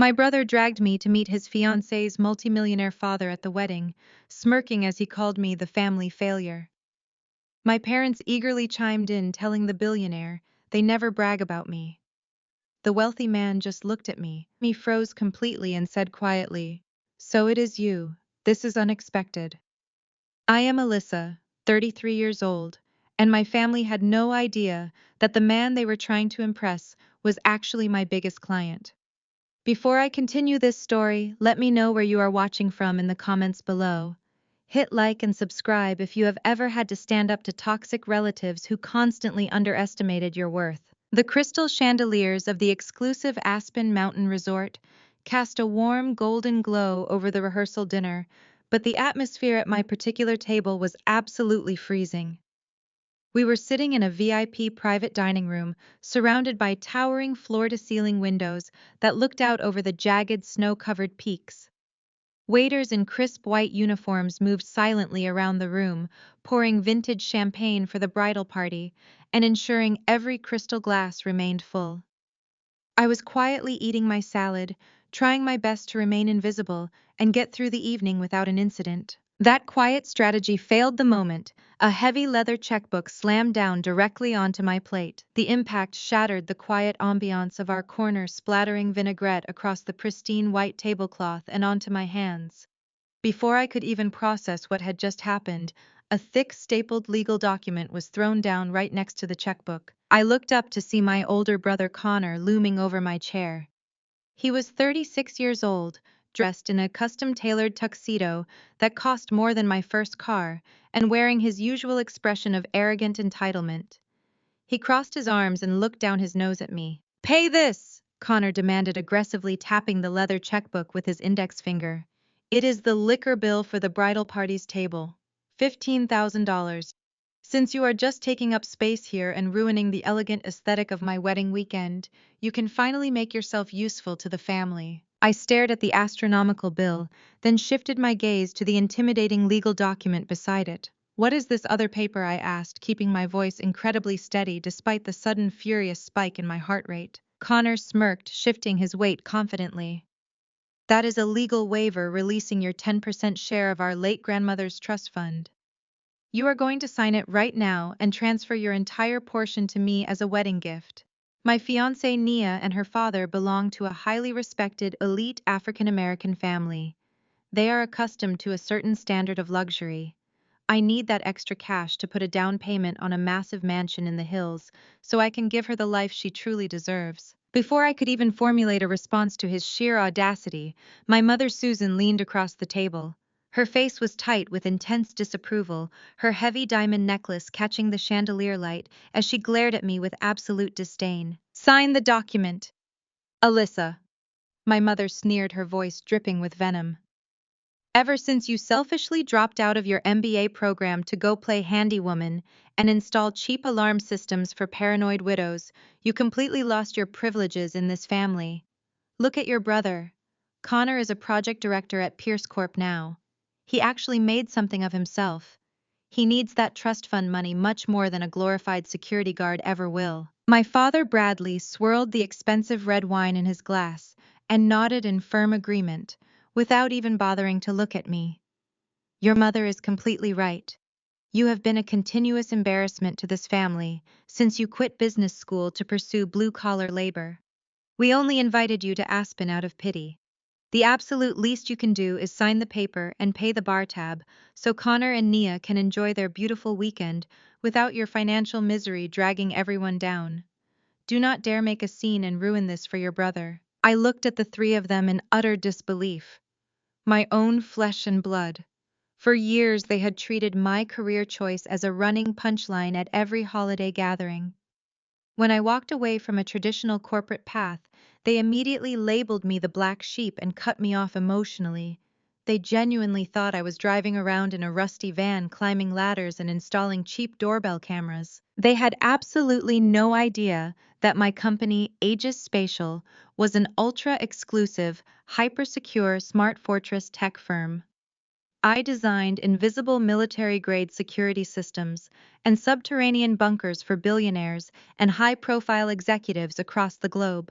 My brother dragged me to meet his fiancée's multimillionaire father at the wedding, smirking as he called me the family failure. My parents eagerly chimed in, telling the billionaire they never brag about me. The wealthy man just looked at me. He froze completely and said quietly, "So it is you. This is unexpected." I am Alyssa, 33 years old, and my family had no idea that the man they were trying to impress was actually my biggest client. Before I continue this story, let me know where you are watching from in the comments below. Hit like and subscribe if you have ever had to stand up to toxic relatives who constantly underestimated your worth. The crystal chandeliers of the exclusive Aspen Mountain Resort cast a warm golden glow over the rehearsal dinner, but the atmosphere at my particular table was absolutely freezing. We were sitting in a VIP private dining room, surrounded by towering floor-to-ceiling windows that looked out over the jagged snow-covered peaks. Waiters in crisp white uniforms moved silently around the room, pouring vintage champagne for the bridal party and ensuring every crystal glass remained full. I was quietly eating my salad, trying my best to remain invisible and get through the evening without an incident. That quiet strategy failed the moment a heavy leather checkbook slammed down directly onto my plate. The impact shattered the quiet ambiance of our corner, splattering vinaigrette across the pristine white tablecloth and onto my hands. Before I could even process what had just happened, a thick stapled legal document was thrown down right next to the checkbook. I looked up to see my older brother Connor looming over my chair. He was 36 years old, dressed in a custom-tailored tuxedo that cost more than my first car, and wearing his usual expression of arrogant entitlement. He crossed his arms and looked down his nose at me. "Pay this!" Connor demanded, aggressively tapping the leather checkbook with his index finger. "It is the liquor bill for the bridal party's table. $15,000. Since you are just taking up space here and ruining the elegant aesthetic of my wedding weekend, you can finally make yourself useful to the family." I stared at the astronomical bill, then shifted my gaze to the intimidating legal document beside it. "What is this other paper?" I asked, keeping my voice incredibly steady despite the sudden furious spike in my heart rate. Connor smirked, shifting his weight confidently. "That is a legal waiver releasing your 10% share of our late grandmother's trust fund. You are going to sign it right now and transfer your entire portion to me as a wedding gift." My fiancée Nia and her father belong to a highly respected, elite African-American family. They are accustomed to a certain standard of luxury. I need that extra cash to put a down payment on a massive mansion in the hills, so I can give her the life she truly deserves. Before I could even formulate a response to his sheer audacity, my mother Susan leaned across the table. Her face was tight with intense disapproval, her heavy diamond necklace catching the chandelier light as she glared at me with absolute disdain. "Sign the document." "Alyssa," my mother sneered, her voice dripping with venom. "Ever since you selfishly dropped out of your MBA program to go play handywoman and install cheap alarm systems for paranoid widows, you completely lost your privileges in this family. Look at your brother. Connor is a project director at Pierce Corp now. He actually made something of himself. He needs that trust fund money much more than a glorified security guard ever will." My father Bradley swirled the expensive red wine in his glass and nodded in firm agreement, without even bothering to look at me. "Your mother is completely right. You have been a continuous embarrassment to this family since you quit business school to pursue blue-collar labor. We only invited you to Aspen out of pity. The absolute least you can do is sign the paper and pay the bar tab so Connor and Nia can enjoy their beautiful weekend without your financial misery dragging everyone down. Do not dare make a scene and ruin this for your brother." I looked at the three of them in utter disbelief. My own flesh and blood. For years they had treated my career choice as a running punchline at every holiday gathering. When I walked away from a traditional corporate path, they immediately labeled me the black sheep and cut me off emotionally. They genuinely thought I was driving around in a rusty van, climbing ladders and installing cheap doorbell cameras. They had absolutely no idea that my company, Aegis Spatial, was an ultra-exclusive, hyper-secure smart fortress tech firm. I designed invisible military-grade security systems and subterranean bunkers for billionaires and high-profile executives across the globe.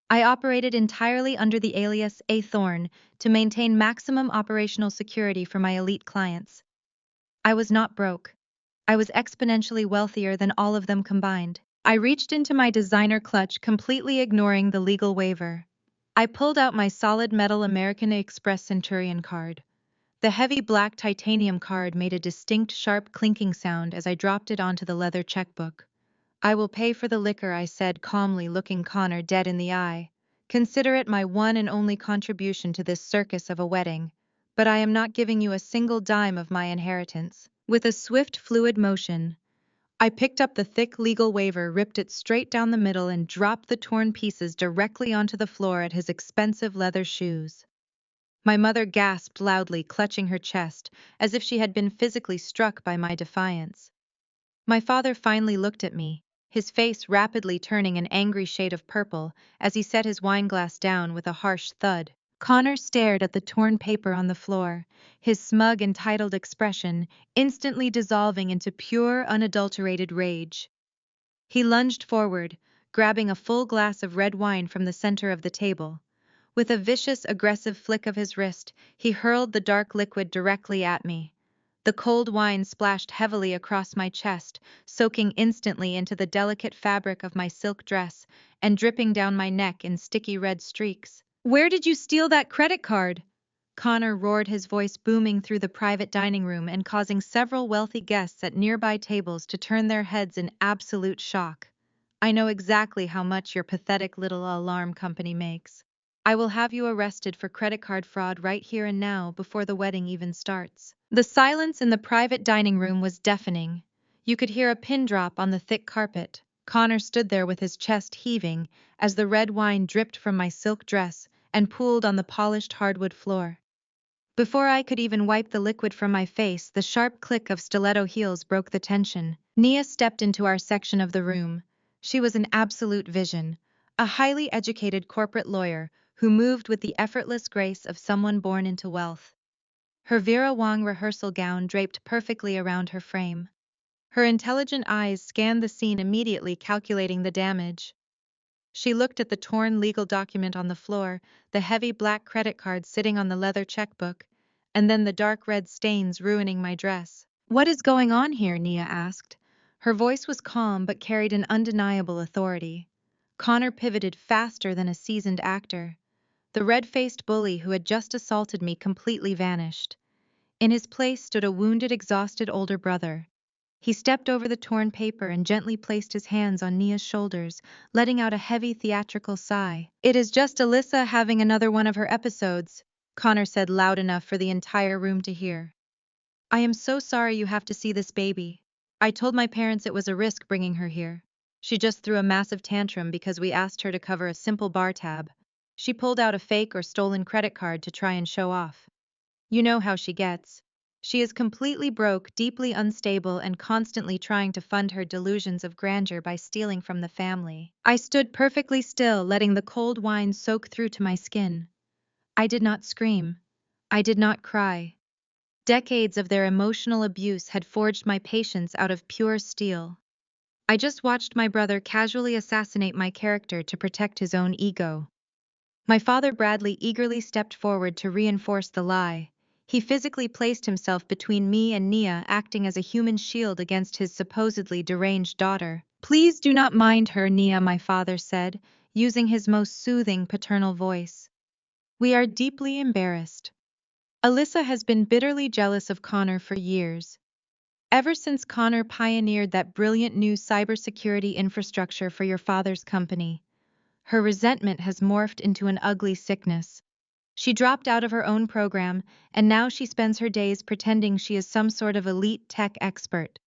I operated entirely under the alias A. Thorne to maintain maximum operational security for my elite clients. I was not broke. I was exponentially wealthier than all of them combined. I reached into my designer clutch, completely ignoring the legal waiver. I pulled out my solid metal American Express Centurion card. The heavy black titanium card made a distinct sharp clinking sound as I dropped it onto the leather checkbook. "I will pay for the liquor," I said calmly, looking Connor dead in the eye. "Consider it my one and only contribution to this circus of a wedding, but I am not giving you a single dime of my inheritance." With a swift, fluid motion, I picked up the thick legal waiver, ripped it straight down the middle, and dropped the torn pieces directly onto the floor at his expensive leather shoes. My mother gasped loudly, clutching her chest, as if she had been physically struck by my defiance. My father finally looked at me, his face rapidly turning an angry shade of purple as he set his wineglass down with a harsh thud. Connor stared at the torn paper on the floor, his smug, entitled expression instantly dissolving into pure, unadulterated rage. He lunged forward, grabbing a full glass of red wine from the center of the table. With a vicious, aggressive flick of his wrist, he hurled the dark liquid directly at me. The cold wine splashed heavily across my chest, soaking instantly into the delicate fabric of my silk dress and dripping down my neck in sticky red streaks. "Where did you steal that credit card?" Connor roared, his voice booming through the private dining room and causing several wealthy guests at nearby tables to turn their heads in absolute shock. "I know exactly how much your pathetic little alarm company makes. I will have you arrested for credit card fraud right here and now before the wedding even starts." The silence in the private dining room was deafening. You could hear a pin drop on the thick carpet. Connor stood there with his chest heaving as the red wine dripped from my silk dress and pooled on the polished hardwood floor. Before I could even wipe the liquid from my face, the sharp click of stiletto heels broke the tension. Nia stepped into our section of the room. She was an absolute vision, a highly educated corporate lawyer who moved with the effortless grace of someone born into wealth. Her Vera Wang rehearsal gown draped perfectly around her frame. Her intelligent eyes scanned the scene, immediately calculating the damage. She looked at the torn legal document on the floor, the heavy black credit card sitting on the leather checkbook, and then the dark red stains ruining my dress. "What is going on here?" Nia asked. Her voice was calm but carried an undeniable authority. Connor pivoted faster than a seasoned actor. The red-faced bully who had just assaulted me completely vanished. In his place stood a wounded, exhausted older brother. He stepped over the torn paper and gently placed his hands on Nia's shoulders, letting out a heavy theatrical sigh. "It is just Alyssa having another one of her episodes," Connor said loud enough for the entire room to hear. "I am so sorry you have to see this baby. I told my parents it was a risk bringing her here. She just threw a massive tantrum because we asked her to cover a simple bar tab. She pulled out a fake or stolen credit card to try and show off. You know how she gets. She is completely broke, deeply unstable, and constantly trying to fund her delusions of grandeur by stealing from the family." I stood perfectly still, letting the cold wine soak through to my skin. I did not scream. I did not cry. Decades of their emotional abuse had forged my patience out of pure steel. I just watched my brother casually assassinate my character to protect his own ego. My father Bradley eagerly stepped forward to reinforce the lie. He physically placed himself between me and Nia, acting as a human shield against his supposedly deranged daughter. "Please do not mind her, Nia," my father said, using his most soothing paternal voice. "We are deeply embarrassed. Alyssa has been bitterly jealous of Connor for years. Ever since Connor pioneered that brilliant new cybersecurity infrastructure for your father's company. Her resentment has morphed into an ugly sickness. She dropped out of her own program, and now she spends her days pretending she is some sort of elite tech expert.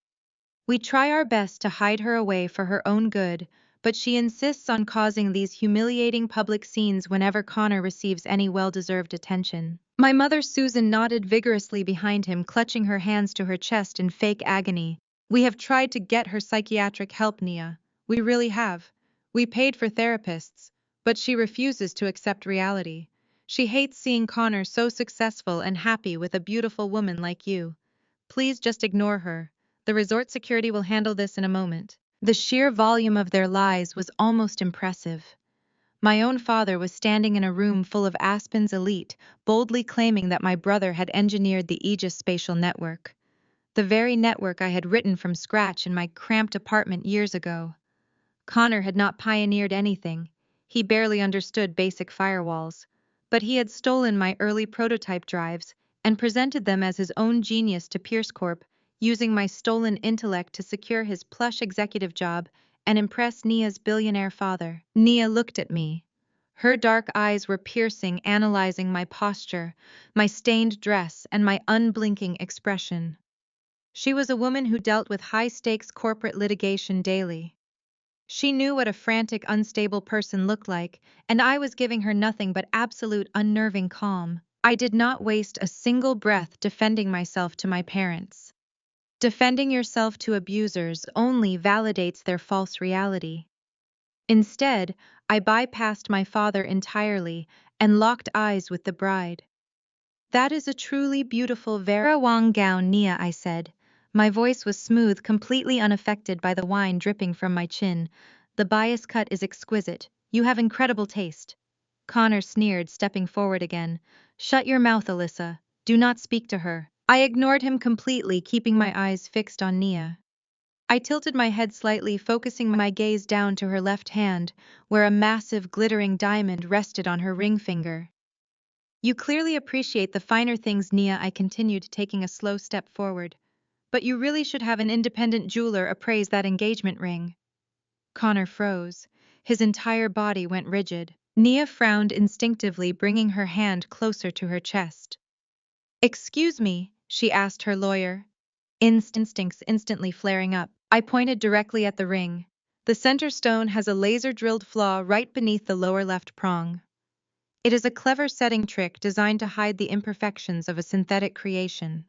We try our best to hide her away for her own good, but she insists on causing these humiliating public scenes whenever Connor receives any well-deserved attention." My mother Susan nodded vigorously behind him, clutching her hands to her chest in fake agony. "We have tried to get her psychiatric help, Nia. We really have. We paid for therapists, but she refuses to accept reality. She hates seeing Connor so successful and happy with a beautiful woman like you. Please just ignore her. The resort security will handle this in a moment." The sheer volume of their lies was almost impressive. My own father was standing in a room full of Aspen's elite, boldly claiming that my brother had engineered the Aegis spatial network. The very network I had written from scratch in my cramped apartment years ago. Connor had not pioneered anything. He barely understood basic firewalls. But he had stolen my early prototype drives and presented them as his own genius to Pierce Corp, using my stolen intellect to secure his plush executive job and impress Nia's billionaire father. Nia looked at me. Her dark eyes were piercing, analyzing my posture, my stained dress, and my unblinking expression. She was a woman who dealt with high-stakes corporate litigation daily. She knew what a frantic, unstable person looked like, and I was giving her nothing but absolute unnerving calm. I did not waste a single breath defending myself to my parents. Defending yourself to abusers only validates their false reality. Instead, I bypassed my father entirely and locked eyes with the bride. That is a truly beautiful Vera Wang gown, Nia, I said. My voice was smooth, completely unaffected by the wine dripping from my chin. The bias cut is exquisite. You have incredible taste. Connor sneered, stepping forward again. Shut your mouth, Alyssa. Do not speak to her. I ignored him completely, keeping my eyes fixed on Nia. I tilted my head slightly, focusing my gaze down to her left hand, where a massive, glittering diamond rested on her ring finger. You clearly appreciate the finer things, Nia, I continued, taking a slow step forward. But you really should have an independent jeweler appraise that engagement ring. Connor froze. His entire body went rigid. Nia frowned instinctively, bringing her hand closer to her chest. Excuse me, she asked her lawyer. Instincts instantly flaring up. I pointed directly at the ring. The center stone has a laser-drilled flaw right beneath the lower left prong. It is a clever setting trick designed to hide the imperfections of a synthetic creation.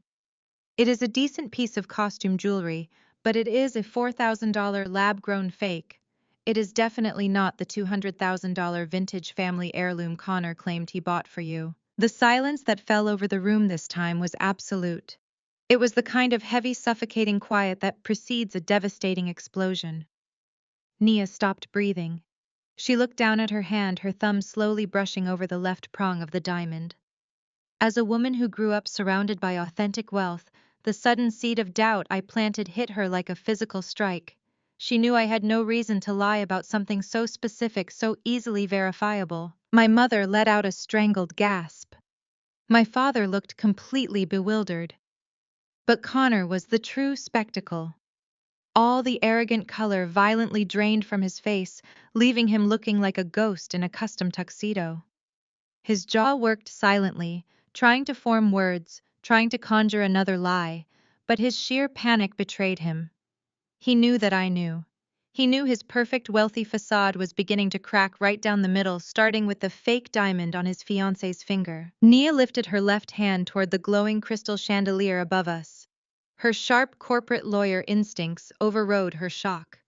It is a decent piece of costume jewelry, but it is a $4,000 lab-grown fake. It is definitely not the $200,000 vintage family heirloom Connor claimed he bought for you. The silence that fell over the room this time was absolute. It was the kind of heavy, suffocating quiet that precedes a devastating explosion. Nia stopped breathing. She looked down at her hand, her thumb slowly brushing over the left prong of the diamond. As a woman who grew up surrounded by authentic wealth, the sudden seed of doubt I planted hit her like a physical strike. She knew I had no reason to lie about something so specific, so easily verifiable. My mother let out a strangled gasp. My father looked completely bewildered. But Connor was the true spectacle. All the arrogant color violently drained from his face, leaving him looking like a ghost in a custom tuxedo. His jaw worked silently, trying to form words, trying to conjure another lie, but his sheer panic betrayed him. He knew that I knew. He knew his perfect wealthy facade was beginning to crack right down the middle, starting with the fake diamond on his fiancé's finger. Nia lifted her left hand toward the glowing crystal chandelier above us. Her sharp corporate lawyer instincts overrode her shock.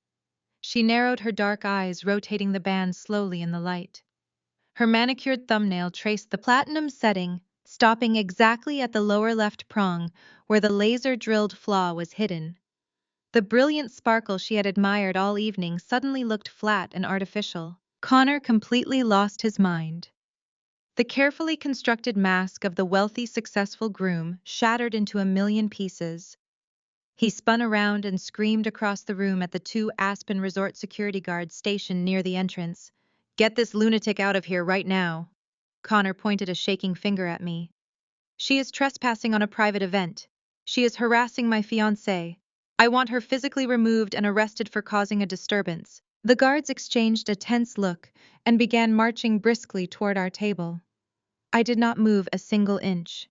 She narrowed her dark eyes, rotating the band slowly in the light. Her manicured thumbnail traced the platinum setting, stopping exactly at the lower left prong, where the laser-drilled flaw was hidden. The brilliant sparkle she had admired all evening suddenly looked flat and artificial. Connor completely lost his mind. The carefully constructed mask of the wealthy, successful groom shattered into a million pieces. He spun around and screamed across the room at the two Aspen Resort security guards stationed near the entrance. Get this lunatic out of here right now. Connor pointed a shaking finger at me. She is trespassing on a private event. She is harassing my fiancé. I want her physically removed and arrested for causing a disturbance. The guards exchanged a tense look and began marching briskly toward our table. I did not move a single inch.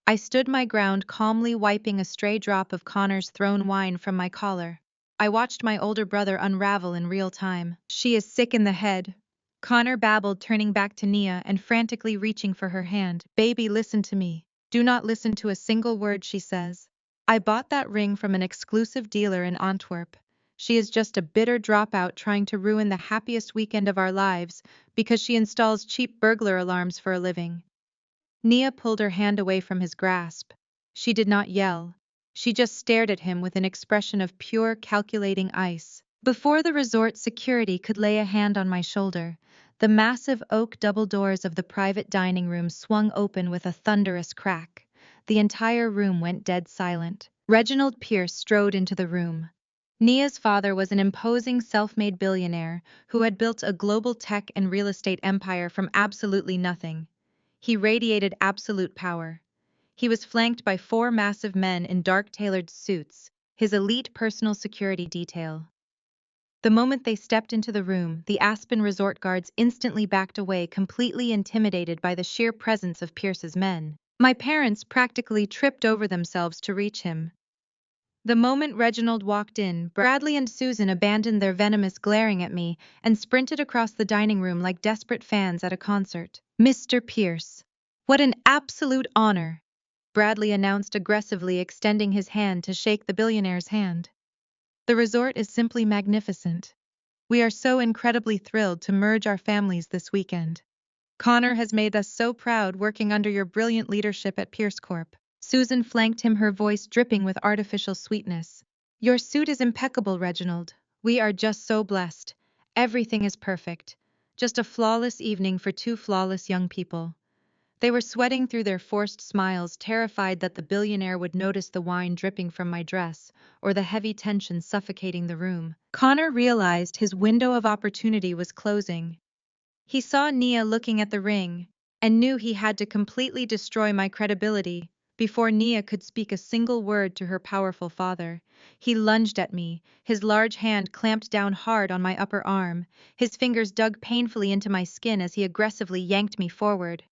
I stood my ground, calmly wiping a stray drop of Connor's thrown wine from my collar. I watched my older brother unravel in real time. She is sick in the head. Connor babbled, turning back to Nia and frantically reaching for her hand. Baby, listen to me. Do not listen to a single word she says. I bought that ring from an exclusive dealer in Antwerp. She is just a bitter dropout trying to ruin the happiest weekend of our lives because she installs cheap burglar alarms for a living. Nia pulled her hand away from his grasp. She did not yell. She just stared at him with an expression of pure, calculating ice. Before the resort security could lay a hand on my shoulder, The massive oak double doors of the private dining room swung open with a thunderous crack. The entire room went dead silent. Reginald Pierce strode into the room. Nia's father was an imposing self-made billionaire who had built a global tech and real estate empire from absolutely nothing. He radiated absolute power. He was flanked by four massive men in dark tailored suits, his elite personal security detail. The moment they stepped into the room, the Aspen Resort guards instantly backed away, completely intimidated by the sheer presence of Pierce's men. My parents practically tripped over themselves to reach him. The moment Reginald walked in, Bradley and Susan abandoned their venomous glaring at me and sprinted across the dining room like desperate fans at a concert. "Mr. Pierce, what an absolute honor!" Bradley announced aggressively, extending his hand to shake the billionaire's hand. "The resort is simply magnificent. We are so incredibly thrilled to merge our families this weekend. Connor has made us so proud working under your brilliant leadership at Pierce Corp." Susan flanked him, her voice dripping with artificial sweetness. "Your suit is impeccable, Reginald. We are just so blessed. Everything is perfect. Just a flawless evening for two flawless young people." They were sweating through their forced smiles, terrified that the billionaire would notice the wine dripping from my dress or the heavy tension suffocating the room. Connor realized his window of opportunity was closing. He saw Nia looking at the ring and knew he had to completely destroy my credibility. Before Nia could speak a single word to her powerful father, he lunged at me, his large hand clamped down hard on my upper arm. His fingers dug painfully into my skin as he aggressively yanked me forward.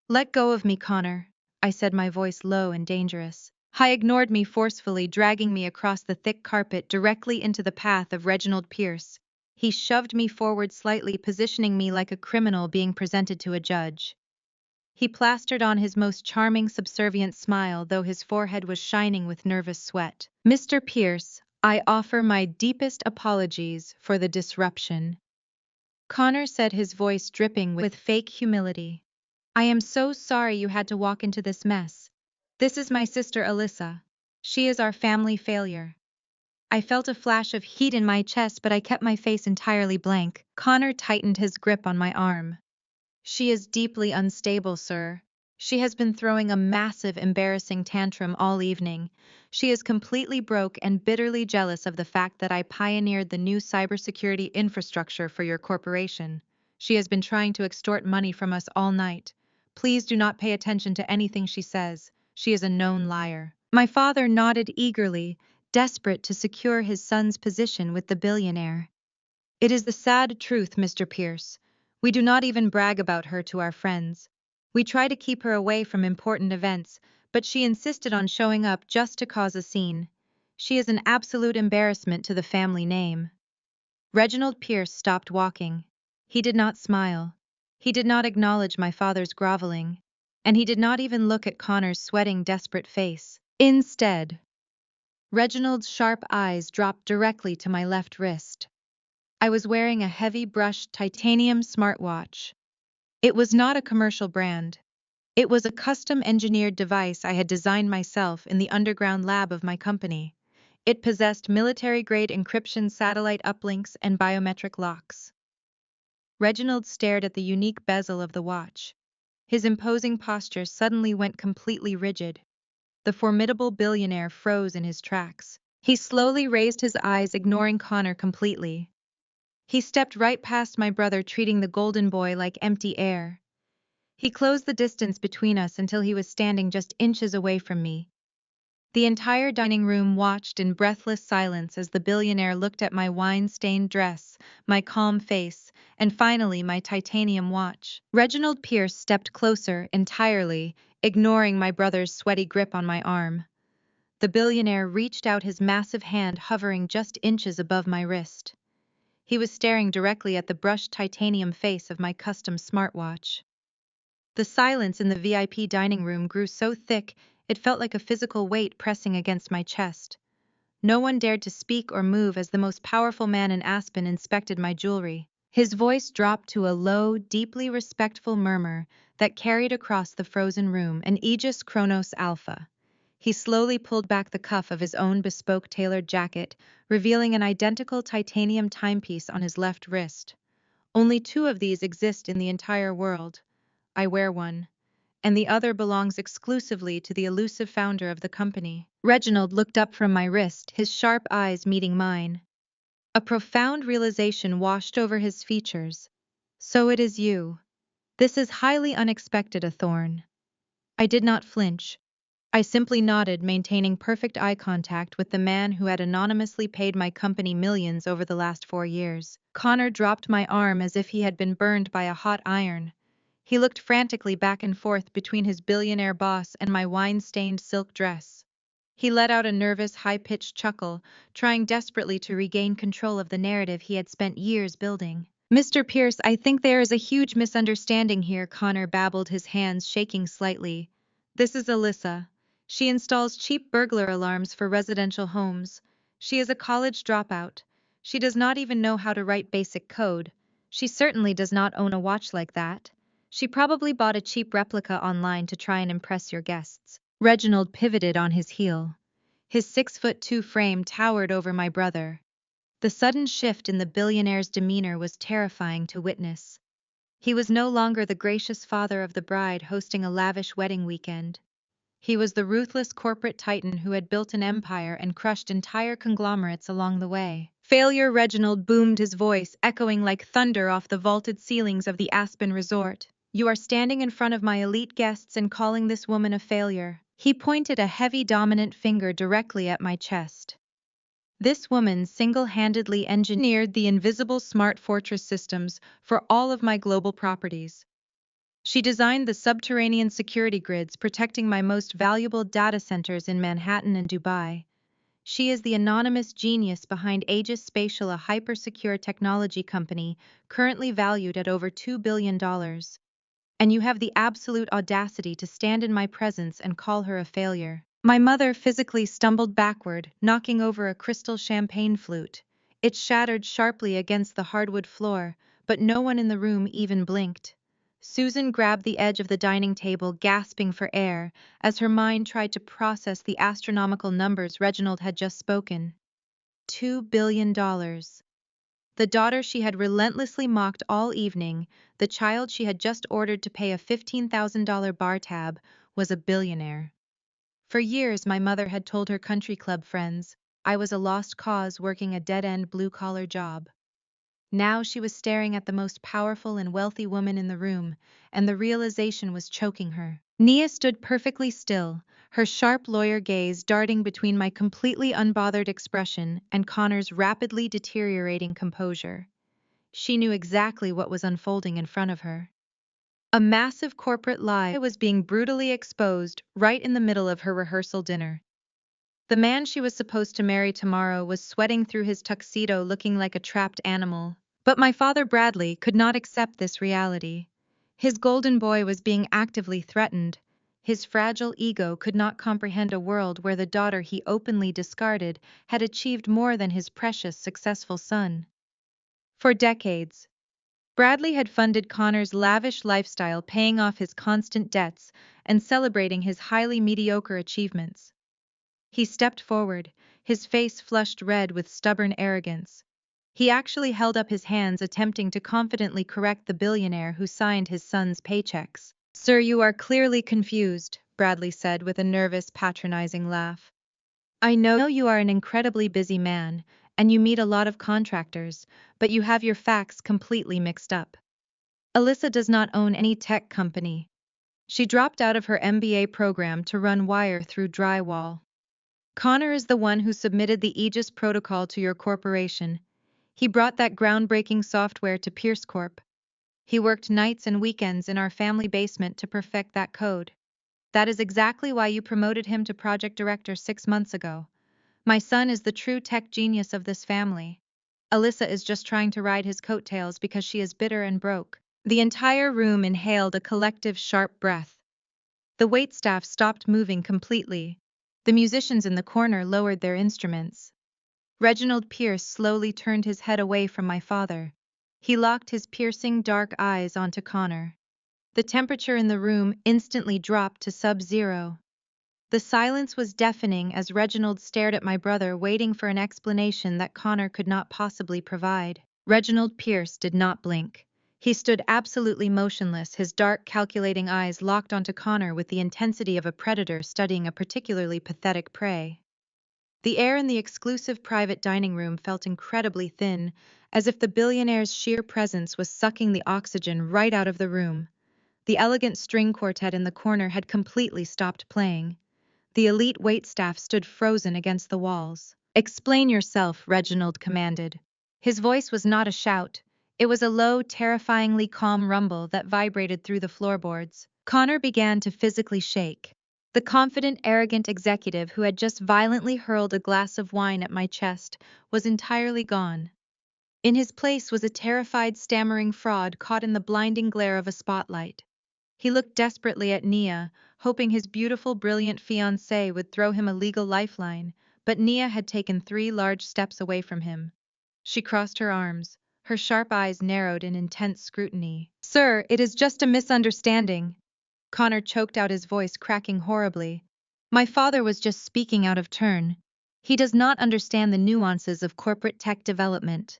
"Let go of me, Connor," I said, my voice low and dangerous. He ignored me forcefully, dragging me across the thick carpet directly into the path of Reginald Pierce. He shoved me forward slightly, positioning me like a criminal being presented to a judge. He plastered on his most charming, subservient smile, though his forehead was shining with nervous sweat. "Mr. Pierce, I offer my deepest apologies for the disruption," Connor said, his voice dripping with fake humility. "I am so sorry you had to walk into this mess. This is my sister Alyssa. She is our family failure." I felt a flash of heat in my chest, but I kept my face entirely blank. Connor tightened his grip on my arm. "She is deeply unstable, sir. She has been throwing a massive, embarrassing tantrum all evening. She is completely broke and bitterly jealous of the fact that I pioneered the new cybersecurity infrastructure for your corporation. She has been trying to extort money from us all night. Please do not pay attention to anything she says. She is a known liar." My father nodded eagerly, desperate to secure his son's position with the billionaire. "It is the sad truth, Mr. Pierce. We do not even brag about her to our friends. We try to keep her away from important events, but she insisted on showing up just to cause a scene. She is an absolute embarrassment to the family name." Reginald Pierce stopped walking. He did not smile. He did not acknowledge my father's groveling. And he did not even look at Connor's sweating, desperate face. Instead, Reginald's sharp eyes dropped directly to my left wrist. I was wearing a heavy brushed titanium smartwatch. It was not a commercial brand. It was a custom-engineered device I had designed myself in the underground lab of my company. It possessed military-grade encryption, satellite uplinks, and biometric locks. Reginald stared at the unique bezel of the watch. His imposing posture suddenly went completely rigid. The formidable billionaire froze in his tracks. He slowly raised his eyes, ignoring Connor completely. He stepped right past my brother, treating the golden boy like empty air. He closed the distance between us until he was standing just inches away from me. The entire dining room watched in breathless silence as the billionaire looked at my wine-stained dress, my calm face, and finally my titanium watch. Reginald Pierce stepped closer, entirely ignoring my brother's sweaty grip on my arm. The billionaire reached out his massive hand, hovering just inches above my wrist. He was staring directly at the brushed titanium face of my custom smartwatch. The silence in the VIP dining room grew so thick it felt like a physical weight pressing against my chest. No one dared to speak or move as the most powerful man in Aspen inspected my jewelry. His voice dropped to a low, deeply respectful murmur that carried across the frozen room. "An Aegis Chronos Alpha." He slowly pulled back the cuff of his own bespoke tailored jacket, revealing an identical titanium timepiece on his left wrist. Only two of these exist in the entire world. I wear one, and the other belongs exclusively to the elusive founder of the company. Reginald looked up from my wrist, his sharp eyes meeting mine. A profound realization washed over his features. So it is you. This is highly unexpected, a thorn. I did not flinch. I simply nodded, maintaining perfect eye contact with the man who had anonymously paid my company millions over the last 4 years. Connor dropped my arm as if he had been burned by a hot iron. He looked frantically back and forth between his billionaire boss and my wine-stained silk dress. He let out a nervous, high-pitched chuckle, trying desperately to regain control of the narrative he had spent years building. "Mr. Pierce, I think there is a huge misunderstanding here," Connor babbled, his hands shaking slightly. "This is Alyssa. She installs cheap burglar alarms for residential homes. She is a college dropout. She does not even know how to write basic code. She certainly does not own a watch like that. She probably bought a cheap replica online to try and impress your guests." Reginald pivoted on his heel. His 6'2" frame towered over my brother. The sudden shift in the billionaire's demeanor was terrifying to witness. He was no longer the gracious father of the bride hosting a lavish wedding weekend. He was the ruthless corporate titan who had built an empire and crushed entire conglomerates along the way. "Failure!" Reginald boomed, his voice echoing like thunder off the vaulted ceilings of the Aspen Resort. "You are standing in front of my elite guests and calling this woman a failure." He pointed a heavy, dominant finger directly at my chest. "This woman single-handedly engineered the invisible smart fortress systems for all of my global properties. She designed the subterranean security grids protecting my most valuable data centers in Manhattan and Dubai. She is the anonymous genius behind Aegis Spatial, a hyper-secure technology company currently valued at over $2 billion. And you have the absolute audacity to stand in my presence and call her a failure." My mother physically stumbled backward, knocking over a crystal champagne flute. It shattered sharply against the hardwood floor, but no one in the room even blinked. Susan grabbed the edge of the dining table, gasping for air, as her mind tried to process the astronomical numbers Reginald had just spoken. $2 billion. The daughter she had relentlessly mocked all evening, the child she had just ordered to pay a $15,000 bar tab, was a billionaire. For years my mother had told her country club friends I was a lost cause working a dead-end blue-collar job. Now she was staring at the most powerful and wealthy woman in the room, and the realization was choking her. Nia stood perfectly still, her sharp lawyer gaze darting between my completely unbothered expression and Connor's rapidly deteriorating composure. She knew exactly what was unfolding in front of her. A massive corporate lie was being brutally exposed right in the middle of her rehearsal dinner. The man she was supposed to marry tomorrow was sweating through his tuxedo looking like a trapped animal. But my father Bradley could not accept this reality. His golden boy was being actively threatened. His fragile ego could not comprehend a world where the daughter he openly discarded had achieved more than his precious, successful son. For decades, Bradley had funded Connor's lavish lifestyle, paying off his constant debts and celebrating his highly mediocre achievements. He stepped forward, his face flushed red with stubborn arrogance. He actually held up his hands, attempting to confidently correct the billionaire who signed his son's paychecks. "Sir, you are clearly confused," Bradley said with a nervous, patronizing laugh. "I know you are an incredibly busy man, and you meet a lot of contractors, but you have your facts completely mixed up. Alyssa does not own any tech company. She dropped out of her MBA program to run wire through drywall. Connor is the one who submitted the Aegis protocol to your corporation. He brought that groundbreaking software to Pierce Corp. He worked nights and weekends in our family basement to perfect that code. That is exactly why you promoted him to project director 6 months ago. My son is the true tech genius of this family. Alyssa is just trying to ride his coattails because she is bitter and broke." The entire room inhaled a collective sharp breath. The waitstaff stopped moving completely. The musicians in the corner lowered their instruments. Reginald Pierce slowly turned his head away from my father. He locked his piercing dark eyes onto Connor. The temperature in the room instantly dropped to sub-zero. The silence was deafening as Reginald stared at my brother, waiting for an explanation that Connor could not possibly provide. Reginald Pierce did not blink. He stood absolutely motionless, his dark, calculating eyes locked onto Connor with the intensity of a predator studying a particularly pathetic prey. The air in the exclusive private dining room felt incredibly thin, as if the billionaire's sheer presence was sucking the oxygen right out of the room. The elegant string quartet in the corner had completely stopped playing. The elite waitstaff stood frozen against the walls. "Explain yourself," Reginald commanded. His voice was not a shout. It was a low, terrifyingly calm rumble that vibrated through the floorboards. Connor began to physically shake. The confident, arrogant executive who had just violently hurled a glass of wine at my chest was entirely gone. In his place was a terrified, stammering fraud caught in the blinding glare of a spotlight. He looked desperately at Nia, hoping his beautiful, brilliant fiancée would throw him a legal lifeline, but Nia had taken 3 large steps away from him. She crossed her arms, her sharp eyes narrowed in intense scrutiny. "Sir, it is just a misunderstanding." Connor choked out, his voice cracking horribly. "My father was just speaking out of turn. He does not understand the nuances of corporate tech development.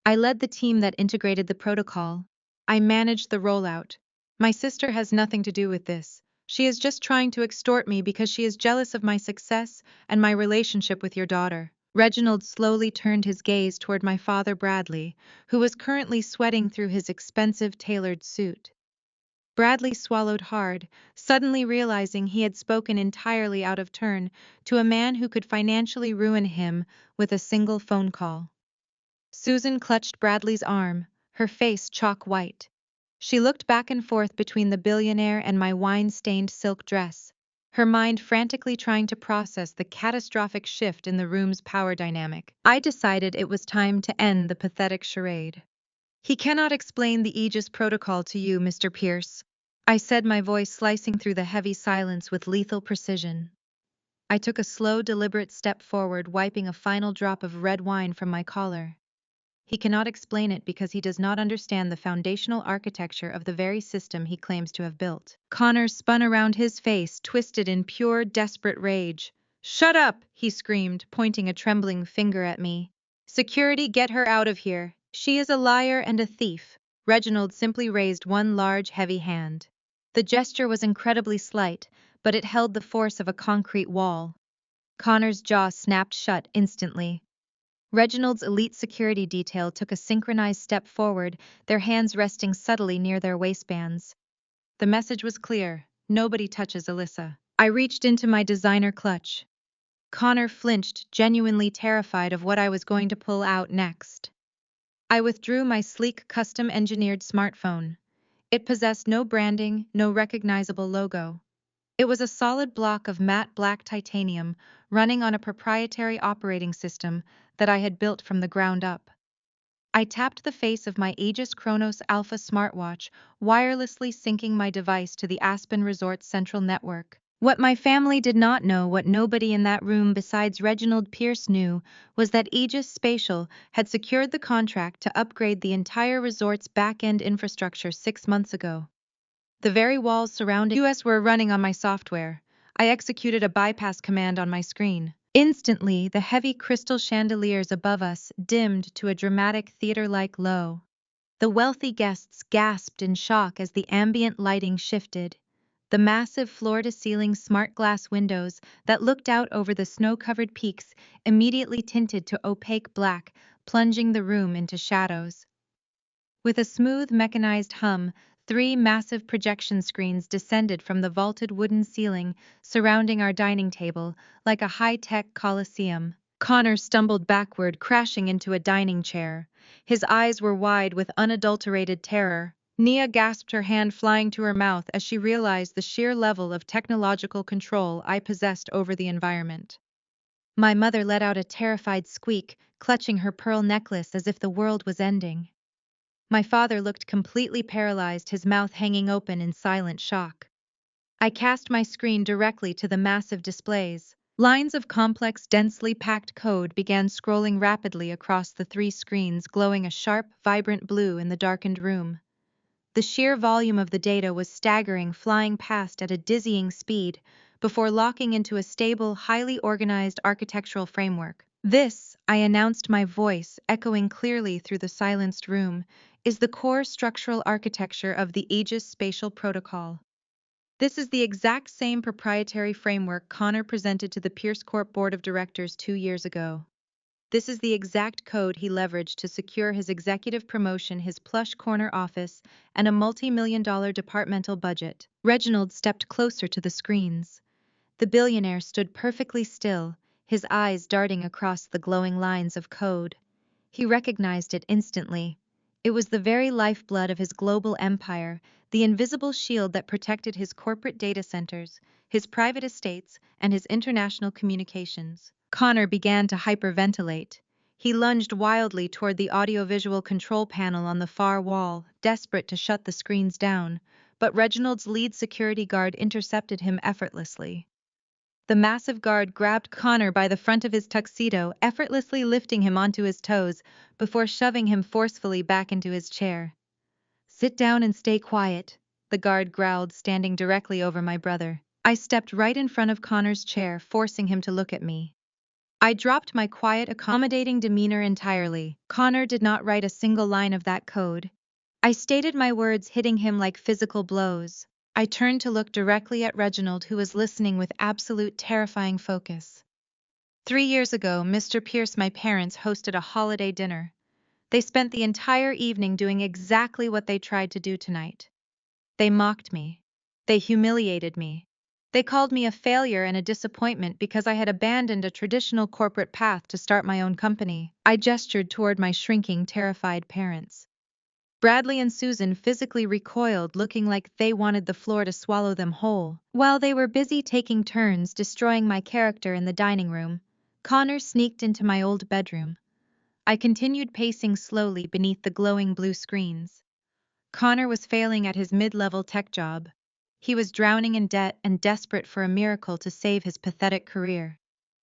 I led the team that integrated the protocol. I managed the rollout. My sister has nothing to do with this. She is just trying to extort me because she is jealous of my success and my relationship with your daughter." Reginald slowly turned his gaze toward my father Bradley, who was currently sweating through his expensive tailored suit. Bradley swallowed hard, suddenly realizing he had spoken entirely out of turn to a man who could financially ruin him with a single phone call. Susan clutched Bradley's arm, her face chalk white. She looked back and forth between the billionaire and my wine-stained silk dress, her mind frantically trying to process the catastrophic shift in the room's power dynamic. I decided it was time to end the pathetic charade. "He cannot explain the Aegis protocol to you, Mr. Pierce," I said, my voice slicing through the heavy silence with lethal precision. I took a slow, deliberate step forward, wiping a final drop of red wine from my collar. "He cannot explain it because he does not understand the foundational architecture of the very system he claims to have built." Connor spun around, his face twisted in pure, desperate rage. "Shut up!" he screamed, pointing a trembling finger at me. "Security, get her out of here. She is a liar and a thief." Reginald simply raised one large, heavy hand. The gesture was incredibly slight, but it held the force of a concrete wall. Connor's jaw snapped shut instantly. Reginald's elite security detail took a synchronized step forward, their hands resting subtly near their waistbands. The message was clear: nobody touches Alyssa. I reached into my designer clutch. Connor flinched, genuinely terrified of what I was going to pull out next. I withdrew my sleek, custom-engineered smartphone. It possessed no branding, no recognizable logo. It was a solid block of matte black titanium running on a proprietary operating system that I had built from the ground up. I tapped the face of my Aegis Chronos Alpha smartwatch, wirelessly syncing my device to the Aspen Resort's central network. What my family did not know, what nobody in that room besides Reginald Pierce knew, was that Aegis Spatial had secured the contract to upgrade the entire resort's back-end infrastructure 6 months ago. The very walls surrounding us were running on my software. I executed a bypass command on my screen. Instantly, the heavy crystal chandeliers above us dimmed to a dramatic theater-like low. The wealthy guests gasped in shock as the ambient lighting shifted. The massive floor-to-ceiling smart glass windows that looked out over the snow-covered peaks immediately tinted to opaque black, plunging the room into shadows. With a smooth, mechanized hum, 3 massive projection screens descended from the vaulted wooden ceiling surrounding our dining table like a high-tech coliseum. Connor stumbled backward, crashing into a dining chair. His eyes were wide with unadulterated terror. Nia gasped, her hand flying to her mouth as she realized the sheer level of technological control I possessed over the environment. My mother let out a terrified squeak, clutching her pearl necklace as if the world was ending. My father looked completely paralyzed, his mouth hanging open in silent shock. I cast my screen directly to the massive displays. Lines of complex, densely packed code began scrolling rapidly across the 3 screens, glowing a sharp, vibrant blue in the darkened room. The sheer volume of the data was staggering, flying past at a dizzying speed before locking into a stable, highly organized architectural framework. This, I announced, my voice echoing clearly through the silenced room, is the core structural architecture of the Aegis Spatial Protocol. This is the exact same proprietary framework Connor presented to the Pierce Corp Board of Directors 2 years ago. This is the exact code he leveraged to secure his executive promotion, his plush corner office, and a multi-million-dollar departmental budget. Reginald stepped closer to the screens. The billionaire stood perfectly still, his eyes darting across the glowing lines of code. He recognized it instantly. It was the very lifeblood of his global empire, the invisible shield that protected his corporate data centers, his private estates, and his international communications. Connor began to hyperventilate. He lunged wildly toward the audiovisual control panel on the far wall, desperate to shut the screens down, but Reginald's lead security guard intercepted him effortlessly. The massive guard grabbed Connor by the front of his tuxedo, effortlessly lifting him onto his toes before shoving him forcefully back into his chair. "Sit down and stay quiet," the guard growled, standing directly over my brother. I stepped right in front of Connor's chair, forcing him to look at me. I dropped my quiet, accommodating demeanor entirely. Connor did not write a single line of that code. I stated my words, hitting him like physical blows. I turned to look directly at Reginald, who was listening with absolute terrifying focus. 3 years ago, Mr. Pierce, my parents, hosted a holiday dinner. They spent the entire evening doing exactly what they tried to do tonight. They mocked me. They humiliated me. They called me a failure and a disappointment because I had abandoned a traditional corporate path to start my own company. I gestured toward my shrinking, terrified parents. Bradley and Susan physically recoiled, looking like they wanted the floor to swallow them whole. While they were busy taking turns destroying my character in the dining room, Connor sneaked into my old bedroom. I continued pacing slowly beneath the glowing blue screens. Connor was failing at his mid-level tech job. He was drowning in debt and desperate for a miracle to save his pathetic career.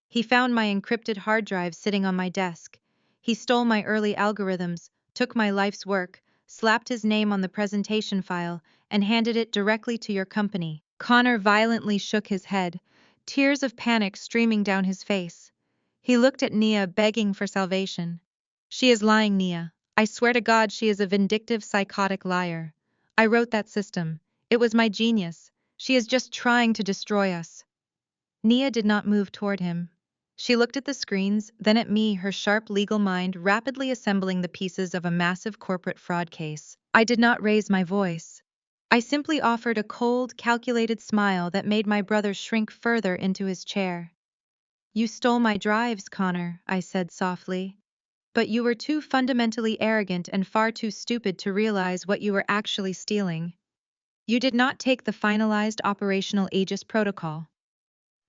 He found my encrypted hard drive sitting on my desk. He stole my early algorithms, took my life's work, slapped his name on the presentation file, and handed it directly to your company. Connor violently shook his head, tears of panic streaming down his face. He looked at Nia, begging for salvation. "She is lying, Nia. I swear to God she is a vindictive, psychotic liar. I wrote that system. It was my genius. She is just trying to destroy us." Nia did not move toward him. She looked at the screens, then at me, her sharp legal mind rapidly assembling the pieces of a massive corporate fraud case. I did not raise my voice. I simply offered a cold, calculated smile that made my brother shrink further into his chair. "You stole my drives, Connor," I said softly. "But you were too fundamentally arrogant and far too stupid to realize what you were actually stealing. You did not take the finalized operational Aegis protocol."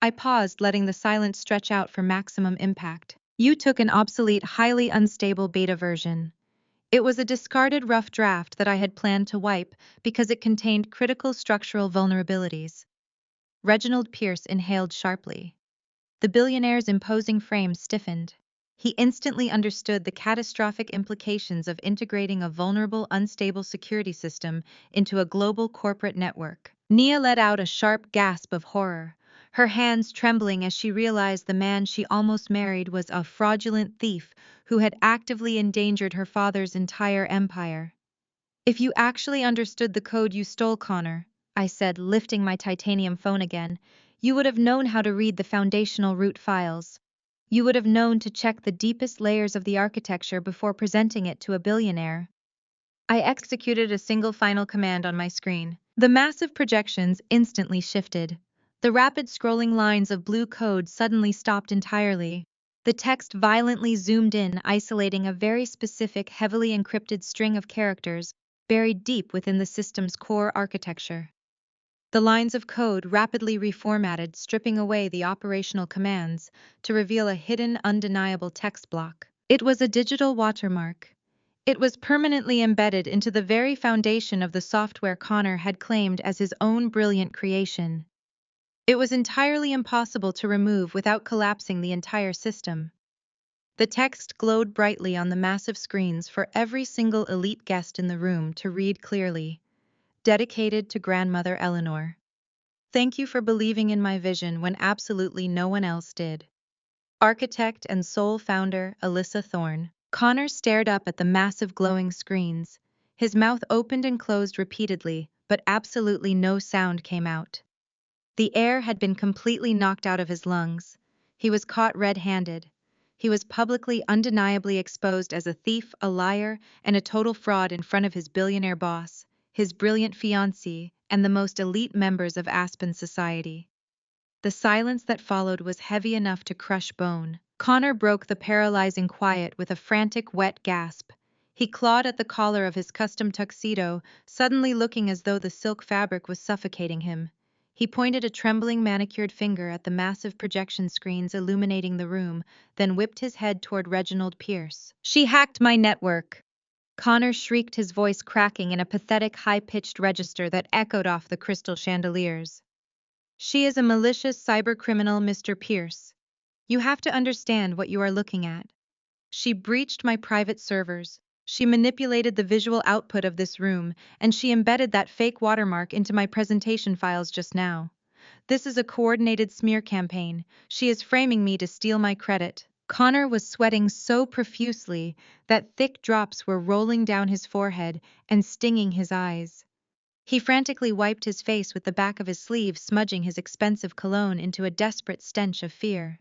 I paused, letting the silence stretch out for maximum impact. "You took an obsolete, highly unstable beta version. It was a discarded rough draft that I had planned to wipe because it contained critical structural vulnerabilities." Reginald Pierce inhaled sharply. The billionaire's imposing frame stiffened. He instantly understood the catastrophic implications of integrating a vulnerable, unstable security system into a global corporate network. Nia let out a sharp gasp of horror, her hands trembling as she realized the man she almost married was a fraudulent thief who had actively endangered her father's entire empire. "If you actually understood the code you stole, Connor," I said, lifting my titanium phone again, "you would have known how to read the foundational root files. You would have known to check the deepest layers of the architecture before presenting it to a billionaire." I executed a single final command on my screen. The massive projections instantly shifted. The rapid scrolling lines of blue code suddenly stopped entirely. The text violently zoomed in, isolating a very specific, heavily encrypted string of characters buried deep within the system's core architecture. The lines of code rapidly reformatted, stripping away the operational commands to reveal a hidden, undeniable text block. It was a digital watermark. It was permanently embedded into the very foundation of the software Connor had claimed as his own brilliant creation. It was entirely impossible to remove without collapsing the entire system. The text glowed brightly on the massive screens for every single elite guest in the room to read clearly. Dedicated to Grandmother Eleanor. Thank you for believing in my vision when absolutely no one else did. architect and sole founder, Alyssa Thorne. Connor stared up at the massive glowing screens. His mouth opened and closed repeatedly, but absolutely no sound came out. The air had been completely knocked out of his lungs. He was caught red-handed. He was publicly, undeniably exposed as a thief, a liar, and a total fraud in front of his billionaire boss, his brilliant fiancée, and the most elite members of Aspen society. The silence that followed was heavy enough to crush bone. Connor broke the paralyzing quiet with a frantic, wet gasp. He clawed at the collar of his custom tuxedo, suddenly looking as though the silk fabric was suffocating him. He pointed a trembling manicured finger at the massive projection screens illuminating the room, then whipped his head toward Reginald Pierce. "She hacked my network!" Connor shrieked, his voice cracking in a pathetic high-pitched register that echoed off the crystal chandeliers. "She is a malicious cybercriminal, Mr. Pierce. You have to understand what you are looking at. She breached my private servers. She manipulated the visual output of this room, and she embedded that fake watermark into my presentation files just now. This is a coordinated smear campaign. She is framing me to steal my credit." Connor was sweating so profusely that thick drops were rolling down his forehead and stinging his eyes. He frantically wiped his face with the back of his sleeve, smudging his expensive cologne into a desperate stench of fear.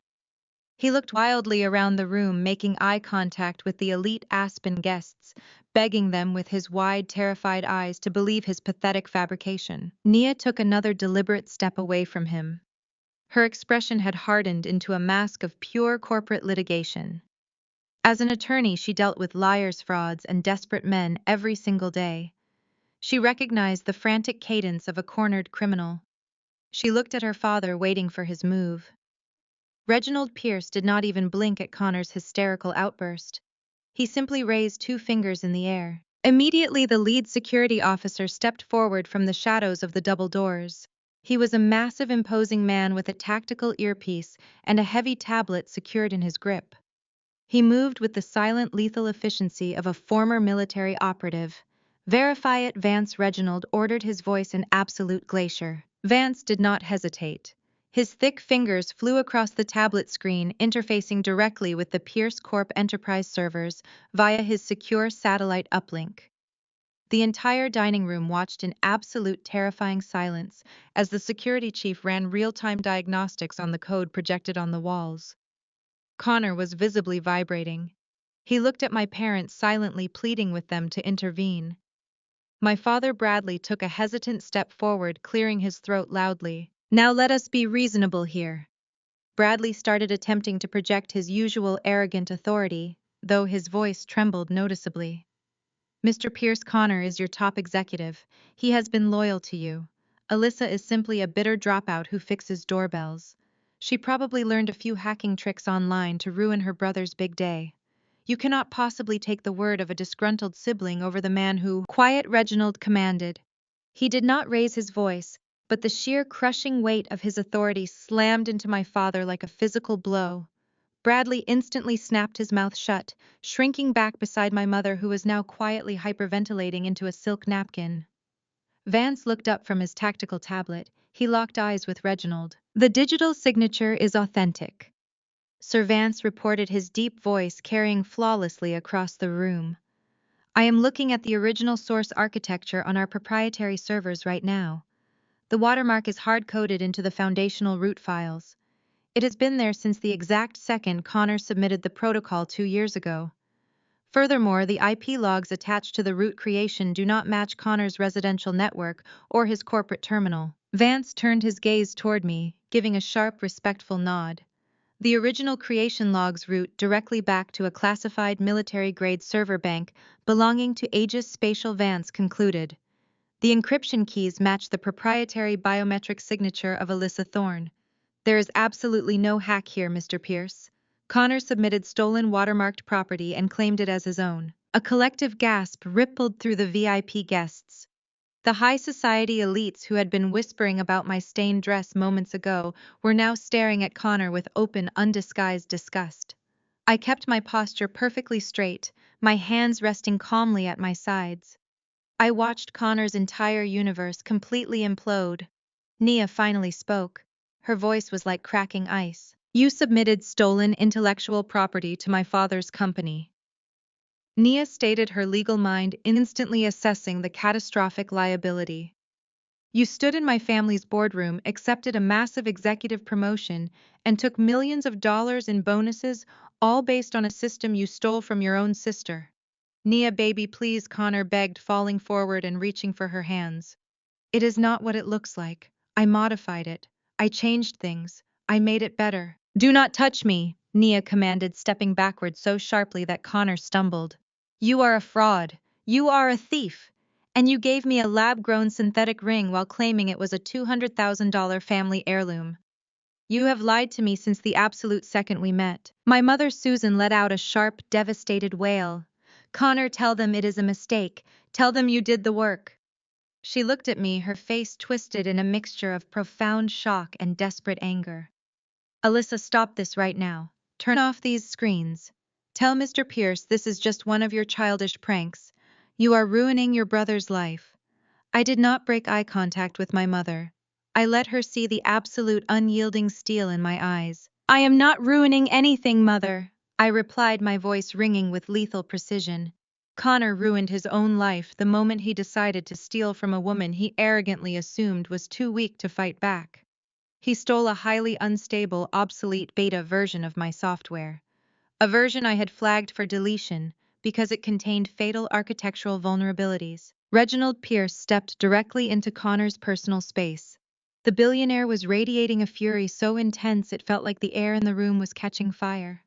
He looked wildly around the room, making eye contact with the elite Aspen guests, begging them with his wide, terrified eyes to believe his pathetic fabrication. Nia took another deliberate step away from him. Her expression had hardened into a mask of pure corporate litigation. As an attorney, she dealt with liars, frauds, and desperate men every single day. She recognized the frantic cadence of a cornered criminal. She looked at her father, waiting for his move. Reginald Pierce did not even blink at Connor's hysterical outburst. He simply raised two fingers in the air. Immediately, the lead security officer stepped forward from the shadows of the double doors. He was a massive, imposing man with a tactical earpiece and a heavy tablet secured in his grip. He moved with the silent, lethal efficiency of a former military operative. "Verify it, Vance," Reginald ordered, his voice an absolute glacier. Vance did not hesitate. His thick fingers flew across the tablet screen, interfacing directly with the Pierce Corp enterprise servers via his secure satellite uplink. The entire dining room watched in absolute terrifying silence as the security chief ran real-time diagnostics on the code projected on the walls. Connor was visibly vibrating. He looked at my parents, silently pleading with them to intervene. My father, Bradley, took a hesitant step forward, clearing his throat loudly. "Now let us be reasonable here." Bradley started attempting to project his usual arrogant authority, though his voice trembled noticeably. "Mr. Pierce, Connor is your top executive. He has been loyal to you. Alyssa is simply a bitter dropout who fixes doorbells. She probably learned a few hacking tricks online to ruin her brother's big day. You cannot possibly take the word of a disgruntled sibling over the man who—" "Quiet," Reginald commanded. He did not raise his voice, but the sheer crushing weight of his authority slammed into my father like a physical blow. Bradley instantly snapped his mouth shut, shrinking back beside my mother, who was now quietly hyperventilating into a silk napkin. Vance looked up from his tactical tablet. He locked eyes with Reginald. "The digital signature is authentic," Sir Vance reported, his deep voice carrying flawlessly across the room. "I am looking at the original source architecture on our proprietary servers right now. The watermark is hard-coded into the foundational root files. It has been there since the exact second Connor submitted the protocol 2 years ago. Furthermore, the IP logs attached to the root creation do not match Connor's residential network or his corporate terminal." Vance turned his gaze toward me, giving a sharp, respectful nod. "The original creation logs route directly back to a classified military-grade server bank belonging to Aegis Spatial," Vance concluded. "The encryption keys match the proprietary biometric signature of Alyssa Thorne. There is absolutely no hack here, Mr. Pierce. Connor submitted stolen watermarked property and claimed it as his own." A collective gasp rippled through the VIP guests. The high society elites who had been whispering about my stained dress moments ago were now staring at Connor with open, undisguised disgust. I kept my posture perfectly straight, my hands resting calmly at my sides. I watched Connor's entire universe completely implode. Nia finally spoke. Her voice was like cracking ice. You submitted stolen intellectual property to my father's company. Nia stated, her legal mind instantly assessing the catastrophic liability. You stood in my family's boardroom, accepted a massive executive promotion, and took millions of dollars in bonuses, all based on a system you stole from your own sister. Nia, baby, please, Connor begged, falling forward and reaching for her hands. It is not what it looks like. I modified it. I changed things. I made it better. Do not touch me, Nia commanded, stepping backward so sharply that Connor stumbled. You are a fraud. You are a thief. And you gave me a lab-grown synthetic ring while claiming it was a $200,000 family heirloom. You have lied to me since the absolute second we met. My mother Susan let out a sharp, devastated wail. Connor, tell them it is a mistake. Tell them you did the work. She looked at me, her face twisted in a mixture of profound shock and desperate anger. Alyssa, stop this right now. Turn off these screens. Tell Mr. Pierce this is just one of your childish pranks. You are ruining your brother's life. I did not break eye contact with my mother. I let her see the absolute unyielding steel in my eyes. I am not ruining anything, Mother, I replied, my voice ringing with lethal precision. Connor ruined his own life the moment he decided to steal from a woman he arrogantly assumed was too weak to fight back. He stole a highly unstable, obsolete beta version of my software. A version I had flagged for deletion because it contained fatal architectural vulnerabilities. Reginald Pierce stepped directly into Connor's personal space. The billionaire was radiating a fury so intense it felt like the air in the room was catching fire.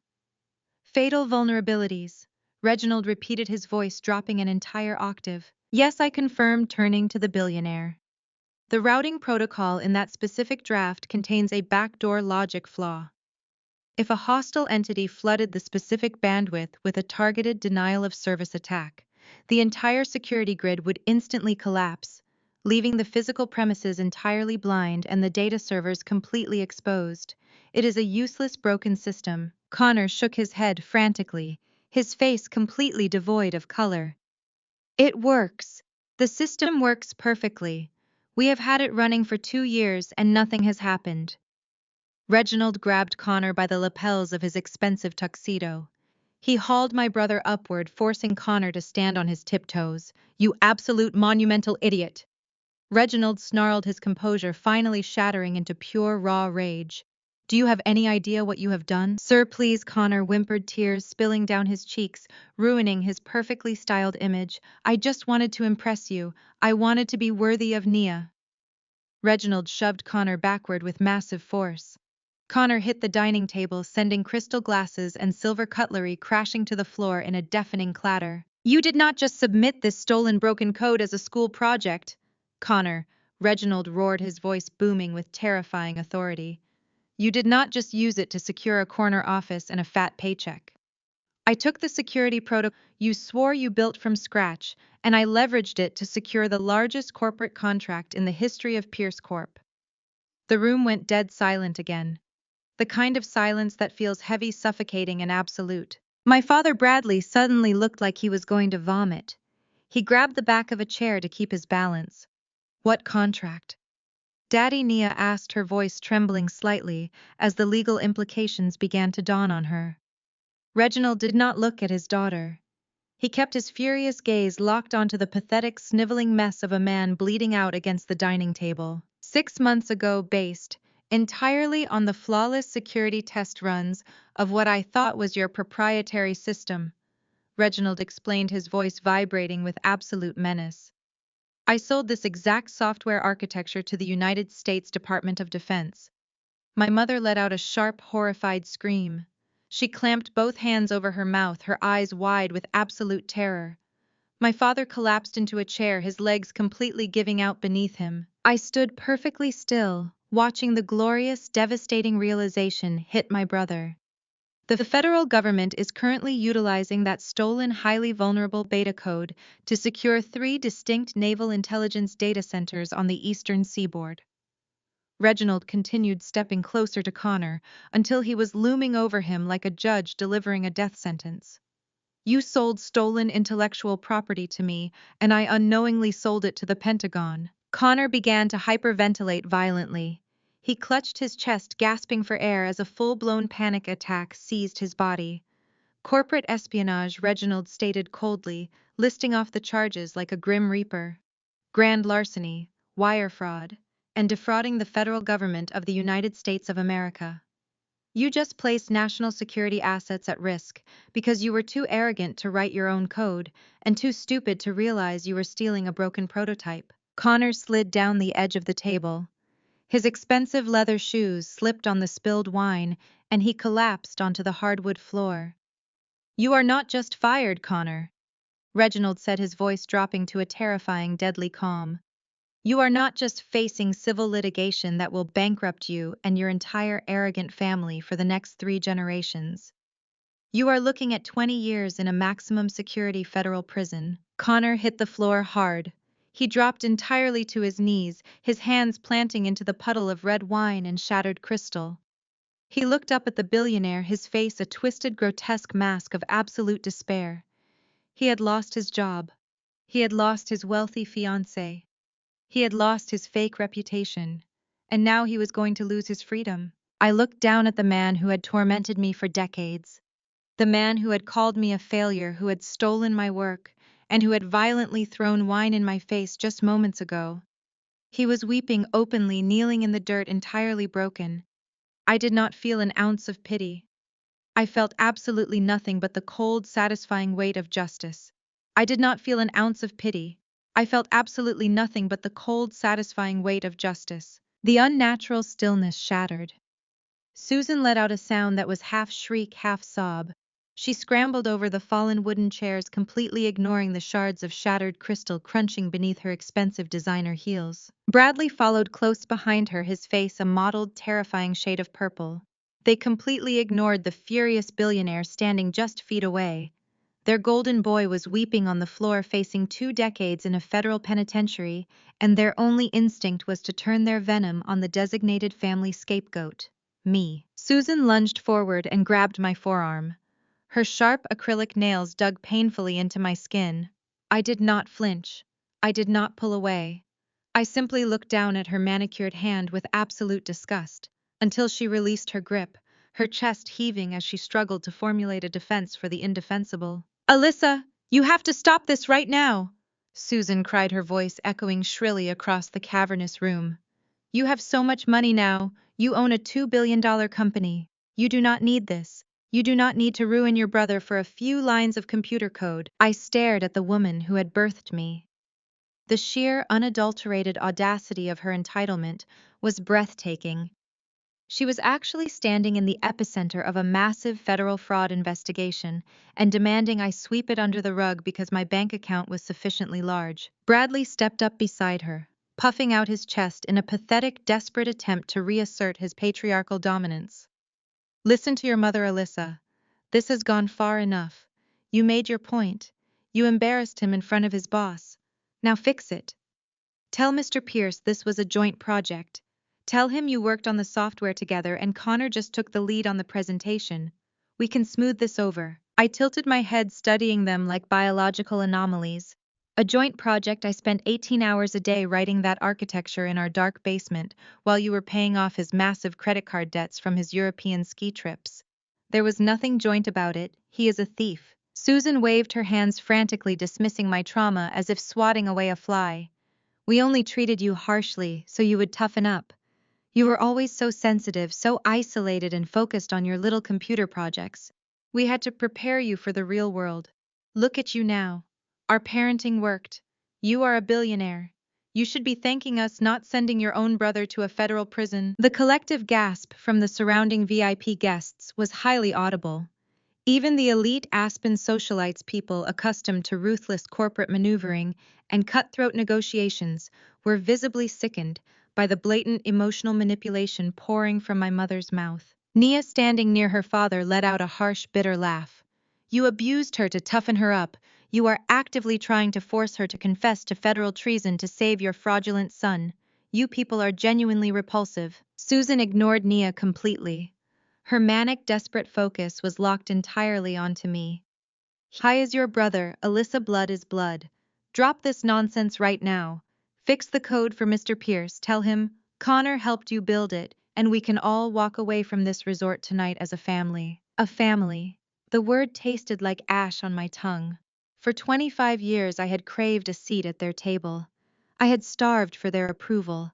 Fatal vulnerabilities. Reginald repeated, his voice dropping an entire octave. Yes, I confirmed, turning to the billionaire. The routing protocol in that specific draft contains a backdoor logic flaw. If a hostile entity flooded the specific bandwidth with a targeted denial of service attack, the entire security grid would instantly collapse, leaving the physical premises entirely blind and the data servers completely exposed. It is a useless, broken system. Connor shook his head frantically, his face completely devoid of color. It works. The system works perfectly. We have had it running for 2 years and nothing has happened. Reginald grabbed Connor by the lapels of his expensive tuxedo. He hauled my brother upward, forcing Connor to stand on his tiptoes. You absolute monumental idiot! Reginald snarled, his composure finally shattering into pure raw rage. Do you have any idea what you have done? Sir, please, Connor whimpered, tears spilling down his cheeks, ruining his perfectly styled image. I just wanted to impress you. I wanted to be worthy of Nia. Reginald shoved Connor backward with massive force. Connor hit the dining table, sending crystal glasses and silver cutlery crashing to the floor in a deafening clatter. You did not just submit this stolen broken code as a school project, Connor, Reginald roared, his voice booming with terrifying authority. You did not just use it to secure a corner office and a fat paycheck. I took the security protocol you swore you built from scratch, and I leveraged it to secure the largest corporate contract in the history of Pierce Corp. The room went dead silent again. The kind of silence that feels heavy, suffocating, and absolute. My father Bradley suddenly looked like he was going to vomit. He grabbed the back of a chair to keep his balance. What contract? Daddy, Nia asked, her voice trembling slightly as the legal implications began to dawn on her. Reginald did not look at his daughter. He kept his furious gaze locked onto the pathetic, sniveling mess of a man bleeding out against the dining table. 6 months ago, based entirely on the flawless security test runs of what I thought was your proprietary system, Reginald explained, his voice vibrating with absolute menace. I sold this exact software architecture to the United States Department of Defense. My mother let out a sharp, horrified scream. She clamped both hands over her mouth, her eyes wide with absolute terror. My father collapsed into a chair, his legs completely giving out beneath him. I stood perfectly still, watching the glorious, devastating realization hit my brother. The federal government is currently utilizing that stolen, highly vulnerable beta code to secure 3 distinct naval intelligence data centers on the eastern seaboard. Reginald continued, stepping closer to Connor until he was looming over him like a judge delivering a death sentence. You sold stolen intellectual property to me, and I unknowingly sold it to the Pentagon. Connor began to hyperventilate violently. He clutched his chest, gasping for air as a full-blown panic attack seized his body. Corporate espionage, Reginald stated coldly, listing off the charges like a grim reaper. Grand larceny, wire fraud, and defrauding the federal government of the United States of America. You just placed national security assets at risk because you were too arrogant to write your own code and too stupid to realize you were stealing a broken prototype. Connor slid down the edge of the table. His expensive leather shoes slipped on the spilled wine, and he collapsed onto the hardwood floor. "You are not just fired, Connor," Reginald said, his voice dropping to a terrifying, deadly calm. "You are not just facing civil litigation that will bankrupt you and your entire arrogant family for the next 3 generations. You are looking at 20 years in a maximum security federal prison." Connor hit the floor hard. He dropped entirely to his knees, his hands planting into the puddle of red wine and shattered crystal. He looked up at the billionaire, his face a twisted, grotesque mask of absolute despair. He had lost his job. He had lost his wealthy fiancée. He had lost his fake reputation. And now he was going to lose his freedom. I looked down at the man who had tormented me for decades. The man who had called me a failure, who had stolen my work, and who had violently thrown wine in my face just moments ago. He was weeping openly, kneeling in the dirt, entirely broken. I did not feel an ounce of pity. I felt absolutely nothing but the cold, satisfying weight of justice. I did not feel an ounce of pity. I felt absolutely nothing but the cold, satisfying weight of justice. The unnatural stillness shattered. Susan let out a sound that was half shriek, half sob. She scrambled over the fallen wooden chairs, completely ignoring the shards of shattered crystal crunching beneath her expensive designer heels. Bradley followed close behind her, his face a mottled, terrifying shade of purple. They completely ignored the furious billionaire standing just feet away. Their golden boy was weeping on the floor, facing 2 decades in a federal penitentiary, and their only instinct was to turn their venom on the designated family scapegoat, me. Susan lunged forward and grabbed my forearm. Her sharp acrylic nails dug painfully into my skin. I did not flinch. I did not pull away. I simply looked down at her manicured hand with absolute disgust, until she released her grip, her chest heaving as she struggled to formulate a defense for the indefensible. "Alyssa, you have to stop this right now!" Susan cried, her voice echoing shrilly across the cavernous room. "You have so much money now, you own a $2 billion company. You do not need this. You do not need to ruin your brother for a few lines of computer code." I stared at the woman who had birthed me. The sheer, unadulterated audacity of her entitlement was breathtaking. She was actually standing in the epicenter of a massive federal fraud investigation and demanding I sweep it under the rug because my bank account was sufficiently large. Bradley stepped up beside her, puffing out his chest in a pathetic, desperate attempt to reassert his patriarchal dominance. "Listen to your mother, Alyssa. This has gone far enough. You made your point. You embarrassed him in front of his boss. Now fix it. Tell Mr. Pierce this was a joint project. Tell him you worked on the software together and Connor just took the lead on the presentation. We can smooth this over." I tilted my head, studying them like biological anomalies. "A joint project? I spent 18 hours a day writing that architecture in our dark basement while you were paying off his massive credit card debts from his European ski trips. There was nothing joint about it. He is a thief." Susan waved her hands frantically, dismissing my trauma as if swatting away a fly. "We only treated you harshly so you would toughen up. You were always so sensitive, so isolated and focused on your little computer projects. We had to prepare you for the real world. Look at you now. Our parenting worked. You are a billionaire. You should be thanking us, not sending your own brother to a federal prison." The collective gasp from the surrounding VIP guests was highly audible. Even the elite Aspen socialites, people accustomed to ruthless corporate maneuvering and cutthroat negotiations, were visibly sickened by the blatant emotional manipulation pouring from my mother's mouth. Nia, standing near her father, let out a harsh, bitter laugh. "You abused her to toughen her up. You are actively trying to force her to confess to federal treason to save your fraudulent son. You people are genuinely repulsive." Susan ignored Nia completely. Her manic, desperate focus was locked entirely onto me. "Hi is your brother, Alyssa. Blood is blood. Drop this nonsense right now. Fix the code for Mr. Pierce. Tell him, Connor helped you build it, and we can all walk away from this resort tonight as a family. A family. The word tasted like ash on my tongue. For 25 years I had craved a seat at their table. I had starved for their approval.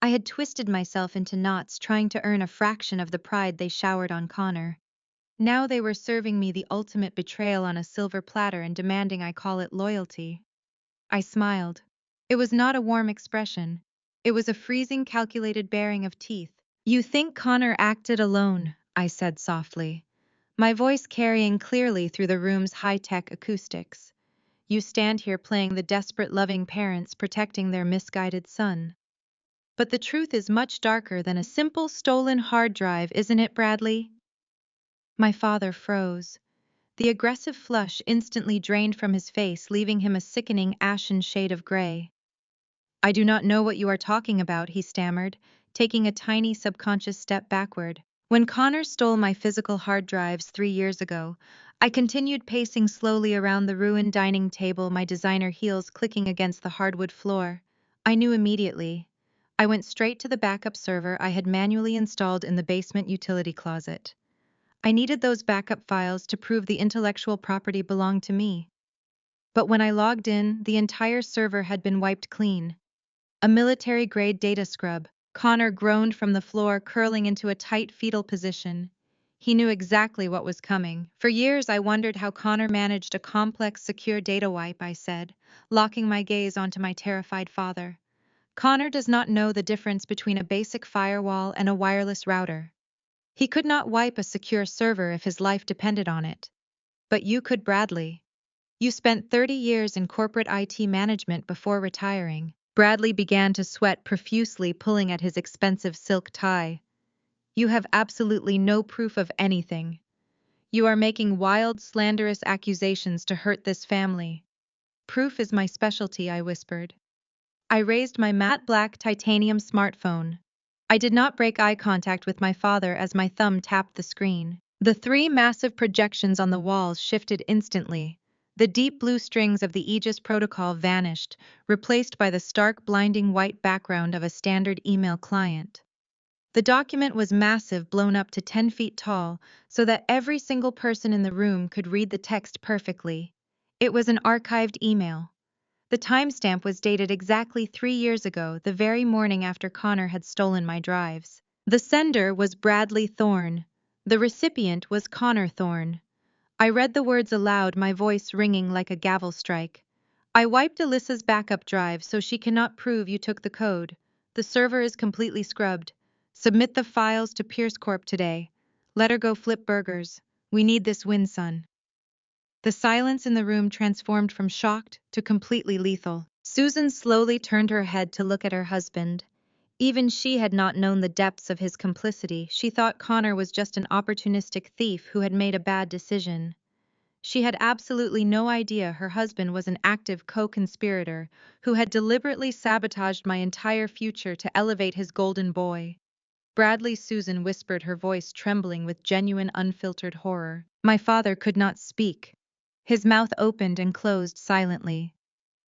I had twisted myself into knots trying to earn a fraction of the pride they showered on Connor. Now they were serving me the ultimate betrayal on a silver platter and demanding I call it loyalty. I smiled. It was not a warm expression. It was a freezing, calculated baring of teeth. You think Connor acted alone, I said softly, my voice carrying clearly through the room's high-tech acoustics. You stand here playing the desperate loving parents protecting their misguided son. But the truth is much darker than a simple stolen hard drive, isn't it, Bradley? My father froze. The aggressive flush instantly drained from his face, leaving him a sickening ashen shade of gray. I do not know what you are talking about, he stammered, taking a tiny subconscious step backward. When Connor stole my physical hard drives 3 years ago, I continued pacing slowly around the ruined dining table, my designer heels clicking against the hardwood floor. I knew immediately. I went straight to the backup server I had manually installed in the basement utility closet. I needed those backup files to prove the intellectual property belonged to me. But when I logged in, the entire server had been wiped clean. A military-grade data scrub. Connor groaned from the floor, curling into a tight fetal position. He knew exactly what was coming. For years I wondered how Connor managed a complex, secure data wipe, I said, locking my gaze onto my terrified father. Connor does not know the difference between a basic firewall and a wireless router. He could not wipe a secure server if his life depended on it. But you could, Bradley. You spent 30 years in corporate IT management before retiring. Bradley began to sweat profusely, pulling at his expensive silk tie. You have absolutely no proof of anything. You are making wild, slanderous accusations to hurt this family. Proof is my specialty, I whispered. I raised my matte black titanium smartphone. I did not break eye contact with my father as my thumb tapped the screen. The 3 massive projections on the walls shifted instantly. The deep blue strings of the Aegis protocol vanished, replaced by the stark, blinding white background of a standard email client. The document was massive, blown up to 10 feet tall, so that every single person in the room could read the text perfectly. It was an archived email. The timestamp was dated exactly 3 years ago, the very morning after Connor had stolen my drives. The sender was Bradley Thorne. The recipient was Connor Thorne. I read the words aloud, my voice ringing like a gavel strike. I wiped Alyssa's backup drive so she cannot prove you took the code. The server is completely scrubbed. Submit the files to Pierce Corp today. Let her go flip burgers. We need this win, son. The silence in the room transformed from shocked to completely lethal. Susan slowly turned her head to look at her husband. Even she had not known the depths of his complicity. She thought Connor was just an opportunistic thief who had made a bad decision. She had absolutely no idea her husband was an active co-conspirator who had deliberately sabotaged my entire future to elevate his golden boy. Bradley, Susan whispered, her voice trembling with genuine unfiltered horror. My father could not speak. His mouth opened and closed silently.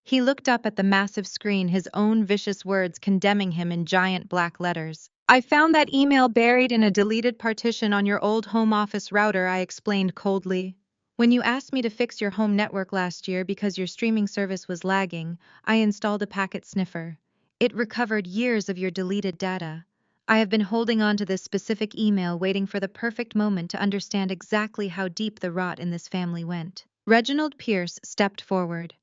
He looked up at the massive screen, his own vicious words condemning him in giant black letters. I found that email buried in a deleted partition on your old home office router, I explained coldly. When you asked me to fix your home network last year because your streaming service was lagging, I installed a packet sniffer. It recovered years of your deleted data. I have been holding on to this specific email, waiting for the perfect moment to understand exactly how deep the rot in this family went. Reginald Pierce stepped forward.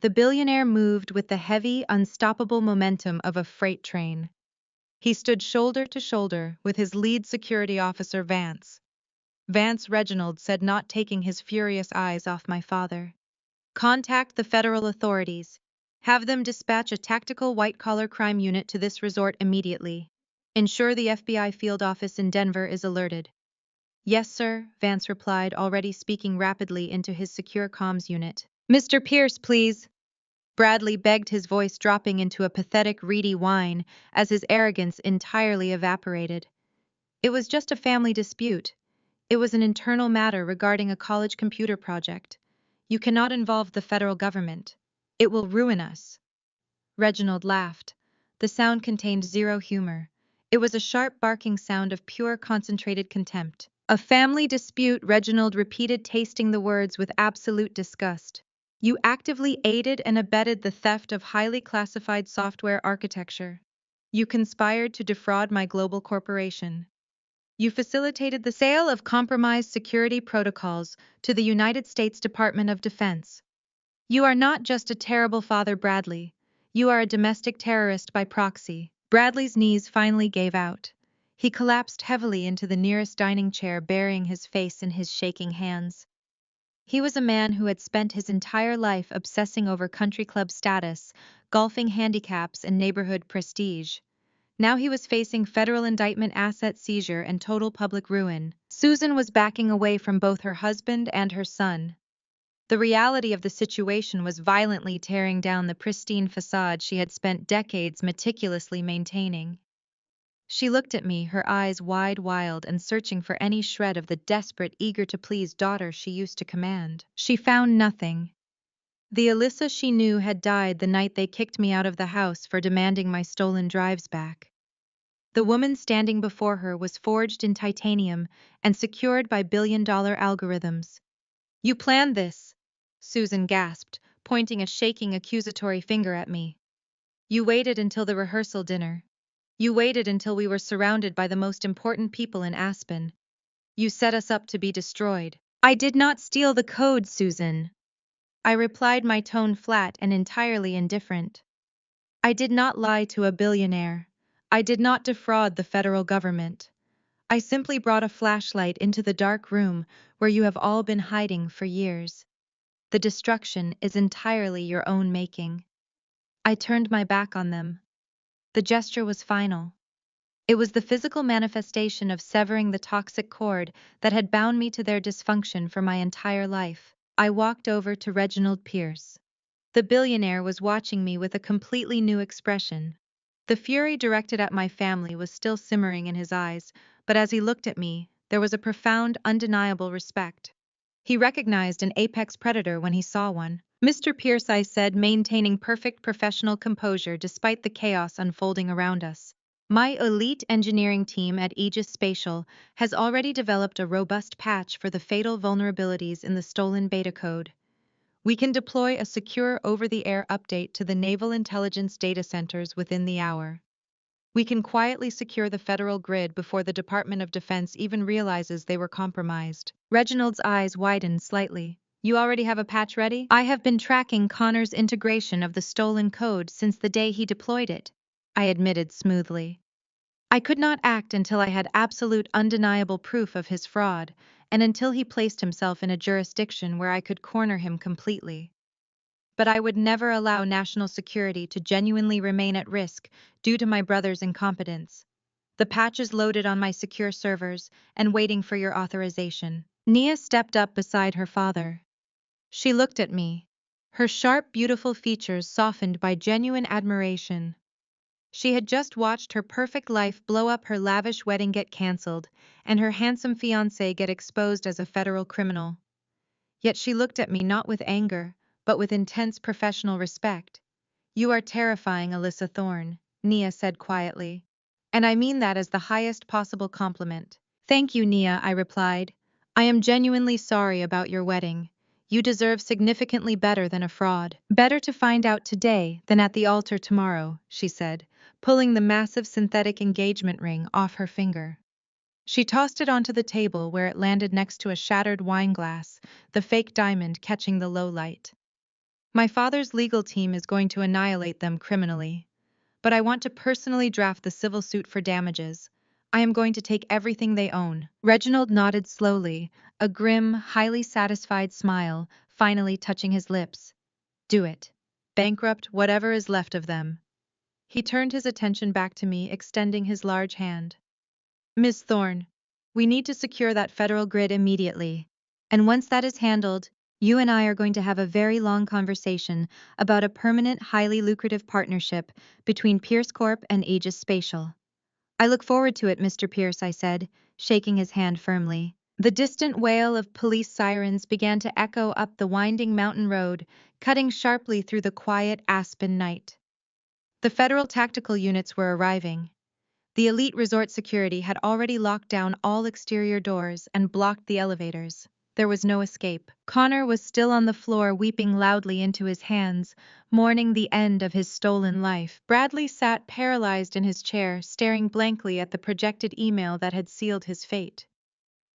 The billionaire moved with the heavy, unstoppable momentum of a freight train. He stood shoulder to shoulder with his lead security officer, Vance. Vance, Reginald said, not taking his furious eyes off my father. Contact the federal authorities. Have them dispatch a tactical white-collar crime unit to this resort immediately. Ensure the FBI field office in Denver is alerted. Yes, sir, Vance replied, already speaking rapidly into his secure comms unit. Mr. Pierce, please. Bradley begged, his voice dropping into a pathetic, reedy whine as his arrogance entirely evaporated. It was just a family dispute. It was an internal matter regarding a college computer project. You cannot involve the federal government. It will ruin us. Reginald laughed. The sound contained zero humor. It was a sharp barking sound of pure concentrated contempt. A family dispute, Reginald repeated, tasting the words with absolute disgust. You actively aided and abetted the theft of highly classified software architecture. You conspired to defraud my global corporation. You facilitated the sale of compromised security protocols to the United States Department of Defense. You are not just a terrible father, Bradley. You are a domestic terrorist by proxy. Bradley's knees finally gave out. He collapsed heavily into the nearest dining chair, burying his face in his shaking hands. He was a man who had spent his entire life obsessing over country club status, golfing handicaps, and neighborhood prestige. Now he was facing federal indictment, asset seizure, and total public ruin. Susan was backing away from both her husband and her son. The reality of the situation was violently tearing down the pristine facade she had spent decades meticulously maintaining. She looked at me, her eyes wide, wild, and searching for any shred of the desperate, eager-to-please daughter she used to command. She found nothing. The Alyssa she knew had died the night they kicked me out of the house for demanding my stolen drives back. The woman standing before her was forged in titanium and secured by billion-dollar algorithms. You planned this, Susan gasped, pointing a shaking accusatory finger at me. You waited until the rehearsal dinner. You waited until we were surrounded by the most important people in Aspen. You set us up to be destroyed. I did not steal the code, Susan. I replied, my tone flat and entirely indifferent. I did not lie to a billionaire. I did not defraud the federal government. I simply brought a flashlight into the dark room where you have all been hiding for years. The destruction is entirely your own making. I turned my back on them. The gesture was final. It was the physical manifestation of severing the toxic cord that had bound me to their dysfunction for my entire life. I walked over to Reginald Pierce. The billionaire was watching me with a completely new expression. The fury directed at my family was still simmering in his eyes, but as he looked at me, there was a profound, undeniable respect. He recognized an apex predator when he saw one. Mr. Pierce, I said, maintaining perfect professional composure despite the chaos unfolding around us. My elite engineering team at Aegis Spatial has already developed a robust patch for the fatal vulnerabilities in the stolen beta code. We can deploy a secure over-the-air update to the Naval Intelligence data centers within the hour. We can quietly secure the federal grid before the Department of Defense even realizes they were compromised. Reginald's eyes widened slightly. You already have a patch ready? I have been tracking Connor's integration of the stolen code since the day he deployed it, I admitted smoothly. I could not act until I had absolute, undeniable proof of his fraud, and until he placed himself in a jurisdiction where I could corner him completely. But I would never allow national security to genuinely remain at risk due to my brother's incompetence. The patch is loaded on my secure servers and waiting for your authorization. Nia stepped up beside her father. She looked at me, her sharp, beautiful features softened by genuine admiration. She had just watched her perfect life blow up, her lavish wedding get cancelled, and her handsome fiancé get exposed as a federal criminal. Yet she looked at me not with anger, but with intense professional respect. You are terrifying, Alyssa Thorne, Nia said quietly. And I mean that as the highest possible compliment. Thank you, Nia, I replied. I am genuinely sorry about your wedding. You deserve significantly better than a fraud. Better to find out today than at the altar tomorrow, she said, pulling the massive synthetic engagement ring off her finger. She tossed it onto the table where it landed next to a shattered wine glass, the fake diamond catching the low light. My father's legal team is going to annihilate them criminally, but I want to personally draft the civil suit for damages. I am going to take everything they own. Reginald nodded slowly, a grim, highly satisfied smile finally touching his lips. Do it. Bankrupt whatever is left of them. He turned his attention back to me, extending his large hand. Miss Thorne, we need to secure that federal grid immediately. And once that is handled, you and I are going to have a very long conversation about a permanent, highly lucrative partnership between Pierce Corp and Aegis Spatial. I look forward to it, Mr. Pierce, I said, shaking his hand firmly. The distant wail of police sirens began to echo up the winding mountain road, cutting sharply through the quiet Aspen night. The federal tactical units were arriving. The elite resort security had already locked down all exterior doors and blocked the elevators. There was no escape. Connor was still on the floor weeping loudly into his hands, mourning the end of his stolen life. Bradley sat paralyzed in his chair, staring blankly at the projected email that had sealed his fate.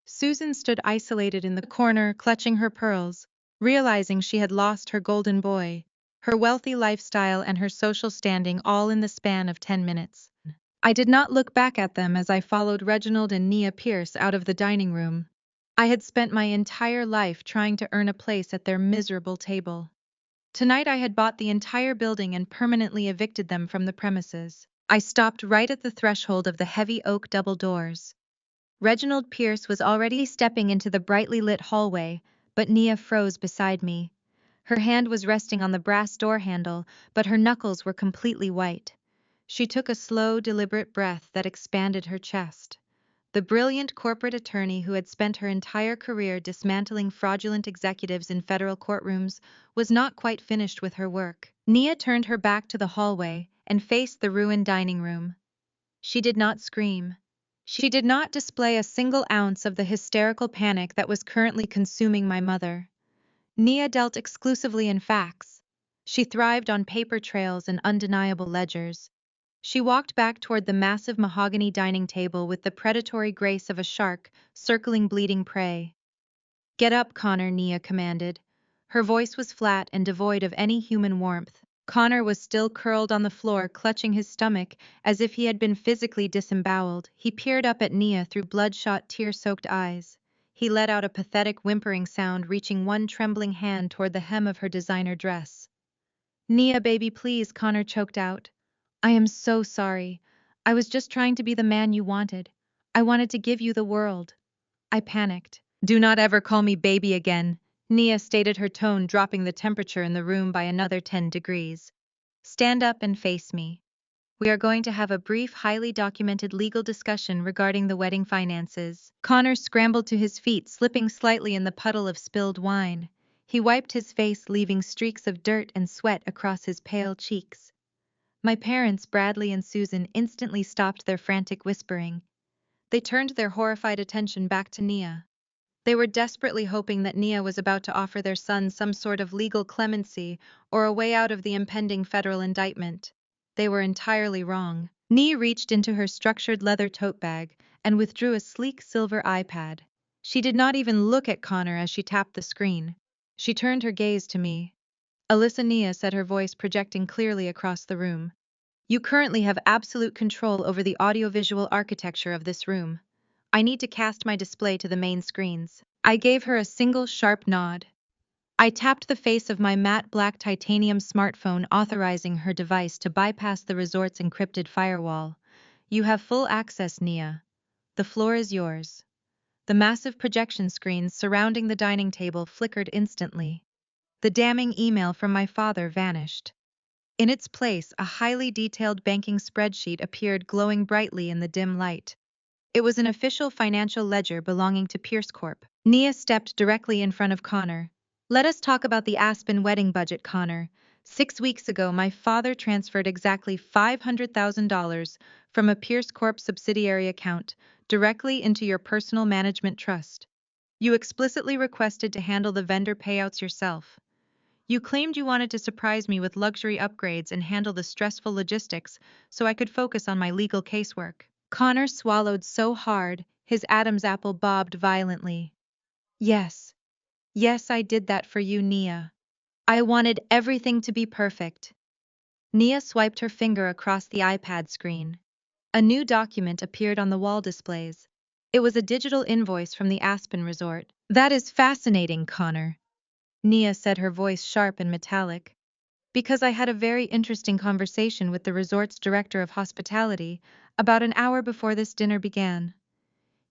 Susan stood isolated in the corner, clutching her pearls, realizing she had lost her golden boy, her wealthy lifestyle and her social standing all in the span of 10 minutes. I did not look back at them as I followed Reginald and Nia Pierce out of the dining room. I had spent my entire life trying to earn a place at their miserable table. Tonight I had bought the entire building and permanently evicted them from the premises. I stopped right at the threshold of the heavy oak double doors. Reginald Pierce was already stepping into the brightly lit hallway, but Nia froze beside me. Her hand was resting on the brass door handle, but her knuckles were completely white. She took a slow, deliberate breath that expanded her chest. The brilliant corporate attorney who had spent her entire career dismantling fraudulent executives in federal courtrooms was not quite finished with her work. Nia turned her back to the hallway and faced the ruined dining room. She did not scream. She did not display a single ounce of the hysterical panic that was currently consuming my mother. Nia dealt exclusively in facts. She thrived on paper trails and undeniable ledgers. She walked back toward the massive mahogany dining table with the predatory grace of a shark circling bleeding prey. "Get up, Connor," Nia commanded. Her voice was flat and devoid of any human warmth. Connor was still curled on the floor, clutching his stomach as if he had been physically disemboweled. He peered up at Nia through bloodshot, tear-soaked eyes. He let out a pathetic whimpering sound, reaching one trembling hand toward the hem of her designer dress. "Nia, baby, please," Connor choked out. "I am so sorry. I was just trying to be the man you wanted. I wanted to give you the world." I panicked. "Do not ever call me baby again," Nia stated, her tone dropping the temperature in the room by another 10 degrees. "Stand up and face me. We are going to have a brief, highly documented legal discussion regarding the wedding finances." Connor scrambled to his feet, slipping slightly in the puddle of spilled wine. He wiped his face, leaving streaks of dirt and sweat across his pale cheeks. My parents, Bradley and Susan, instantly stopped their frantic whispering. They turned their horrified attention back to Nia. They were desperately hoping that Nia was about to offer their son some sort of legal clemency or a way out of the impending federal indictment. They were entirely wrong. Nia reached into her structured leather tote bag and withdrew a sleek silver iPad. She did not even look at Connor as she tapped the screen. She turned her gaze to me. "Alyssa," Nia said, her voice projecting clearly across the room. "You currently have absolute control over the audiovisual architecture of this room. I need to cast my display to the main screens." I gave her a single sharp nod. I tapped the face of my matte black titanium smartphone, authorizing her device to bypass the resort's encrypted firewall. "You have full access, Nia. The floor is yours." The massive projection screens surrounding the dining table flickered instantly. The damning email from my father vanished. In its place, a highly detailed banking spreadsheet appeared, glowing brightly in the dim light. It was an official financial ledger belonging to Pierce Corp. Nia stepped directly in front of Connor. "Let us talk about the Aspen wedding budget, Connor. 6 weeks ago, my father transferred exactly $500,000 from a Pierce Corp subsidiary account directly into your personal management trust. You explicitly requested to handle the vendor payouts yourself. You claimed you wanted to surprise me with luxury upgrades and handle the stressful logistics so I could focus on my legal casework." Connor swallowed so hard, his Adam's apple bobbed violently. "Yes. Yes, I did that for you, Nia. I wanted everything to be perfect." Nia swiped her finger across the iPad screen. A new document appeared on the wall displays. It was a digital invoice from the Aspen Resort. "That is fascinating, Connor," Nia said, her voice sharp and metallic. "Because I had a very interesting conversation with the resort's director of hospitality about an hour before this dinner began.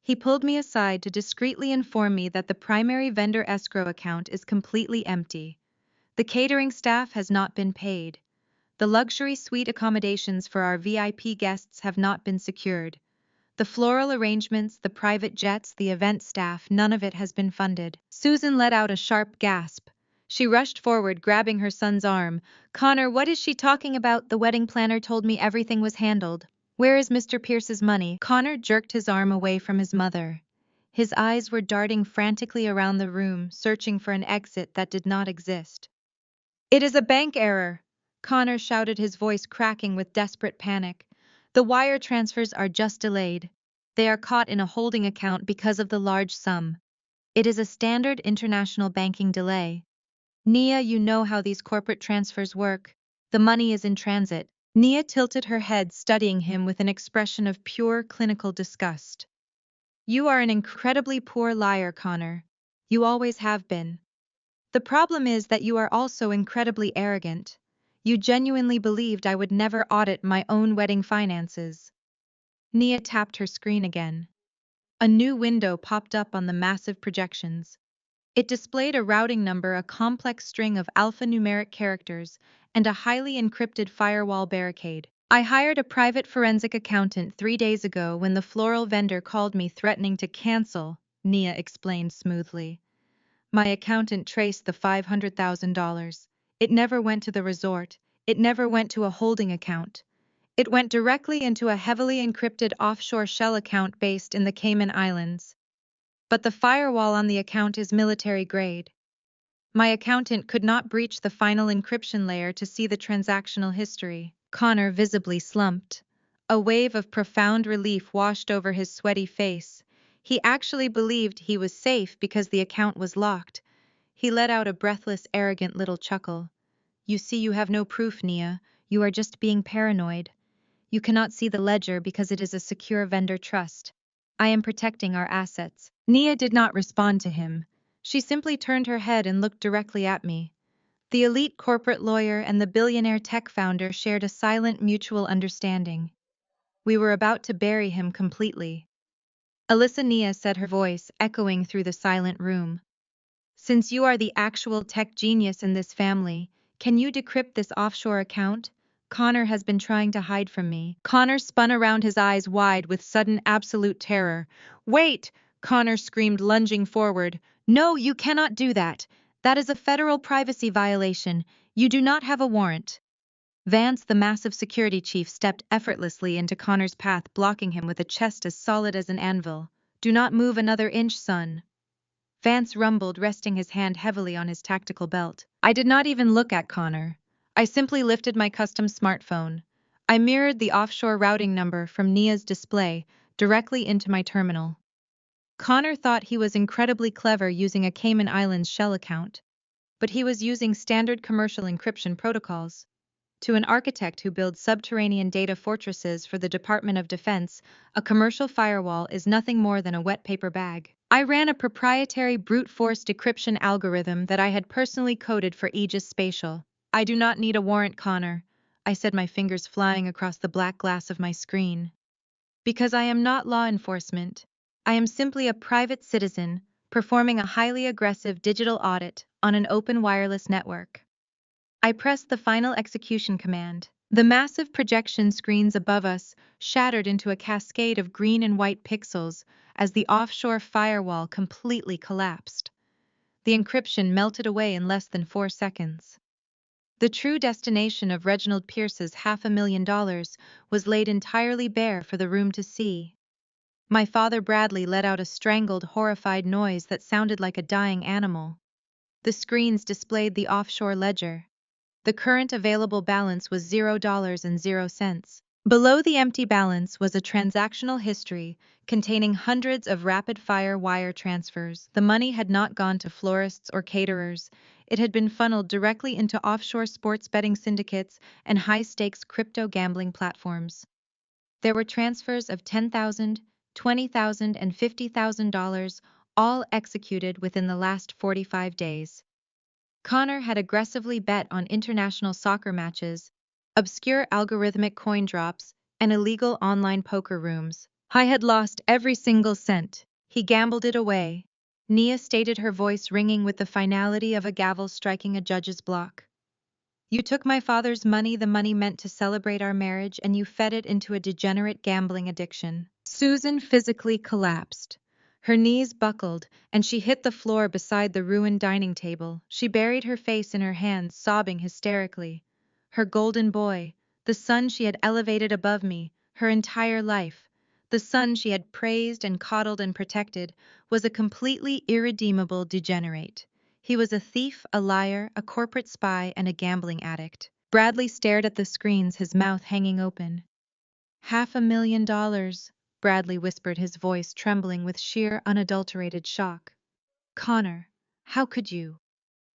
He pulled me aside to discreetly inform me that the primary vendor escrow account is completely empty. The catering staff has not been paid. The luxury suite accommodations for our VIP guests have not been secured. The floral arrangements, the private jets, the event staff, none of it has been funded." Susan let out a sharp gasp. She rushed forward, grabbing her son's arm. "Connor, what is she talking about? The wedding planner told me everything was handled. Where is Mr. Pierce's money?" Connor jerked his arm away from his mother. His eyes were darting frantically around the room, searching for an exit that did not exist. "It is a bank error!" Connor shouted, his voice cracking with desperate panic. "The wire transfers are just delayed. They are caught in a holding account because of the large sum. It is a standard international banking delay. Nia, you know how these corporate transfers work. The money is in transit." Nia tilted her head, studying him with an expression of pure clinical disgust. "You are an incredibly poor liar, Connor. You always have been. The problem is that you are also incredibly arrogant. You genuinely believed I would never audit my own wedding finances." Nia tapped her screen again. A new window popped up on the massive projections. It displayed a routing number, a complex string of alphanumeric characters, and a highly encrypted firewall barricade. "I hired a private forensic accountant 3 days ago when the floral vendor called me threatening to cancel," Nia explained smoothly. "My accountant traced the $500,000. It never went to the resort. It never went to a holding account. It went directly into a heavily encrypted offshore shell account based in the Cayman Islands. But the firewall on the account is military grade. My accountant could not breach the final encryption layer to see the transactional history." Connor visibly slumped. A wave of profound relief washed over his sweaty face. He actually believed he was safe because the account was locked. He let out a breathless, arrogant little chuckle. "You see, you have no proof, Nia. You are just being paranoid. You cannot see the ledger because it is a secure vendor trust. I am protecting our assets." Nia did not respond to him. She simply turned her head and looked directly at me. The elite corporate lawyer and the billionaire tech founder shared a silent mutual understanding. We were about to bury him completely. "Alyssa," Nia said, her voice echoing through the silent room. "Since you are the actual tech genius in this family, can you decrypt this offshore account? Connor has been trying to hide from me." Connor spun around, his eyes wide with sudden absolute terror. "Wait!" Connor screamed, lunging forward. "No, you cannot do that. That is a federal privacy violation. You do not have a warrant." Vance, the massive security chief, stepped effortlessly into Connor's path, blocking him with a chest as solid as an anvil. "Do not move another inch, son," Vance rumbled, resting his hand heavily on his tactical belt. I did not even look at Connor. I simply lifted my custom smartphone. I mirrored the offshore routing number from Nia's display directly into my terminal. Connor thought he was incredibly clever using a Cayman Islands shell account, but he was using standard commercial encryption protocols. To an architect who builds subterranean data fortresses for the Department of Defense, a commercial firewall is nothing more than a wet paper bag. I ran a proprietary brute force decryption algorithm that I had personally coded for Aegis Spatial. "I do not need a warrant, Connor," I said, my fingers flying across the black glass of my screen. "Because I am not law enforcement. I am simply a private citizen performing a highly aggressive digital audit on an open wireless network." I pressed the final execution command. The massive projection screens above us shattered into a cascade of green and white pixels as the offshore firewall completely collapsed. The encryption melted away in less than 4 seconds. The true destination of Reginald Pierce's $500,000 was laid entirely bare for the room to see. My father Bradley let out a strangled, horrified noise that sounded like a dying animal. The screens displayed the offshore ledger. The current available balance was $0.00. Below the empty balance was a transactional history containing hundreds of rapid-fire wire transfers. The money had not gone to florists or caterers. It had been funneled directly into offshore sports betting syndicates and high-stakes crypto gambling platforms. There were transfers of $10,000, $20,000, and $50,000, all executed within the last 45 days. Connor had aggressively bet on international soccer matches, obscure algorithmic coin drops, and illegal online poker rooms. I had lost every single cent. He gambled it away. Nia stated, her voice ringing with the finality of a gavel striking a judge's block. "You took my father's money, the money meant to celebrate our marriage, and you fed it into a degenerate gambling addiction." Susan physically collapsed. Her knees buckled, and she hit the floor beside the ruined dining table. She buried her face in her hands, sobbing hysterically. Her golden boy, the son she had elevated above me, her entire life, the son she had praised and coddled and protected, was a completely irredeemable degenerate. He was a thief, a liar, a corporate spy, and a gambling addict. Bradley stared at the screens, his mouth hanging open. $500,000, Bradley whispered, his voice trembling with sheer, unadulterated shock. Connor, how could you?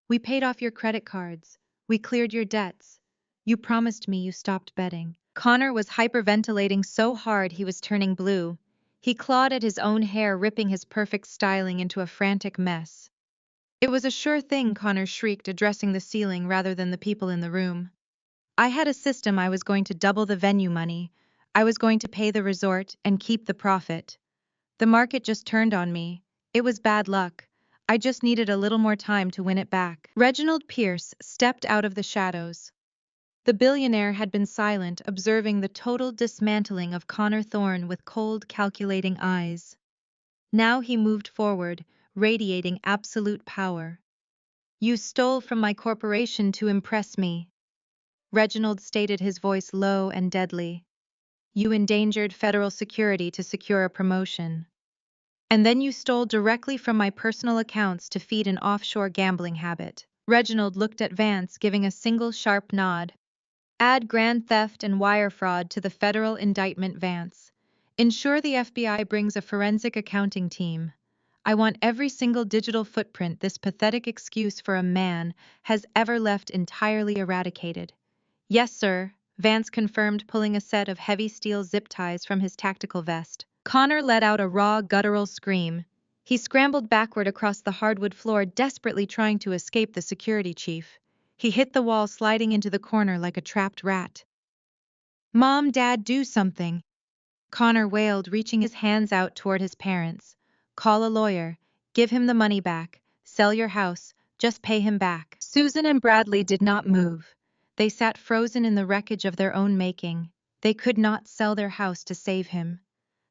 We paid off your credit cards. We cleared your debts. You promised me you stopped betting. Connor was hyperventilating so hard he was turning blue. He clawed at his own hair, ripping his perfect styling into a frantic mess. It was a sure thing, Connor shrieked, addressing the ceiling rather than the people in the room. I had a system. I was going to double the venue money. I was going to pay the resort and keep the profit. The market just turned on me. It was bad luck. I just needed a little more time to win it back. Reginald Pierce stepped out of the shadows. The billionaire had been silent, observing the total dismantling of Connor Thorne with cold, calculating eyes. Now he moved forward, radiating absolute power. You stole from my corporation to impress me, Reginald stated, his voice low and deadly. You endangered federal security to secure a promotion. And then you stole directly from my personal accounts to feed an offshore gambling habit. Reginald looked at Vance, giving a single sharp nod. Add grand theft and wire fraud to the federal indictment, Vance. Ensure the FBI brings a forensic accounting team. I want every single digital footprint this pathetic excuse for a man has ever left entirely eradicated. Yes, sir, Vance confirmed, pulling a set of heavy steel zip ties from his tactical vest. Connor let out a raw, guttural scream. He scrambled backward across the hardwood floor, desperately trying to escape the security chief. He hit the wall, sliding into the corner like a trapped rat. Mom, Dad, do something, Connor wailed, reaching his hands out toward his parents. Call a lawyer. Give him the money back. Sell your house. Just pay him back. Susan and Bradley did not move. They sat frozen in the wreckage of their own making. They could not sell their house to save him.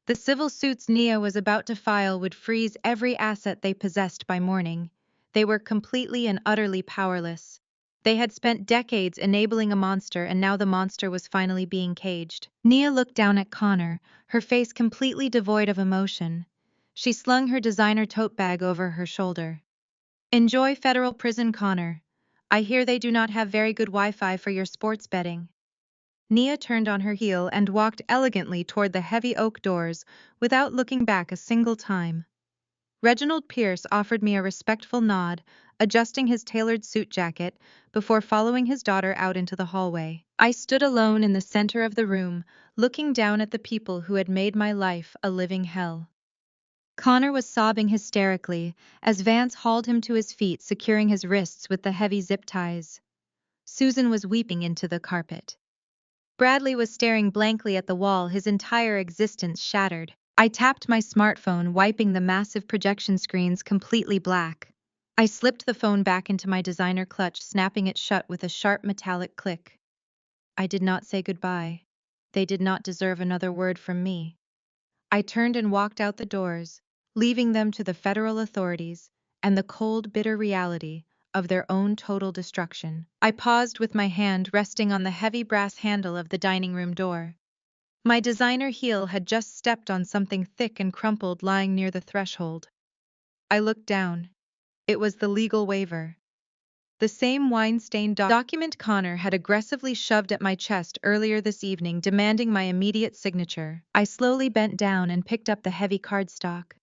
The civil suits Nia was about to file would freeze every asset they possessed by morning. They were completely and utterly powerless. They had spent decades enabling a monster, and now the monster was finally being caged. Nia looked down at Connor, her face completely devoid of emotion. She slung her designer tote bag over her shoulder. Enjoy federal prison, Connor. I hear they do not have very good Wi-Fi for your sports betting. Nia turned on her heel and walked elegantly toward the heavy oak doors without looking back a single time. Reginald Pierce offered me a respectful nod, adjusting his tailored suit jacket before following his daughter out into the hallway. I stood alone in the center of the room, looking down at the people who had made my life a living hell. Connor was sobbing hysterically as Vance hauled him to his feet, securing his wrists with the heavy zip ties. Susan was weeping into the carpet. Bradley was staring blankly at the wall, his entire existence shattered. I tapped my smartphone, wiping the massive projection screens completely black. I slipped the phone back into my designer clutch, snapping it shut with a sharp metallic click. I did not say goodbye. They did not deserve another word from me. I turned and walked out the doors, leaving them to the federal authorities and the cold, bitter reality of their own total destruction. I paused with my hand resting on the heavy brass handle of the dining room door. My designer heel had just stepped on something thick and crumpled lying near the threshold. I looked down. It was the legal waiver. The same wine-stained document Connor had aggressively shoved at my chest earlier this evening, demanding my immediate signature. I slowly bent down and picked up the heavy cardstock.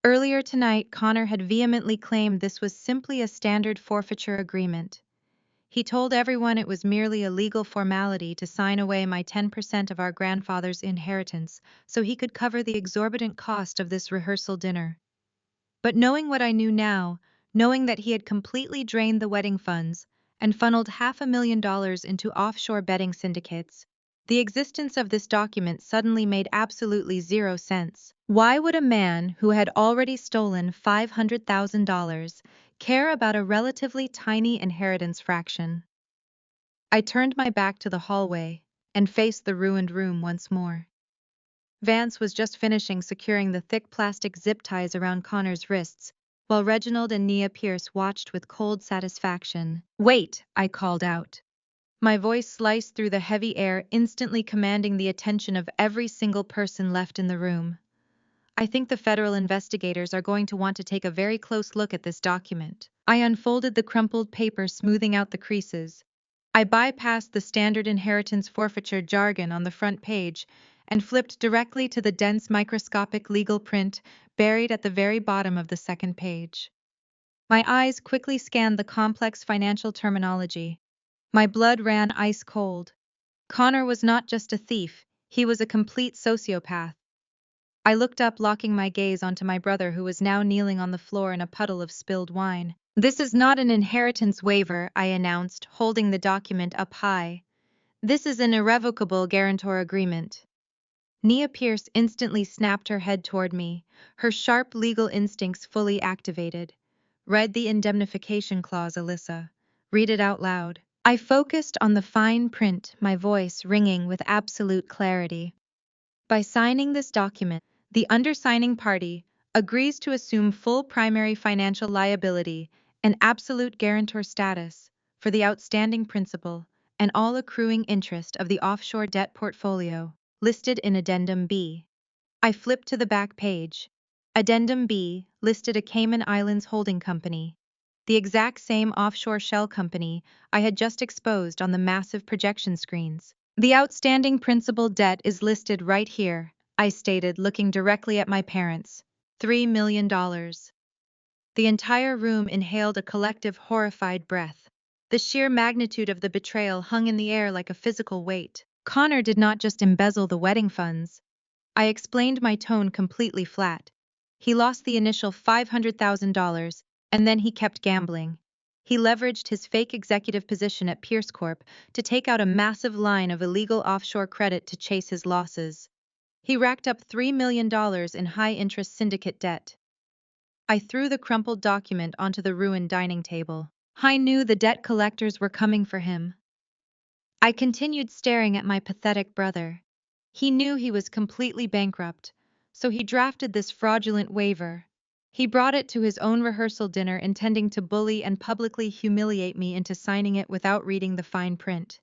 Earlier tonight, Connor had vehemently claimed this was simply a standard forfeiture agreement. He told everyone it was merely a legal formality to sign away my 10% of our grandfather's inheritance so he could cover the exorbitant cost of this rehearsal dinner. But knowing what I knew now, knowing that he had completely drained the wedding funds and funneled $500,000 into offshore betting syndicates, the existence of this document suddenly made absolutely zero sense. Why would a man who had already stolen $500,000 care about a relatively tiny inheritance fraction? I turned my back to the hallway and faced the ruined room once more. Vance was just finishing securing the thick plastic zip ties around Connor's wrists, while Reginald and Nia Pierce watched with cold satisfaction. "Wait," I called out. My voice sliced through the heavy air, instantly commanding the attention of every single person left in the room. "I think the federal investigators are going to want to take a very close look at this document." I unfolded the crumpled paper, smoothing out the creases. I bypassed the standard inheritance forfeiture jargon on the front page and flipped directly to the dense microscopic legal print buried at the very bottom of the second page. My eyes quickly scanned the complex financial terminology. My blood ran ice cold. Connor was not just a thief, he was a complete sociopath. I looked up, locking my gaze onto my brother, who was now kneeling on the floor in a puddle of spilled wine. "This is not an inheritance waiver," I announced, holding the document up high. "This is an irrevocable guarantor agreement." Nia Pierce instantly snapped her head toward me, her sharp legal instincts fully activated. "Read the indemnification clause, Alyssa. Read it out loud." I focused on the fine print, my voice ringing with absolute clarity. "By signing this document, the undersigning party agrees to assume full primary financial liability and absolute guarantor status for the outstanding principal and all accruing interest of the offshore debt portfolio listed in Addendum B." I flipped to the back page. Addendum B listed a Cayman Islands holding company, the exact same offshore shell company I had just exposed on the massive projection screens. "The outstanding principal debt is listed right here," I stated, looking directly at my parents. $3 million. The entire room inhaled a collective horrified breath. The sheer magnitude of the betrayal hung in the air like a physical weight. Connor did not just embezzle the wedding funds. I explained, my tone completely flat. He lost the initial $500,000, and then he kept gambling. He leveraged his fake executive position at Pierce Corp to take out a massive line of illegal offshore credit to chase his losses. He racked up $3 million in high-interest syndicate debt. I threw the crumpled document onto the ruined dining table. I knew the debt collectors were coming for him. I continued staring at my pathetic brother. He knew he was completely bankrupt, so he drafted this fraudulent waiver. He brought it to his own rehearsal dinner, intending to bully and publicly humiliate me into signing it without reading the fine print.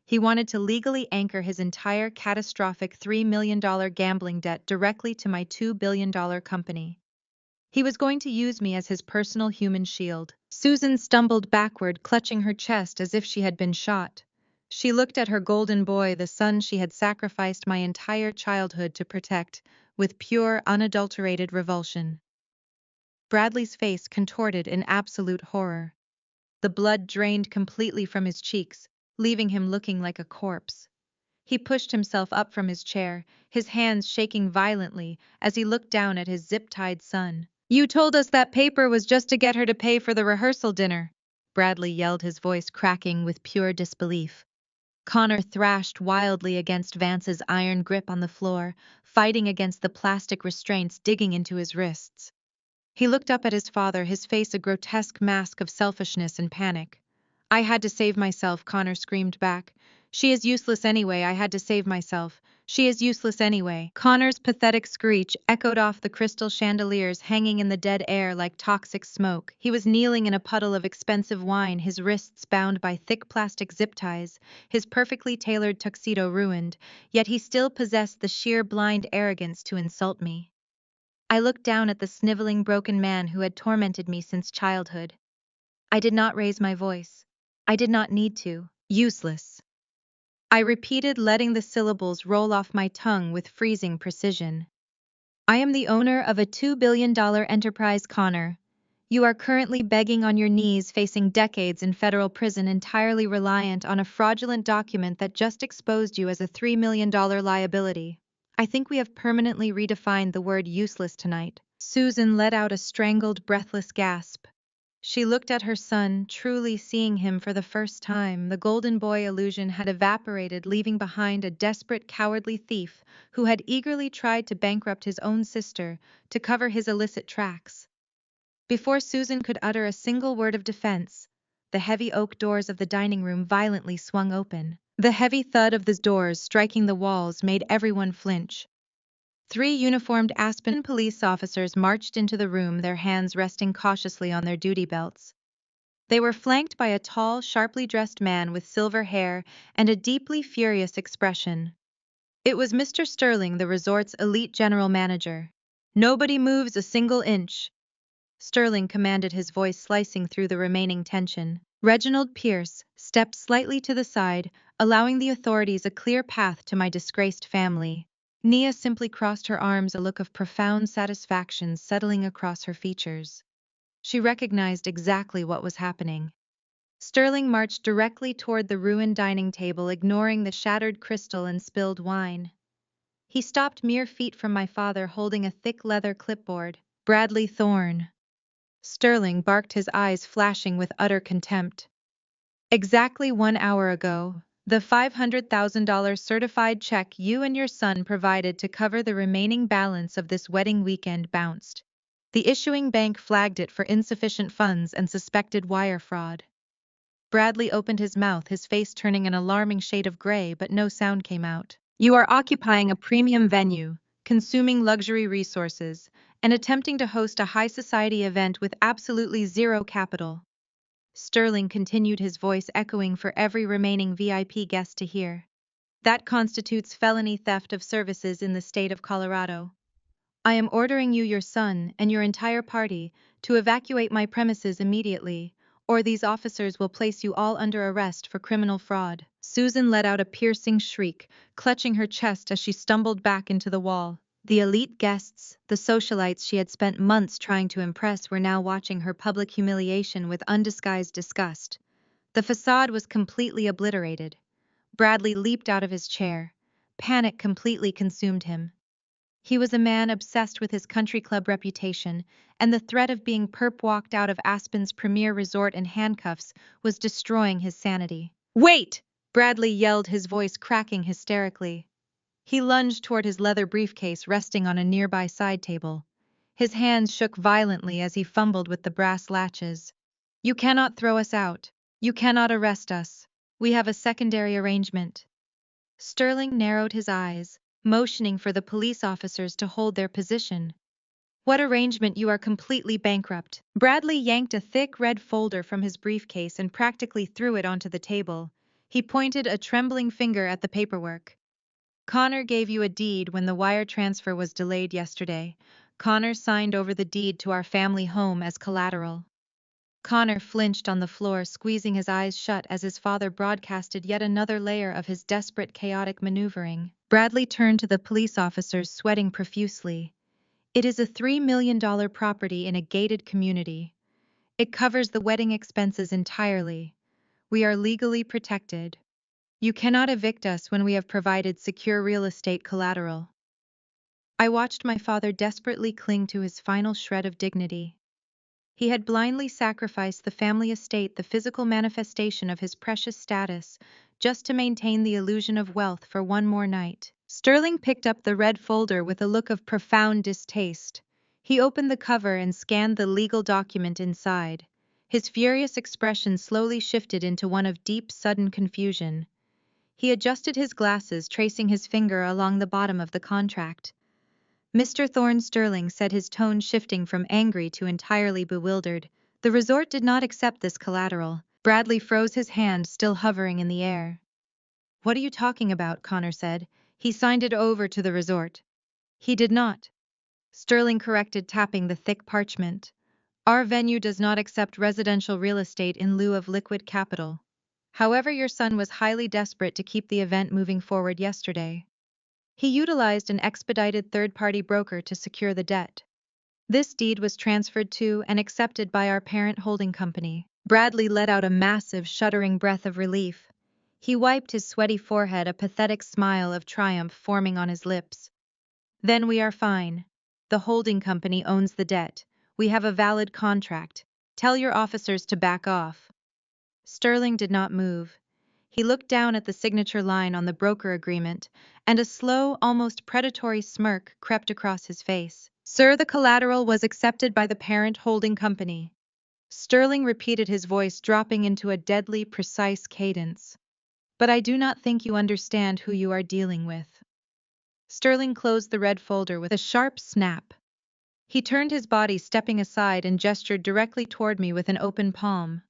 He wanted to legally anchor his entire catastrophic $3 million gambling debt directly to my $2 billion company. He was going to use me as his personal human shield. Susan stumbled backward, clutching her chest as if she had been shot. She looked at her golden boy, the son she had sacrificed my entire childhood to protect, with pure, unadulterated revulsion. Bradley's face contorted in absolute horror. The blood drained completely from his cheeks, leaving him looking like a corpse. He pushed himself up from his chair, his hands shaking violently as he looked down at his zip-tied son. "You told us that paper was just to get her to pay for the rehearsal dinner," Bradley yelled, his voice cracking with pure disbelief. Connor thrashed wildly against Vance's iron grip on the floor, fighting against the plastic restraints digging into his wrists. He looked up at his father, his face a grotesque mask of selfishness and panic. "I had to save myself," Connor screamed back. "She is useless anyway. I had to save myself. She is useless anyway." Connor's pathetic screech echoed off the crystal chandeliers hanging in the dead air like toxic smoke. He was kneeling in a puddle of expensive wine, his wrists bound by thick plastic zip ties, his perfectly tailored tuxedo ruined, yet he still possessed the sheer blind arrogance to insult me. I looked down at the sniveling, broken man who had tormented me since childhood. I did not raise my voice. I did not need to. "Useless," I repeated, letting the syllables roll off my tongue with freezing precision. "I am the owner of a $2 billion enterprise, Connor. You are currently begging on your knees, facing decades in federal prison, entirely reliant on a fraudulent document that just exposed you as a $3 million liability. I think we have permanently redefined the word useless tonight." Susan let out a strangled, breathless gasp. She looked at her son, truly seeing him for the first time. The golden boy illusion had evaporated, leaving behind a desperate, cowardly thief who had eagerly tried to bankrupt his own sister to cover his illicit tracks. Before Susan could utter a single word of defense, the heavy oak doors of the dining room violently swung open. The heavy thud of the doors striking the walls made everyone flinch. Three uniformed Aspen police officers marched into the room, their hands resting cautiously on their duty belts. They were flanked by a tall, sharply dressed man with silver hair and a deeply furious expression. It was Mr. Sterling, the resort's elite general manager. "Nobody moves a single inch," Sterling commanded, his voice slicing through the remaining tension. Reginald Pierce stepped slightly to the side, allowing the authorities a clear path to my disgraced family. Nia simply crossed her arms, a look of profound satisfaction settling across her features. She recognized exactly what was happening. Sterling marched directly toward the ruined dining table, ignoring the shattered crystal and spilled wine. He stopped mere feet from my father, holding a thick leather clipboard. "Bradley Thorne." Sterling barked, his eyes flashing with utter contempt. "Exactly 1 hour ago, the $500,000 certified check you and your son provided to cover the remaining balance of this wedding weekend bounced. The issuing bank flagged it for insufficient funds and suspected wire fraud." Bradley opened his mouth, his face turning an alarming shade of gray, but no sound came out. "You are occupying a premium venue, consuming luxury resources, and attempting to host a high society event with absolutely zero capital." Sterling continued, his voice echoing for every remaining VIP guest to hear. "That constitutes felony theft of services in the state of Colorado. I am ordering you, your son, and your entire party to evacuate my premises immediately, or these officers will place you all under arrest for criminal fraud." Susan let out a piercing shriek, clutching her chest as she stumbled back into the wall. The elite guests, the socialites she had spent months trying to impress, were now watching her public humiliation with undisguised disgust. The facade was completely obliterated. Bradley leaped out of his chair. Panic completely consumed him. He was a man obsessed with his country club reputation, and the threat of being perp-walked out of Aspen's premier resort in handcuffs was destroying his sanity. "Wait!" Bradley yelled, his voice cracking hysterically. He lunged toward his leather briefcase resting on a nearby side table. His hands shook violently as he fumbled with the brass latches. "You cannot throw us out. You cannot arrest us. We have a secondary arrangement." Sterling narrowed his eyes, motioning for the police officers to hold their position. "What arrangement? You are completely bankrupt." Bradley yanked a thick red folder from his briefcase and practically threw it onto the table. He pointed a trembling finger at the paperwork. "Connor gave you a deed when the wire transfer was delayed yesterday. Connor signed over the deed to our family home as collateral." Connor flinched on the floor, squeezing his eyes shut as his father broadcasted yet another layer of his desperate, chaotic maneuvering. Bradley turned to the police officers, sweating profusely. "It is a $3 million property in a gated community. It covers the wedding expenses entirely. We are legally protected. You cannot evict us when we have provided secure real estate collateral." I watched my father desperately cling to his final shred of dignity. He had blindly sacrificed the family estate, the physical manifestation of his precious status, just to maintain the illusion of wealth for one more night. Sterling picked up the red folder with a look of profound distaste. He opened the cover and scanned the legal document inside. His furious expression slowly shifted into one of deep, sudden confusion. He adjusted his glasses, tracing his finger along the bottom of the contract. "Mr. Thorne," Sterling said, his tone shifting from angry to entirely bewildered, "the resort did not accept this collateral." Bradley froze, his hand still hovering in the air. "What are you talking about?" Connor said. "He signed it over to the resort." "He did not," Sterling corrected, tapping the thick parchment. "Our venue does not accept residential real estate in lieu of liquid capital. However, your son was highly desperate to keep the event moving forward yesterday. He utilized an expedited third-party broker to secure the debt. This deed was transferred to and accepted by our parent holding company." Bradley let out a massive, shuddering breath of relief. He wiped his sweaty forehead, a pathetic smile of triumph forming on his lips. "Then we are fine. The holding company owns the debt. We have a valid contract. Tell your officers to back off." Sterling did not move. He looked down at the signature line on the broker agreement, and a slow, almost predatory smirk crept across his face. "Sir, the collateral was accepted by the parent holding company." Sterling repeated, his voice dropping into a deadly, precise cadence. "But I do not think you understand who you are dealing with." Sterling closed the red folder with a sharp snap. He turned his body, stepping aside, and gestured directly toward me with an open palm.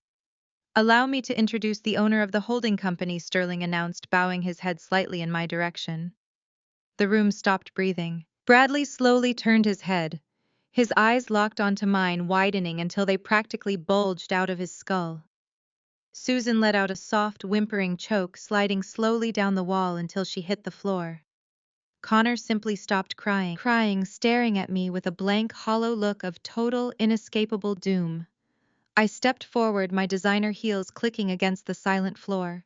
"Allow me to introduce the owner of the holding company," Sterling announced, bowing his head slightly in my direction. The room stopped breathing. Bradley slowly turned his head. His eyes locked onto mine, widening until they practically bulged out of his skull. Susan let out a soft, whimpering choke, sliding slowly down the wall until she hit the floor. Connor simply stopped crying, staring at me with a blank, hollow look of total, inescapable doom. I stepped forward, my designer heels clicking against the silent floor.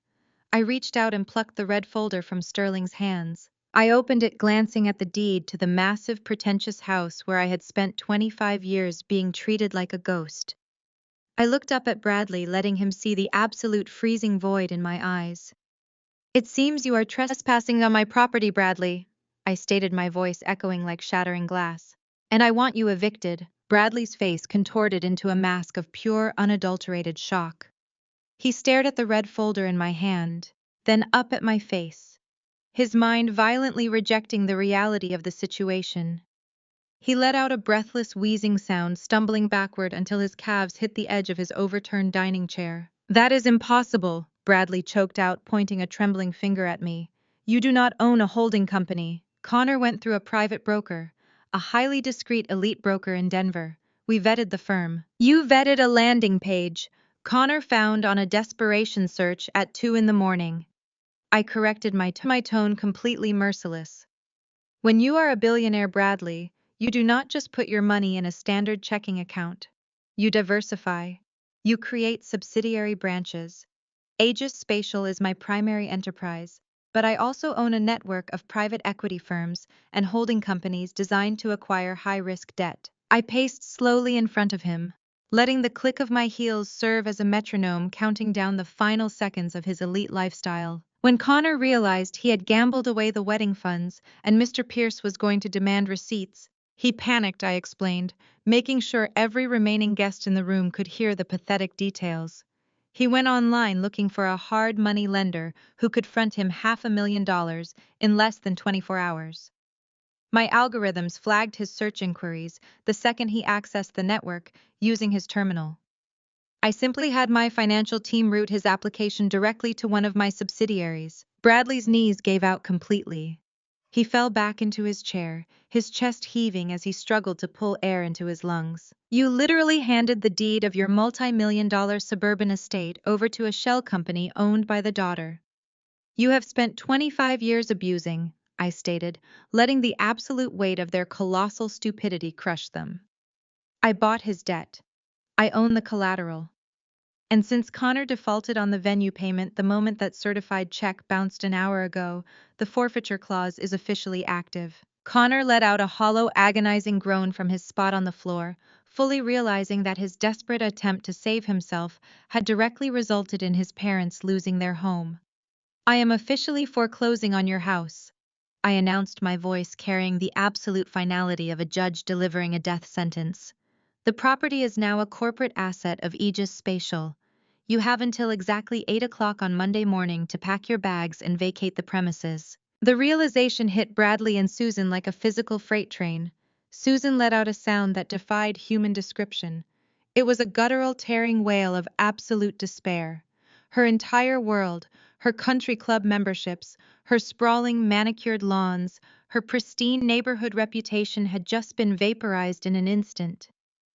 I reached out and plucked the red folder from Sterling's hands. I opened it, glancing at the deed to the massive, pretentious house where I had spent 25 years being treated like a ghost. I looked up at Bradley, letting him see the absolute freezing void in my eyes. "It seems you are trespassing on my property, Bradley," I stated, my voice echoing like shattering glass. "And I want you evicted." Bradley's face contorted into a mask of pure, unadulterated shock. He stared at the red folder in my hand, then up at my face, his mind violently rejecting the reality of the situation. He let out a breathless, wheezing sound, stumbling backward until his calves hit the edge of his overturned dining chair. "That is impossible," Bradley choked out, pointing a trembling finger at me. "You do not own a holding company. Connor went through a private broker, a highly discreet elite broker in Denver. We vetted the firm." "You vetted a landing page Connor found on a desperation search at 2 in the morning." I corrected, my tone completely merciless. "When you are a billionaire, Bradley, you do not just put your money in a standard checking account. You diversify. You create subsidiary branches. Aegis Spatial is my primary enterprise, but I also own a network of private equity firms and holding companies designed to acquire high-risk debt." I paced slowly in front of him, letting the click of my heels serve as a metronome, counting down the final seconds of his elite lifestyle. When Connor realized he had gambled away the wedding funds and Mr. Pierce was going to demand receipts, he panicked, I explained, making sure every remaining guest in the room could hear the pathetic details. He went online looking for a hard money lender who could front him $500,000 in less than 24 hours. My algorithms flagged his search inquiries the second he accessed the network using his terminal. I simply had my financial team route his application directly to one of my subsidiaries. Bradley's knees gave out completely. He fell back into his chair, his chest heaving as he struggled to pull air into his lungs. "You literally handed the deed of your multi-million-dollar suburban estate over to a shell company owned by the daughter. You have spent 25 years abusing," I stated, letting the absolute weight of their colossal stupidity crush them. "I bought his debt. I own the collateral. And since Connor defaulted on the venue payment the moment that certified check bounced an hour ago, the forfeiture clause is officially active." Connor let out a hollow, agonizing groan from his spot on the floor, fully realizing that his desperate attempt to save himself had directly resulted in his parents losing their home. "I am officially foreclosing on your house," I announced, my voice carrying the absolute finality of a judge delivering a death sentence. "The property is now a corporate asset of Aegis Spatial. You have until exactly 8 o'clock on Monday morning to pack your bags and vacate the premises." The realization hit Bradley and Susan like a physical freight train. Susan let out a sound that defied human description. It was a guttural, tearing wail of absolute despair. Her entire world, her country club memberships, her sprawling, manicured lawns, her pristine neighborhood reputation had just been vaporized in an instant.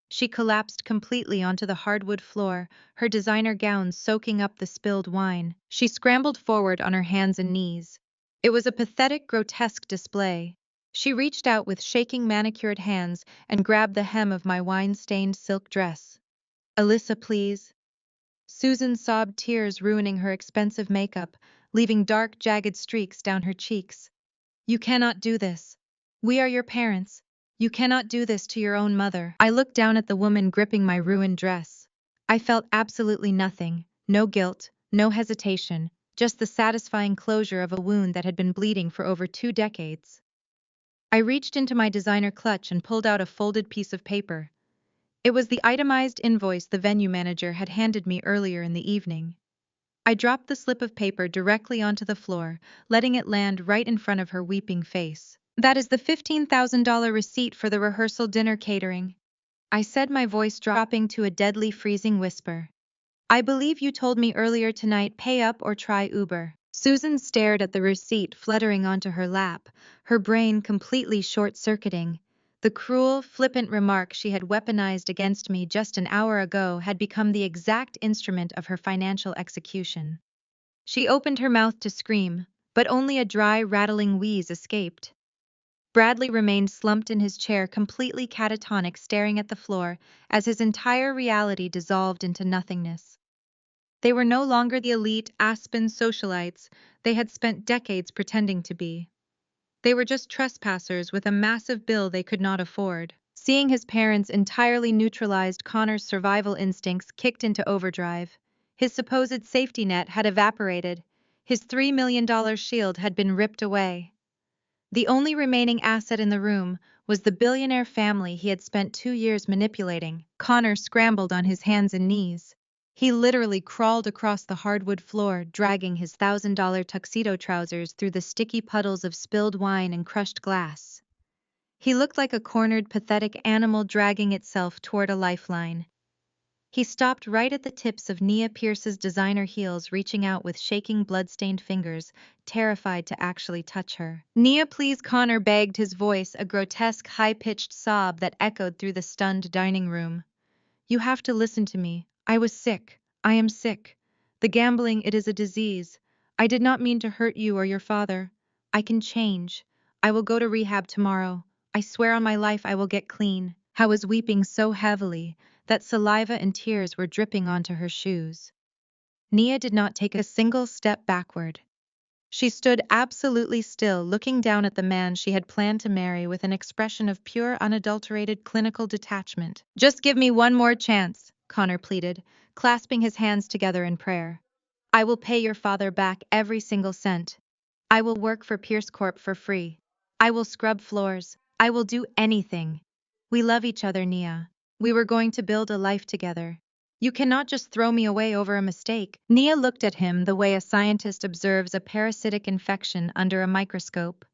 She collapsed completely onto the hardwood floor, her designer gown soaking up the spilled wine. She scrambled forward on her hands and knees. It was a pathetic, grotesque display. She reached out with shaking, manicured hands and grabbed the hem of my wine-stained silk dress. "Alyssa, please." Susan sobbed, tears ruining her expensive makeup, leaving dark, jagged streaks down her cheeks. "You cannot do this. We are your parents. You cannot do this to your own mother." I looked down at the woman gripping my ruined dress. I felt absolutely nothing, no guilt, no hesitation, just the satisfying closure of a wound that had been bleeding for over 2 decades. I reached into my designer clutch and pulled out a folded piece of paper. It was the itemized invoice the venue manager had handed me earlier in the evening. I dropped the slip of paper directly onto the floor, letting it land right in front of her weeping face. That is the $15,000 receipt for the rehearsal dinner catering, I said, my voice dropping to a deadly freezing whisper. I believe you told me earlier tonight, pay up or try Uber. Susan stared at the receipt fluttering onto her lap, her brain completely short-circuiting. The cruel, flippant remark she had weaponized against me just an hour ago had become the exact instrument of her financial execution. She opened her mouth to scream, but only a dry, rattling wheeze escaped. Bradley remained slumped in his chair, completely catatonic, staring at the floor as his entire reality dissolved into nothingness. They were no longer the elite Aspen socialites they had spent decades pretending to be. They were just trespassers with a massive bill they could not afford. Seeing his parents entirely neutralized, Connor's survival instincts kicked into overdrive. His supposed safety net had evaporated. His $3 million shield had been ripped away. The only remaining asset in the room was the billionaire family he had spent 2 years manipulating. Connor scrambled on his hands and knees. He literally crawled across the hardwood floor, dragging his $1,000 tuxedo trousers through the sticky puddles of spilled wine and crushed glass. He looked like a cornered, pathetic animal dragging itself toward a lifeline. He stopped right at the tips of Nia Pierce's designer heels, reaching out with shaking, blood-stained fingers, terrified to actually touch her. "Nia, please," Connor begged, his voice a grotesque, high-pitched sob that echoed through the stunned dining room. "You have to listen to me. I was sick. I am sick. The gambling, it is a disease. I did not mean to hurt you or your father. I can change. I will go to rehab tomorrow. I swear on my life I will get clean." I was weeping so heavily that saliva and tears were dripping onto her shoes. Nia did not take a single step backward. She stood absolutely still, looking down at the man she had planned to marry with an expression of pure, unadulterated clinical detachment. "Just give me one more chance," Connor pleaded, clasping his hands together in prayer. "I will pay your father back every single cent. I will work for Pierce Corp for free. I will scrub floors. I will do anything. We love each other, Nia. We were going to build a life together. You cannot just throw me away over a mistake." Nia looked at him the way a scientist observes a parasitic infection under a microscope.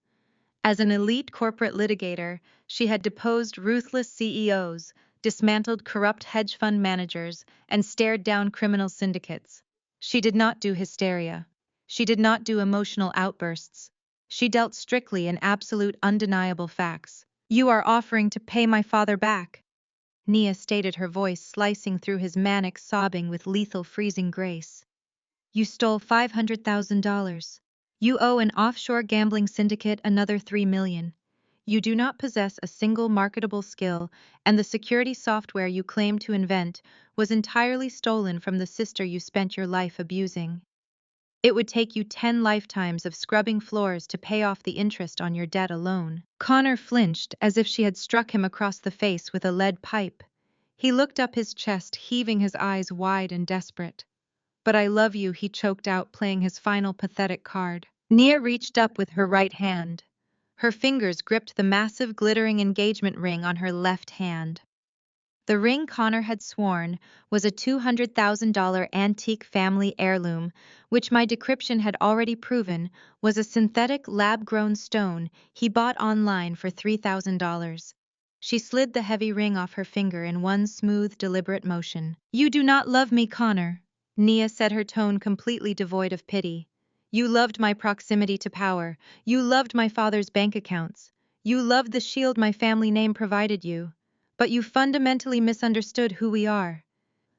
As an elite corporate litigator, she had deposed ruthless CEOs, dismantled corrupt hedge fund managers, and stared down criminal syndicates. She did not do hysteria. She did not do emotional outbursts. She dealt strictly in absolute, undeniable facts. "You are offering to pay my father back," Nia stated, her voice slicing through his manic sobbing with lethal freezing grace. "You stole $500,000. You owe an offshore gambling syndicate another $3 million. You do not possess a single marketable skill, and the security software you claim to invent was entirely stolen from the sister you spent your life abusing. It would take you 10 lifetimes of scrubbing floors to pay off the interest on your debt alone." Connor flinched as if she had struck him across the face with a lead pipe. He looked up his chest, heaving his eyes wide and desperate. "But I love you," he choked out, playing his final pathetic card. Nia reached up with her right hand. Her fingers gripped the massive, glittering engagement ring on her left hand. The ring, Connor had sworn, was a $200,000 antique family heirloom, which my decryption had already proven was a synthetic, lab-grown stone he bought online for $3,000. She slid the heavy ring off her finger in one smooth, deliberate motion. "You do not love me, Connor," Nia said, her tone completely devoid of pity. "You loved my proximity to power. You loved my father's bank accounts. You loved the shield my family name provided you. But you fundamentally misunderstood who we are."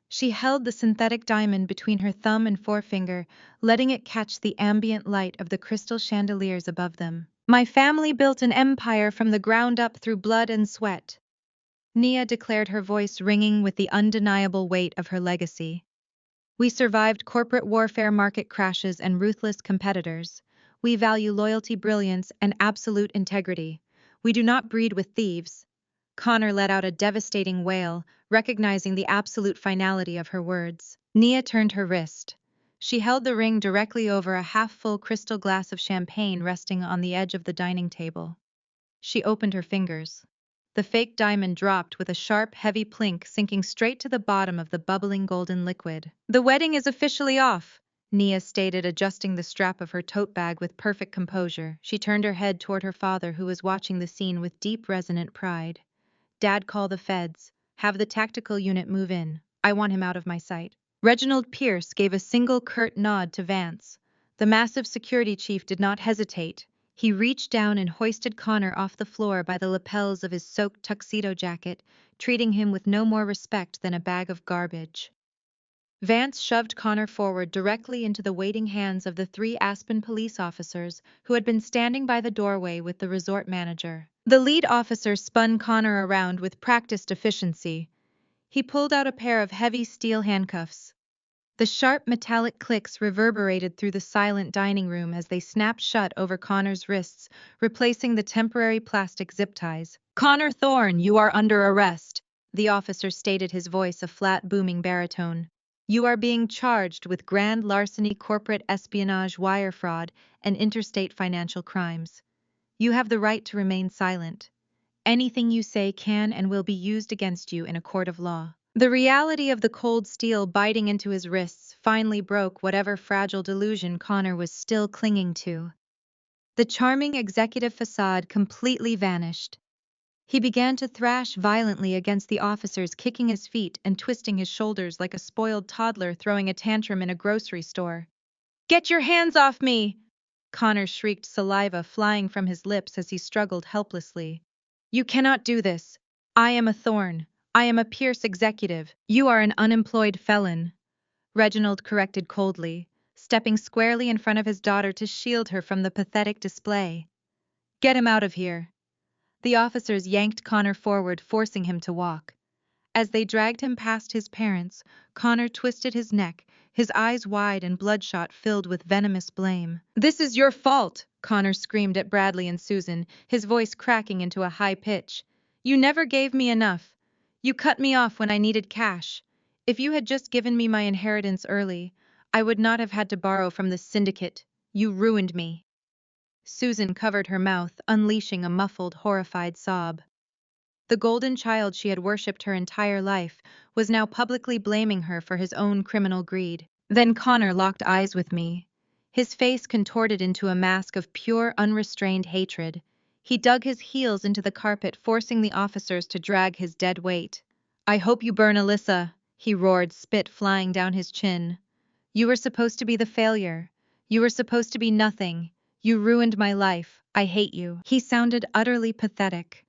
She held the synthetic diamond between her thumb and forefinger, letting it catch the ambient light of the crystal chandeliers above them. "My family built an empire from the ground up through blood and sweat," Nia declared, her voice ringing with the undeniable weight of her legacy. "We survived corporate warfare, market crashes, and ruthless competitors. We value loyalty, brilliance, and absolute integrity. We do not breed with thieves." Connor let out a devastating wail, recognizing the absolute finality of her words. Nia turned her wrist. She held the ring directly over a half-full crystal glass of champagne resting on the edge of the dining table. She opened her fingers. The fake diamond dropped with a sharp, heavy plink, sinking straight to the bottom of the bubbling golden liquid. "The wedding is officially off," Nia stated, adjusting the strap of her tote bag with perfect composure. She turned her head toward her father, who was watching the scene with deep, resonant pride. Dad, call the feds. Have the tactical unit move in. I want him out of my sight. Reginald Pierce gave a single curt nod to Vance. The massive security chief did not hesitate. He reached down and hoisted Connor off the floor by the lapels of his soaked tuxedo jacket, treating him with no more respect than a bag of garbage. Vance shoved Connor forward directly into the waiting hands of the 3 Aspen police officers who had been standing by the doorway with the resort manager. The lead officer spun Connor around with practiced efficiency. He pulled out a pair of heavy steel handcuffs. The sharp metallic clicks reverberated through the silent dining room as they snapped shut over Connor's wrists, replacing the temporary plastic zip ties. "Connor Thorne, you are under arrest," the officer stated, his voice a flat, booming baritone. "You are being charged with grand larceny, corporate espionage, wire fraud, and interstate financial crimes. You have the right to remain silent. Anything you say can and will be used against you in a court of law." The reality of the cold steel biting into his wrists finally broke whatever fragile delusion Connor was still clinging to. The charming executive facade completely vanished. He began to thrash violently against the officers, kicking his feet and twisting his shoulders like a spoiled toddler throwing a tantrum in a grocery store. "Get your hands off me!" Connor shrieked, saliva flying from his lips as he struggled helplessly. "You cannot do this. I am a Thorne. I am a Pierce executive." "You are an unemployed felon," Reginald corrected coldly, stepping squarely in front of his daughter to shield her from the pathetic display. "Get him out of here." The officers yanked Connor forward, forcing him to walk. As they dragged him past his parents, Connor twisted his neck, his eyes wide and bloodshot, filled with venomous blame. "This is your fault," Connor screamed at Bradley and Susan, his voice cracking into a high pitch. "You never gave me enough. You cut me off when I needed cash. If you had just given me my inheritance early, I would not have had to borrow from the syndicate. You ruined me." Susan covered her mouth, unleashing a muffled, horrified sob. The golden child she had worshipped her entire life was now publicly blaming her for his own criminal greed. Then Connor locked eyes with me. His face contorted into a mask of pure, unrestrained hatred. He dug his heels into the carpet, forcing the officers to drag his dead weight. "I hope you burn, Alyssa," he roared, spit flying down his chin. "You were supposed to be the failure. You were supposed to be nothing. You ruined my life. I hate you." He sounded utterly pathetic.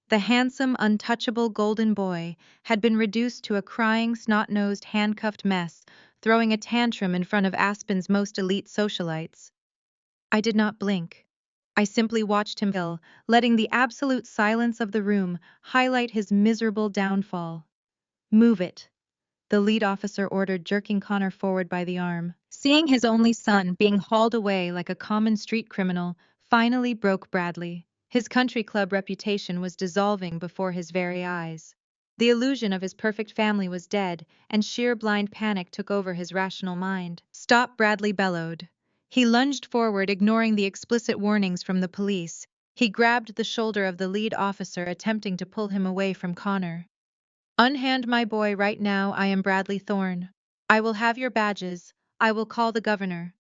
The handsome, untouchable golden boy had been reduced to a crying, snot-nosed, handcuffed mess, throwing a tantrum in front of Aspen's most elite socialites. I did not blink. I simply watched him kill, letting the absolute silence of the room highlight his miserable downfall. "Move it," the lead officer ordered, jerking Connor forward by the arm. Seeing his only son being hauled away like a common street criminal finally broke Bradley. His country club reputation was dissolving before his very eyes. The illusion of his perfect family was dead, and sheer blind panic took over his rational mind. "Stop!" Bradley bellowed. He lunged forward, ignoring the explicit warnings from the police. He grabbed the shoulder of the lead officer, attempting to pull him away from Connor. "Unhand my boy right now. I am Bradley Thorne. I will have your badges. I will call the governor."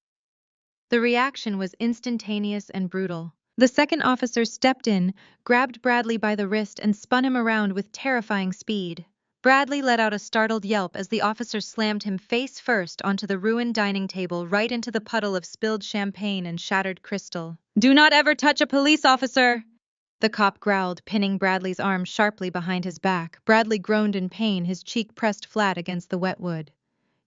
The reaction was instantaneous and brutal. The second officer stepped in, grabbed Bradley by the wrist, and spun him around with terrifying speed. Bradley let out a startled yelp as the officer slammed him face first onto the ruined dining table, right into the puddle of spilled champagne and shattered crystal. "Do not ever touch a police officer!" the cop growled, pinning Bradley's arm sharply behind his back. Bradley groaned in pain, his cheek pressed flat against the wet wood.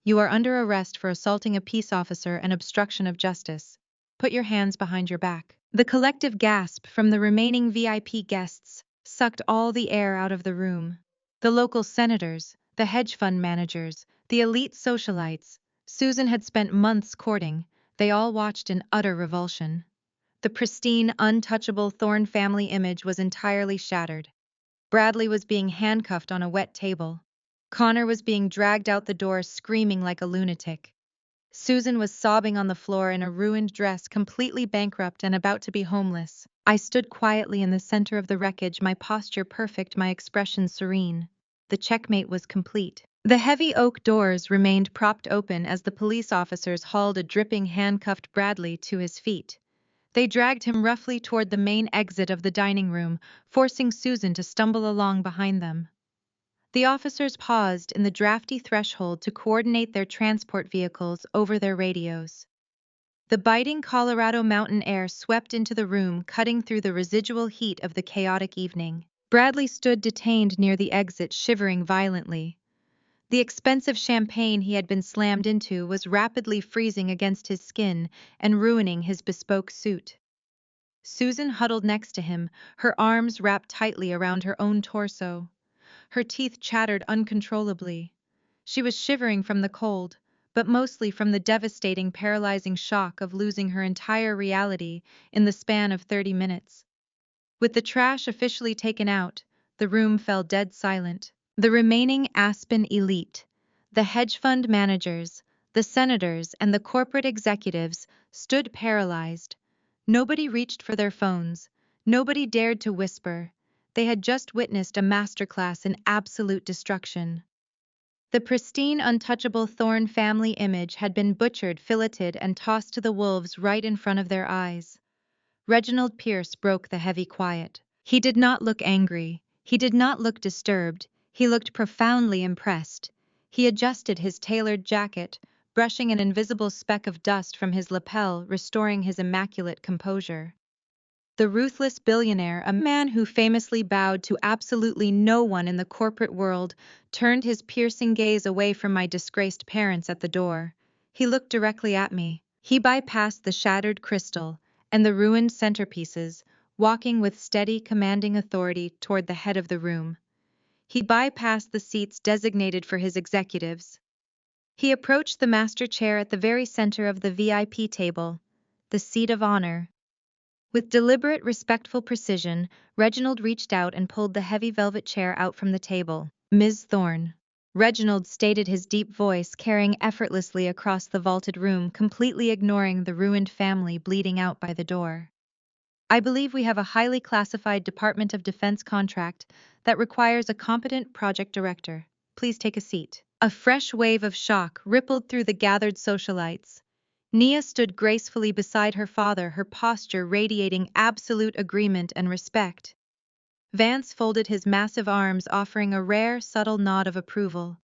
"You are under arrest for assaulting a peace officer and obstruction of justice. Put your hands behind your back." The collective gasp from the remaining VIP guests sucked all the air out of the room. The local senators, the hedge fund managers, the elite socialites Susan had spent months courting, they all watched in utter revulsion. The pristine, untouchable Thorne family image was entirely shattered. Bradley was being handcuffed on a wet table. Connor was being dragged out the door screaming like a lunatic. Susan was sobbing on the floor in a ruined dress, completely bankrupt and about to be homeless. I stood quietly in the center of the wreckage, my posture perfect, my expression serene. the checkmate was complete. The heavy oak doors remained propped open as the police officers hauled a dripping, handcuffed Bradley to his feet. They dragged him roughly toward the main exit of the dining room, forcing Susan to stumble along behind them. The officers paused in the drafty threshold to coordinate their transport vehicles over their radios. The biting Colorado mountain air swept into the room, cutting through the residual heat of the chaotic evening. Bradley stood detained near the exit, shivering violently. The expensive champagne he had been slammed into was rapidly freezing against his skin and ruining his bespoke suit. Susan huddled next to him, her arms wrapped tightly around her own torso. Her teeth chattered uncontrollably. She was shivering from the cold, but mostly from the devastating, paralyzing shock of losing her entire reality in the span of 30 minutes. With the trash officially taken out, the room fell dead silent. The remaining Aspen elite, the hedge fund managers, the senators, and the corporate executives stood paralyzed. Nobody reached for their phones. Nobody dared to whisper. They had just witnessed a masterclass in absolute destruction. The pristine, untouchable Thorne family image had been butchered, filleted, and tossed to the wolves right in front of their eyes. Reginald Pierce broke the heavy quiet. He did not look angry. He did not look disturbed. He looked profoundly impressed. He adjusted his tailored jacket, brushing an invisible speck of dust from his lapel, restoring his immaculate composure. The ruthless billionaire, a man who famously bowed to absolutely no one in the corporate world, turned his piercing gaze away from my disgraced parents at the door. He looked directly at me. He bypassed the shattered crystal and the ruined centerpieces, walking with steady, commanding authority toward the head of the room. He bypassed the seats designated for his executives. He approached the master chair at the very center of the VIP table, the seat of honor. With deliberate, respectful precision, Reginald reached out and pulled the heavy velvet chair out from the table. "Ms. Thorne," Reginald stated, his deep voice carrying effortlessly across the vaulted room, completely ignoring the ruined family bleeding out by the door. "I believe we have a highly classified Department of Defense contract that requires a competent project director. Please take a seat." A fresh wave of shock rippled through the gathered socialites. Nia stood gracefully beside her father, her posture radiating absolute agreement and respect. Vance folded his massive arms, offering a rare, subtle nod of approval.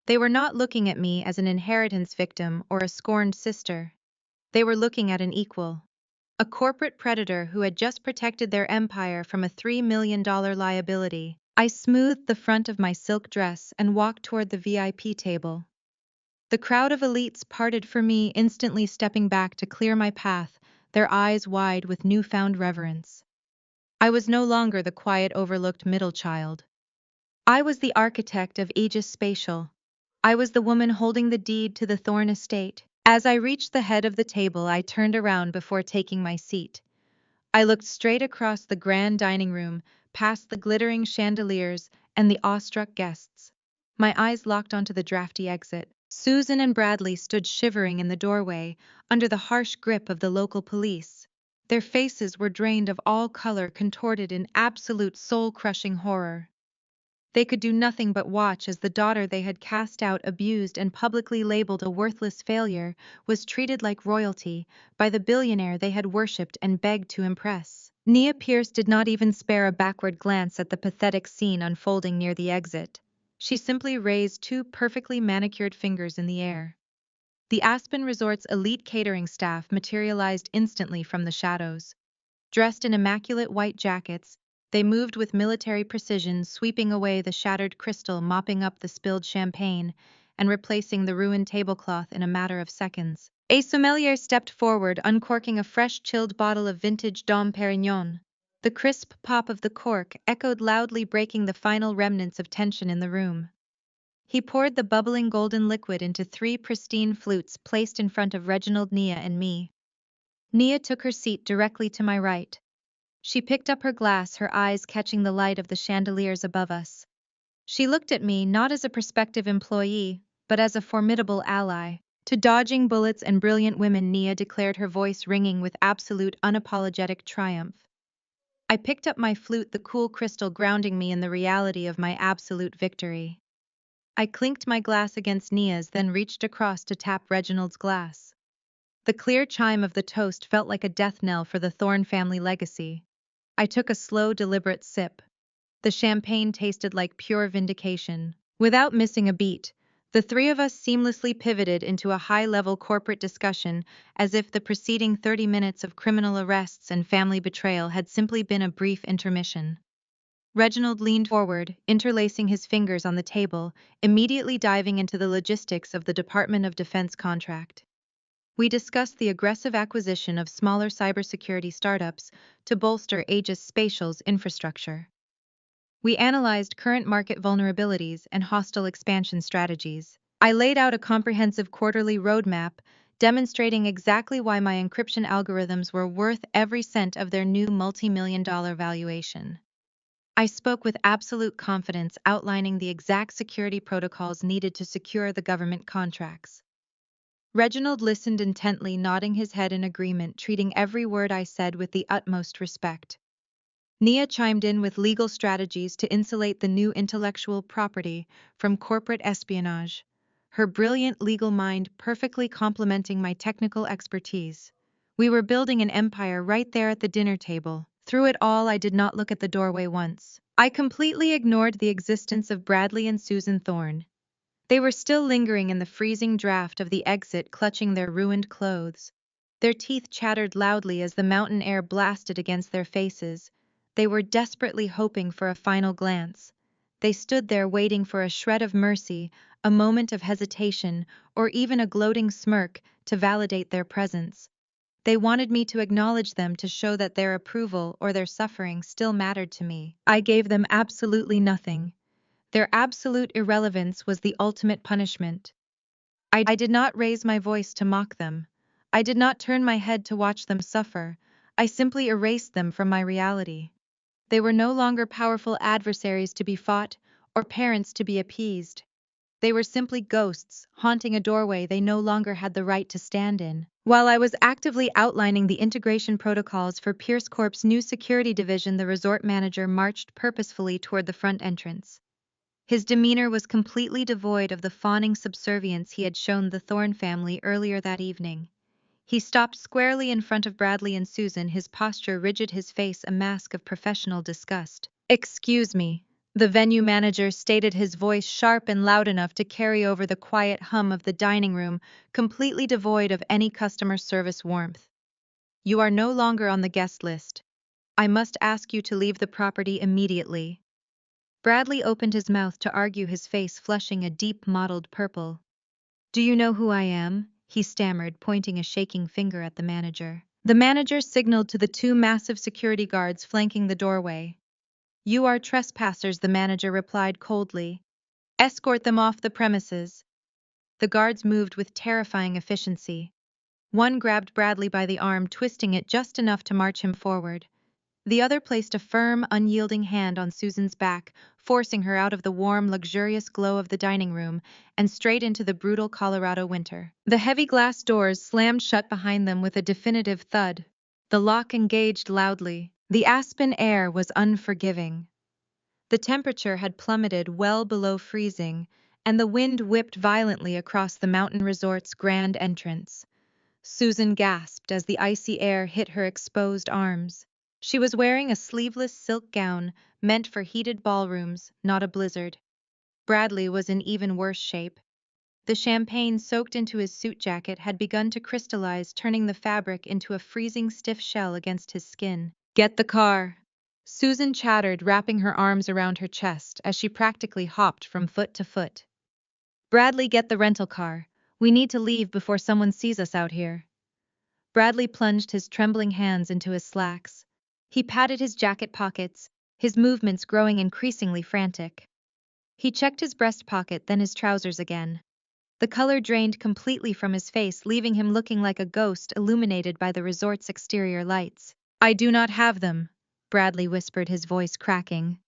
They were not looking at me as an inheritance victim or a scorned sister. They were looking at an equal. A corporate predator who had just protected their empire from a $3 million liability. I smoothed the front of my silk dress and walked toward the VIP table. The crowd of elites parted for me, instantly stepping back to clear my path, their eyes wide with newfound reverence. I was no longer the quiet, overlooked middle child. I was the architect of Aegis Spatial. I was the woman holding the deed to the Thorne estate. As I reached the head of the table, I turned around before taking my seat. I looked straight across the grand dining room, past the glittering chandeliers and the awestruck guests. My eyes locked onto the drafty exit. Susan and Bradley stood shivering in the doorway, under the harsh grip of the local police. Their faces were drained of all color, contorted in absolute soul-crushing horror. They could do nothing but watch as the daughter they had cast out, abused, and publicly labeled a worthless failure, was treated like royalty by the billionaire they had worshipped and begged to impress. Nia Pierce did not even spare a backward glance at the pathetic scene unfolding near the exit. She simply raised two perfectly manicured fingers in the air. The Aspen Resort's elite catering staff materialized instantly from the shadows. Dressed in immaculate white jackets, they moved with military precision, sweeping away the shattered crystal, mopping up the spilled champagne, and replacing the ruined tablecloth in a matter of seconds. A sommelier stepped forward, uncorking a fresh, chilled bottle of vintage Dom Perignon. The crisp pop of the cork echoed loudly, breaking the final remnants of tension in the room. He poured the bubbling golden liquid into 3 pristine flutes placed in front of Reginald, Nia, and me. Nia took her seat directly to my right. She picked up her glass, her eyes catching the light of the chandeliers above us. She looked at me not as a prospective employee, but as a formidable ally. To dodging bullets and brilliant women, Nia declared, her voice ringing with absolute unapologetic triumph. I picked up my flute, the cool crystal grounding me in the reality of my absolute victory. I clinked my glass against Nia's, then reached across to tap Reginald's glass. The clear chime of the toast felt like a death knell for the Thorne family legacy. I took a slow, deliberate sip. The champagne tasted like pure vindication. Without missing a beat, the three of us seamlessly pivoted into a high-level corporate discussion as if the preceding 30 minutes of criminal arrests and family betrayal had simply been a brief intermission. Reginald leaned forward, interlacing his fingers on the table, immediately diving into the logistics of the Department of Defense contract. We discussed the aggressive acquisition of smaller cybersecurity startups to bolster Aegis Spatial's infrastructure. We analyzed current market vulnerabilities and hostile expansion strategies. I laid out a comprehensive quarterly roadmap demonstrating exactly why my encryption algorithms were worth every cent of their new multi-million-dollar valuation. I spoke with absolute confidence, outlining the exact security protocols needed to secure the government contracts. Reginald listened intently, nodding his head in agreement, treating every word I said with the utmost respect. Nia chimed in with legal strategies to insulate the new intellectual property from corporate espionage, her brilliant legal mind perfectly complementing my technical expertise. We were building an empire right there at the dinner table. Through it all, I did not look at the doorway once. I completely ignored the existence of Bradley and Susan Thorne. They were still lingering in the freezing draft of the exit, clutching their ruined clothes. Their teeth chattered loudly as the mountain air blasted against their faces. They were desperately hoping for a final glance. They stood there waiting for a shred of mercy, a moment of hesitation, or even a gloating smirk to validate their presence. They wanted me to acknowledge them, to show that their approval or their suffering still mattered to me. I gave them absolutely nothing. Their absolute irrelevance was the ultimate punishment. I did not raise my voice to mock them. I did not turn my head to watch them suffer. I simply erased them from my reality. They were no longer powerful adversaries to be fought, or parents to be appeased. They were simply ghosts, haunting a doorway they no longer had the right to stand in. While I was actively outlining the integration protocols for Pierce Corp's new security division, the resort manager marched purposefully toward the front entrance. His demeanor was completely devoid of the fawning subservience he had shown the Thorne family earlier that evening. He stopped squarely in front of Bradley and Susan, his posture rigid, his face a mask of professional disgust. "Excuse me," the venue manager stated, his voice sharp and loud enough to carry over the quiet hum of the dining room, completely devoid of any customer service warmth. "You are no longer on the guest list. I must ask you to leave the property immediately." Bradley opened his mouth to argue, his face flushing a deep mottled purple. "Do you know who I am?" he stammered, pointing a shaking finger at the manager. The manager signaled to the two massive security guards flanking the doorway. "You are trespassers," the manager replied coldly. "Escort them off the premises." The guards moved with terrifying efficiency. One grabbed Bradley by the arm, twisting it just enough to march him forward. The other placed a firm, unyielding hand on Susan's back, forcing her out of the warm, luxurious glow of the dining room and straight into the brutal Colorado winter. The heavy glass doors slammed shut behind them with a definitive thud. The lock engaged loudly. The aspen air was unforgiving. The temperature had plummeted well below freezing, and the wind whipped violently across the mountain resort's grand entrance. Susan gasped as the icy air hit her exposed arms. She was wearing a sleeveless silk gown meant for heated ballrooms, not a blizzard. Bradley was in even worse shape. The champagne soaked into his suit jacket had begun to crystallize, turning the fabric into a freezing stiff shell against his skin. "Get the car," Susan chattered, wrapping her arms around her chest as she practically hopped from foot to foot. "Bradley, get the rental car. We need to leave before someone sees us out here." Bradley plunged his trembling hands into his slacks. He patted his jacket pockets, his movements growing increasingly frantic. He checked his breast pocket, then his trousers again. The color drained completely from his face, leaving him looking like a ghost illuminated by the resort's exterior lights. "I do not have them," Bradley whispered, his voice cracking.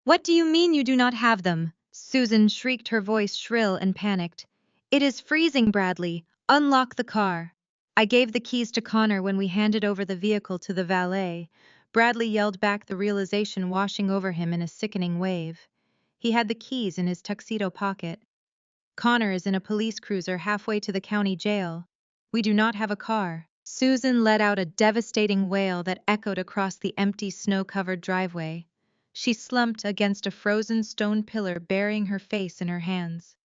"What do you mean you do not have them?" Susan shrieked, her voice shrill and panicked. "It is freezing, Bradley. Unlock the car." I gave the keys to Connor when we handed over the vehicle to the valet. Bradley yelled back, the realization washing over him in a sickening wave. He had the keys in his tuxedo pocket. Connor is in a police cruiser halfway to the county jail. We do not have a car. Susan let out a devastating wail that echoed across the empty snow-covered driveway. She slumped against a frozen stone pillar, burying her face in her hands.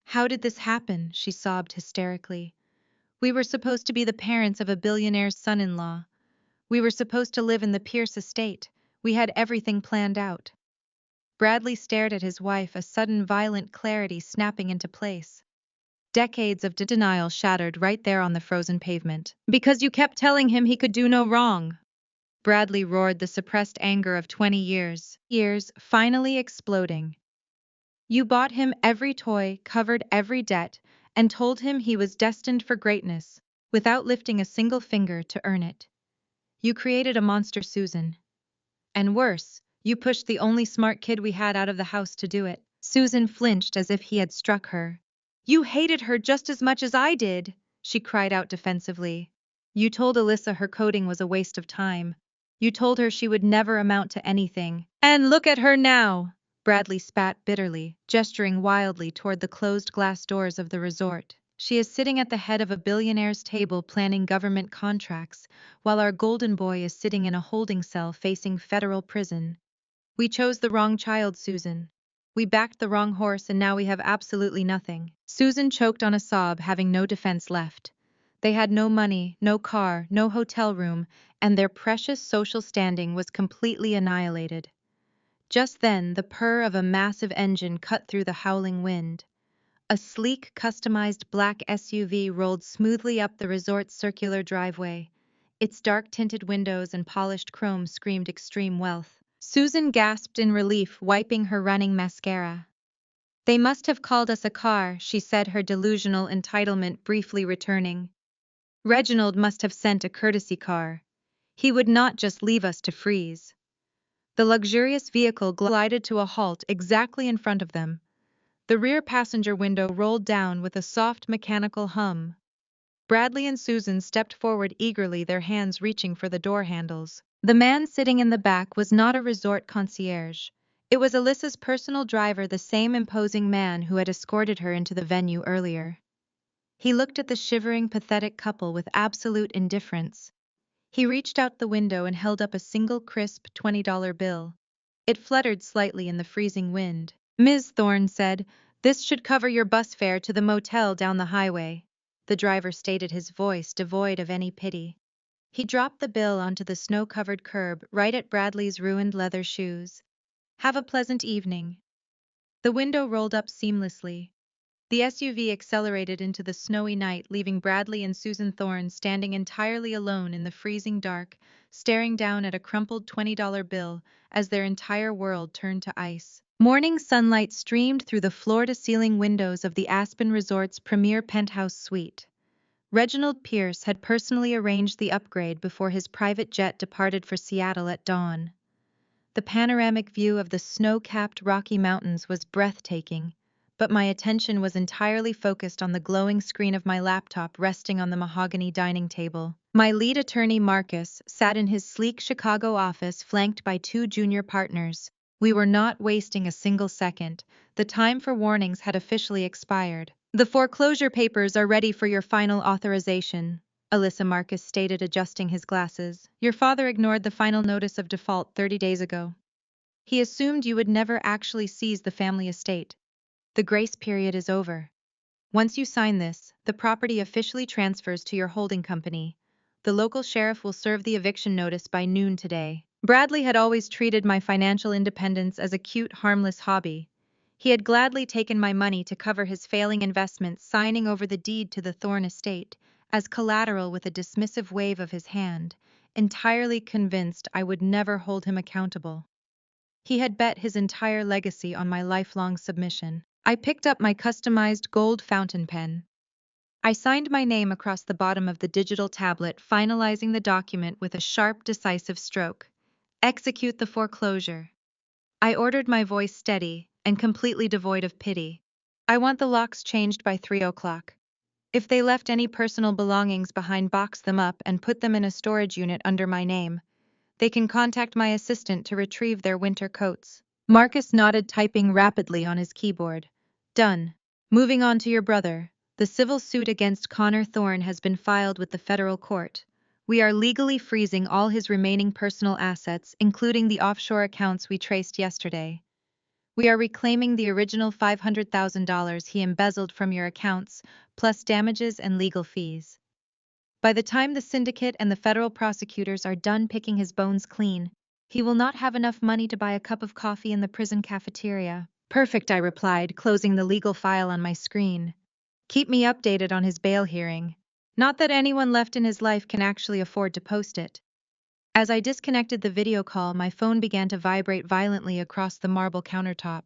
How did this happen? She sobbed hysterically. We were supposed to be the parents of a billionaire's son-in-law. We were supposed to live in the Pierce estate. We had everything planned out. Bradley stared at his wife, a sudden violent clarity snapping into place. Decades of denial shattered right there on the frozen pavement. Because you kept telling him he could do no wrong. Bradley roared, the suppressed anger of 20 years finally exploding. You bought him every toy, covered every debt, and told him he was destined for greatness, without lifting a single finger to earn it. You created a monster, Susan. And worse, you pushed the only smart kid we had out of the house to do it. Susan flinched as if he had struck her. You hated her just as much as I did, she cried out defensively. You told Alyssa her coding was a waste of time. You told her she would never amount to anything. And look at her now! Bradley spat bitterly, gesturing wildly toward the closed glass doors of the resort. She is sitting at the head of a billionaire's table planning government contracts, while our golden boy is sitting in a holding cell facing federal prison. We chose the wrong child, Susan. We backed the wrong horse, and now we have absolutely nothing. Susan choked on a sob, having no defense left. They had no money, no car, no hotel room, and their precious social standing was completely annihilated. Just then, the purr of a massive engine cut through the howling wind. A sleek, customized black SUV rolled smoothly up the resort's circular driveway. Its dark-tinted windows and polished chrome screamed extreme wealth. Susan gasped in relief, wiping her running mascara. They must have called us a car, she said, her delusional entitlement briefly returning. Reginald must have sent a courtesy car. He would not just leave us to freeze. The luxurious vehicle glided to a halt exactly in front of them. The rear passenger window rolled down with a soft mechanical hum. Bradley and Susan stepped forward eagerly, their hands reaching for the door handles. The man sitting in the back was not a resort concierge. It was Alyssa's personal driver, the same imposing man who had escorted her into the venue earlier. He looked at the shivering, pathetic couple with absolute indifference. He reached out the window and held up a single crisp $20 bill. It fluttered slightly in the freezing wind. Ms. Thorne said, "This should cover your bus fare to the motel down the highway." The driver stated, his voice devoid of any pity. He dropped the bill onto the snow-covered curb, right at Bradley's ruined leather shoes. "Have a pleasant evening." The window rolled up seamlessly. The SUV accelerated into the snowy night, leaving Bradley and Susan Thorne standing entirely alone in the freezing dark, staring down at a crumpled $20 bill as their entire world turned to ice. Morning sunlight streamed through the floor-to-ceiling windows of the Aspen Resort's premier penthouse suite. Reginald Pierce had personally arranged the upgrade before his private jet departed for Seattle at dawn. The panoramic view of the snow-capped Rocky Mountains was breathtaking, but my attention was entirely focused on the glowing screen of my laptop resting on the mahogany dining table. My lead attorney, Marcus, sat in his sleek Chicago office, flanked by two junior partners. We were not wasting a single second. The time for warnings had officially expired. "The foreclosure papers are ready for your final authorization," Alyssa Marcus stated, adjusting his glasses. "Your father ignored the final notice of default 30 days ago. He assumed you would never actually seize the family estate. The grace period is over. Once you sign this, the property officially transfers to your holding company. The local sheriff will serve the eviction notice by noon today." Bradley had always treated my financial independence as a cute, harmless hobby. He had gladly taken my money to cover his failing investments, signing over the deed to the Thorne estate as collateral with a dismissive wave of his hand, entirely convinced I would never hold him accountable. He had bet his entire legacy on my lifelong submission. I picked up my customized gold fountain pen. I signed my name across the bottom of the digital tablet, finalizing the document with a sharp, decisive stroke. Execute the foreclosure. I ordered, my voice steady and completely devoid of pity. I want the locks changed by 3 o'clock. If they left any personal belongings behind, box them up and put them in a storage unit under my name. They can contact my assistant to retrieve their winter coats. Marcus nodded, typing rapidly on his keyboard. Done. Moving on to your brother. The civil suit against Connor Thorne has been filed with the federal court. We are legally freezing all his remaining personal assets, including the offshore accounts we traced yesterday. We are reclaiming the original $500,000 he embezzled from your accounts, plus damages and legal fees. By the time the syndicate and the federal prosecutors are done picking his bones clean, he will not have enough money to buy a cup of coffee in the prison cafeteria. Perfect, I replied, closing the legal file on my screen. Keep me updated on his bail hearing. Not that anyone left in his life can actually afford to post it. As I disconnected the video call, my phone began to vibrate violently across the marble countertop.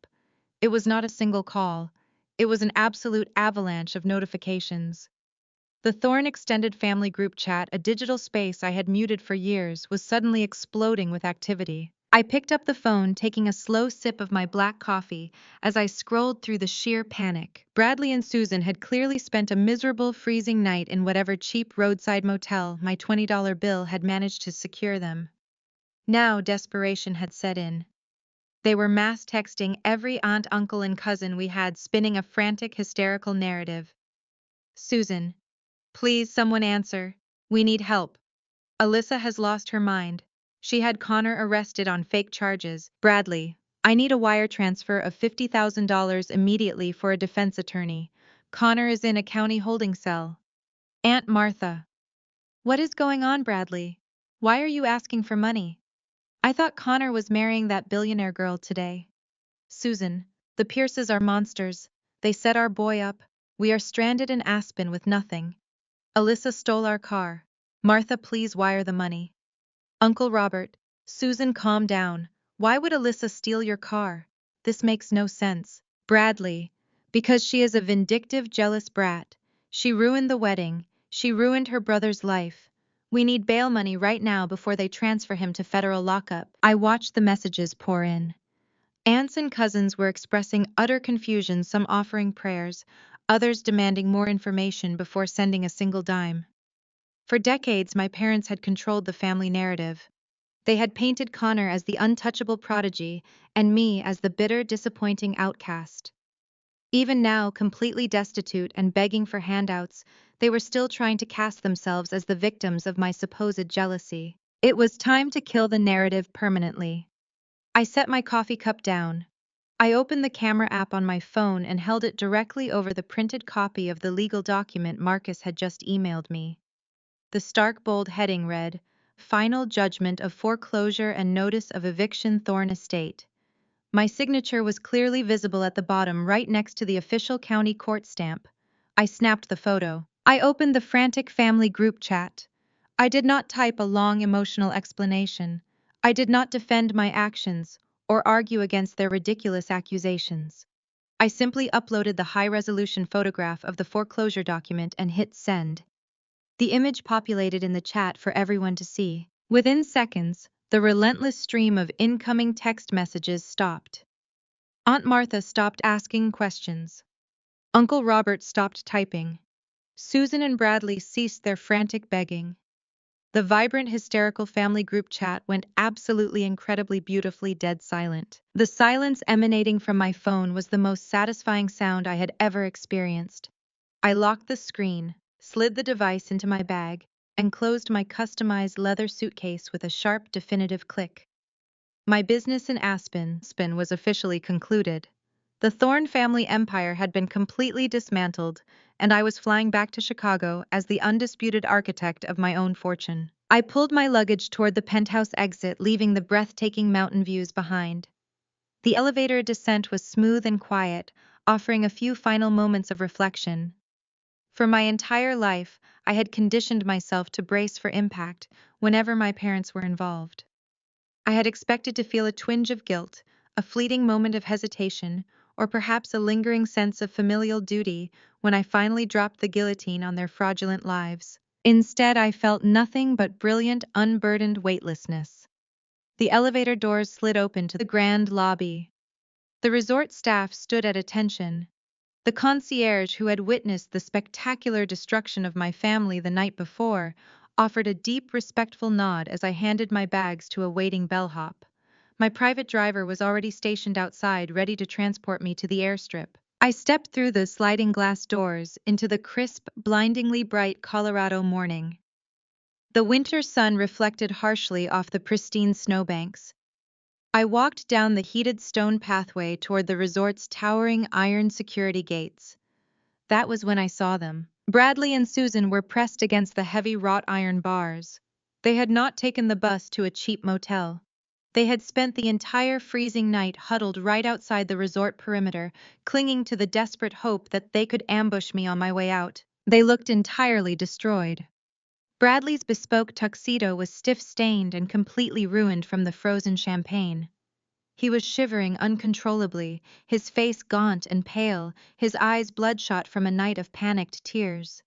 It was not a single call. It was an absolute avalanche of notifications. The Thorne extended family group chat, a digital space I had muted for years, was suddenly exploding with activity. I picked up the phone, taking a slow sip of my black coffee as I scrolled through the sheer panic. Bradley and Susan had clearly spent a miserable, freezing night in whatever cheap roadside motel my $20 bill had managed to secure them. Now desperation had set in. They were mass texting every aunt, uncle, and cousin we had, spinning a frantic, hysterical narrative. Susan, please, someone answer. We need help. Alyssa has lost her mind. She had Connor arrested on fake charges. Bradley, I need a wire transfer of $50,000 immediately for a defense attorney. Connor is in a county holding cell. Aunt Martha. What is going on, Bradley? Why are you asking for money? I thought Connor was marrying that billionaire girl today. Susan, the Pierces are monsters. They set our boy up. We are stranded in Aspen with nothing. Alyssa stole our car. Martha, please wire the money. Uncle Robert, Susan, calm down. Why would Alyssa steal your car? This makes no sense. Bradley, because she is a vindictive, jealous brat. She ruined the wedding. She ruined her brother's life. We need bail money right now before they transfer him to federal lockup. I watched the messages pour in. Aunts and cousins were expressing utter confusion, some offering prayers, others demanding more information before sending a single dime. For decades, my parents had controlled the family narrative. They had painted Connor as the untouchable prodigy and me as the bitter, disappointing outcast. Even now, completely destitute and begging for handouts, they were still trying to cast themselves as the victims of my supposed jealousy. It was time to kill the narrative permanently. I set my coffee cup down. I opened the camera app on my phone and held it directly over the printed copy of the legal document Marcus had just emailed me. The stark bold heading read, Final Judgment of Foreclosure and Notice of Eviction, Thorne Estate. My signature was clearly visible at the bottom, right next to the official county court stamp. I snapped the photo. I opened the frantic family group chat. I did not type a long emotional explanation. I did not defend my actions or argue against their ridiculous accusations. I simply uploaded the high-resolution photograph of the foreclosure document and hit send. The image populated in the chat for everyone to see. Within seconds, the relentless stream of incoming text messages stopped. Aunt Martha stopped asking questions. Uncle Robert stopped typing. Susan and Bradley ceased their frantic begging. The vibrant, hysterical family group chat went absolutely incredibly beautifully dead silent. The silence emanating from my phone was the most satisfying sound I had ever experienced. I locked the screen, slid the device into my bag, and closed my customized leather suitcase with a sharp, definitive click. My business in Aspen was officially concluded. The Thorne family empire had been completely dismantled, and I was flying back to Chicago as the undisputed architect of my own fortune. I pulled my luggage toward the penthouse exit, leaving the breathtaking mountain views behind. The elevator descent was smooth and quiet, offering a few final moments of reflection. For my entire life, I had conditioned myself to brace for impact whenever my parents were involved. I had expected to feel a twinge of guilt, a fleeting moment of hesitation, or perhaps a lingering sense of familial duty when I finally dropped the guillotine on their fraudulent lives. Instead, I felt nothing but brilliant, unburdened weightlessness. The elevator doors slid open to the grand lobby. The resort staff stood at attention. The concierge, who had witnessed the spectacular destruction of my family the night before, offered a deep, respectful nod as I handed my bags to a waiting bellhop. My private driver was already stationed outside, ready to transport me to the airstrip. I stepped through the sliding glass doors into the crisp, blindingly bright Colorado morning. The winter sun reflected harshly off the pristine snowbanks. I walked down the heated stone pathway toward the resort's towering iron security gates. That was when I saw them. Bradley and Susan were pressed against the heavy wrought iron bars. They had not taken the bus to a cheap motel. They had spent the entire freezing night huddled right outside the resort perimeter, clinging to the desperate hope that they could ambush me on my way out. They looked entirely destroyed. Bradley's bespoke tuxedo was stiff-stained and completely ruined from the frozen champagne. He was shivering uncontrollably, his face gaunt and pale, his eyes bloodshot from a night of panicked tears.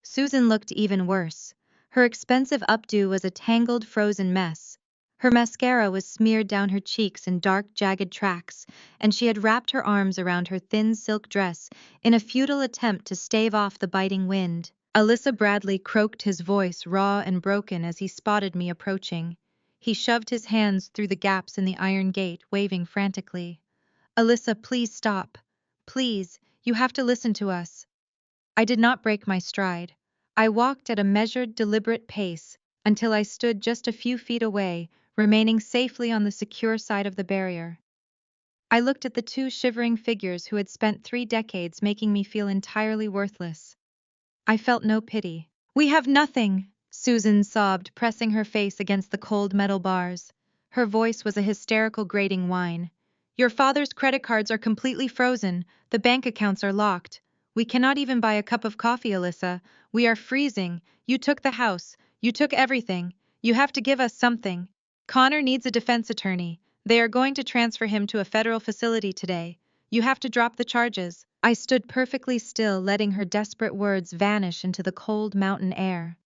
Susan looked even worse. Her expensive updo was a tangled, frozen mess. Her mascara was smeared down her cheeks in dark, jagged tracks, and she had wrapped her arms around her thin silk dress in a futile attempt to stave off the biting wind. Alyssa Bradley croaked, his voice raw and broken as he spotted me approaching. He shoved his hands through the gaps in the iron gate, waving frantically. "Alyssa, please stop. Please, you have to listen to us." I did not break my stride. I walked at a measured, deliberate pace until I stood just a few feet away, remaining safely on the secure side of the barrier. I looked at the two shivering figures who had spent 3 decades making me feel entirely worthless. I felt no pity. "We have nothing," Susan sobbed, pressing her face against the cold metal bars. Her voice was a hysterical grating whine. "Your father's credit cards are completely frozen, the bank accounts are locked. We cannot even buy a cup of coffee, Alyssa. We are freezing. You took the house. You took everything. You have to give us something. Connor needs a defense attorney. They are going to transfer him to a federal facility today. You have to drop the charges." I stood perfectly still, letting her desperate words vanish into the cold mountain air.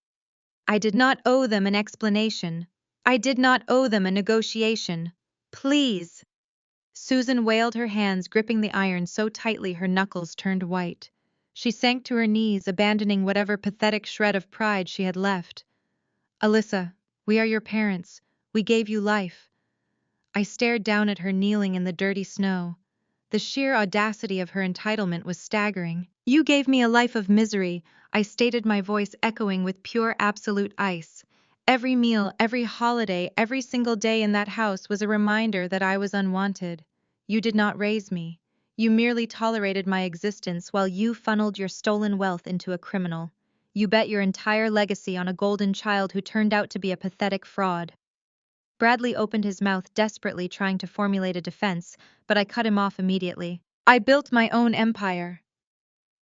I did not owe them an explanation. I did not owe them a negotiation. "Please." Susan wailed, her hands gripping the iron so tightly her knuckles turned white. She sank to her knees, abandoning whatever pathetic shred of pride she had left. "Alyssa, we are your parents. We gave you life." I stared down at her, kneeling in the dirty snow. The sheer audacity of her entitlement was staggering. "You gave me a life of misery," I stated, my voice echoing with pure absolute ice. "Every meal, every holiday, every single day in that house was a reminder that I was unwanted. You did not raise me. You merely tolerated my existence while you funneled your stolen wealth into a criminal. You bet your entire legacy on a golden child who turned out to be a pathetic fraud." Bradley opened his mouth desperately, trying to formulate a defense, but I cut him off immediately. "I built my own empire."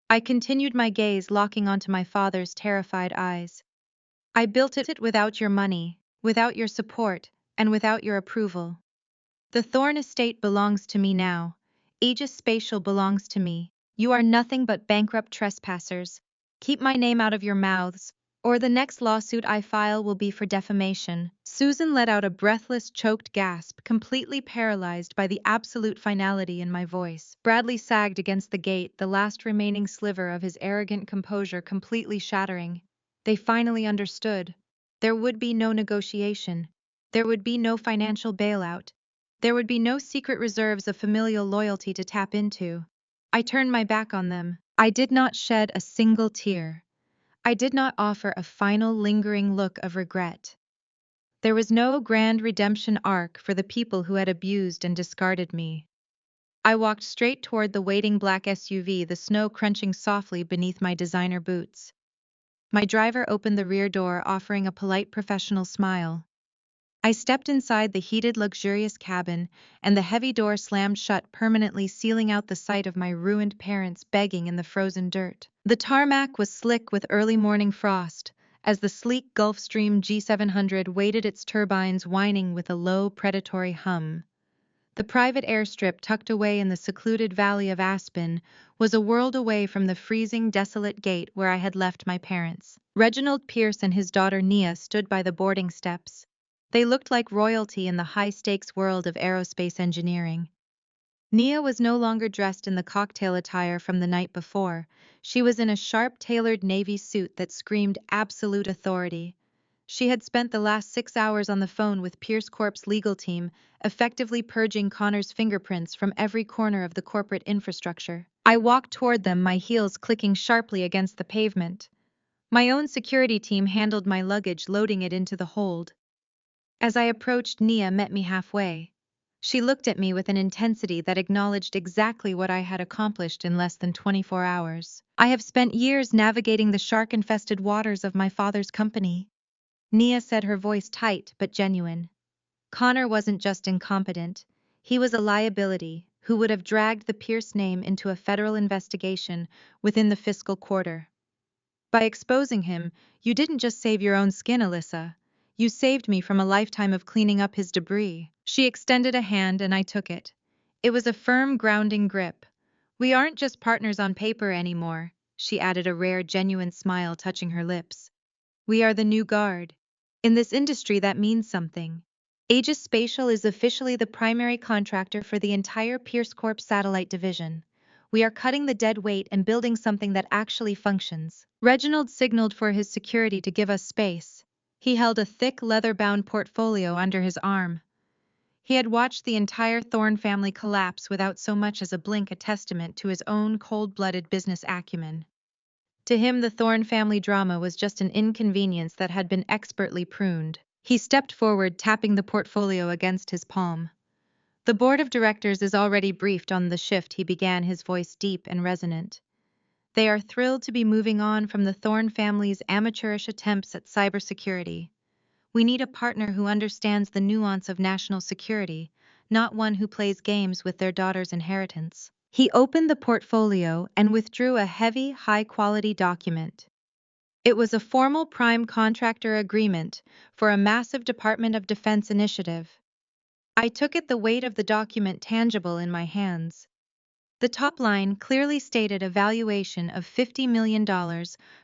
I continued, my gaze locking onto my father's terrified eyes. "I built it without your money, without your support, and without your approval. The Thorne estate belongs to me now. Aegis Spatial belongs to me. You are nothing but bankrupt trespassers. Keep my name out of your mouths, or the next lawsuit I file will be for defamation." Susan let out a breathless, choked gasp, completely paralyzed by the absolute finality in my voice. Bradley sagged against the gate, the last remaining sliver of his arrogant composure completely shattering. They finally understood. There would be no negotiation. There would be no financial bailout. There would be no secret reserves of familial loyalty to tap into. I turned my back on them. I did not shed a single tear. I did not offer a final lingering look of regret. There was no grand redemption arc for the people who had abused and discarded me. I walked straight toward the waiting black SUV, the snow crunching softly beneath my designer boots. My driver opened the rear door, offering a polite professional smile. I stepped inside the heated, luxurious cabin, and the heavy door slammed shut, permanently sealing out the sight of my ruined parents begging in the frozen dirt. The tarmac was slick with early morning frost, as the sleek Gulfstream G700 waited, its turbines whining with a low, predatory hum. The private airstrip, tucked away in the secluded valley of Aspen, was a world away from the freezing, desolate gate where I had left my parents. Reginald Pierce and his daughter Nia stood by the boarding steps. They looked like royalty in the high-stakes world of aerospace engineering. Nia was no longer dressed in the cocktail attire from the night before. She was in a sharp, tailored navy suit that screamed absolute authority. She had spent the last 6 hours on the phone with Pierce Corp's legal team, effectively purging Connor's fingerprints from every corner of the corporate infrastructure. I walked toward them, my heels clicking sharply against the pavement. My own security team handled my luggage, loading it into the hold. As I approached, Nia met me halfway. She looked at me with an intensity that acknowledged exactly what I had accomplished in less than 24 hours. I have spent years navigating the shark-infested waters of my father's company. Nia said, her voice tight but genuine. Connor wasn't just incompetent. He was a liability who would have dragged the Pierce name into a federal investigation within the fiscal quarter. By exposing him, you didn't just save your own skin, Alyssa. You saved me from a lifetime of cleaning up his debris. She extended a hand and I took it. It was a firm, grounding grip. We aren't just partners on paper anymore, she added, a rare, genuine smile touching her lips. We are the new guard. In this industry, that means something. Aegis Spatial is officially the primary contractor for the entire Pierce Corp satellite division. We are cutting the dead weight and building something that actually functions. Reginald signaled for his security to give us space. He held a thick, leather-bound portfolio under his arm. He had watched the entire Thorne family collapse without so much as a blink, a testament to his own cold-blooded business acumen. To him, the Thorne family drama was just an inconvenience that had been expertly pruned. He stepped forward, tapping the portfolio against his palm. The board of directors is already briefed on the shift, he began, his voice deep and resonant. They are thrilled to be moving on from the Thorne family's amateurish attempts at cybersecurity. We need a partner who understands the nuance of national security, not one who plays games with their daughter's inheritance. He opened the portfolio and withdrew a heavy, high-quality document. It was a formal prime contractor agreement for a massive Department of Defense initiative. I took it, the weight of the document tangible in my hands. The top line clearly stated a valuation of $50 million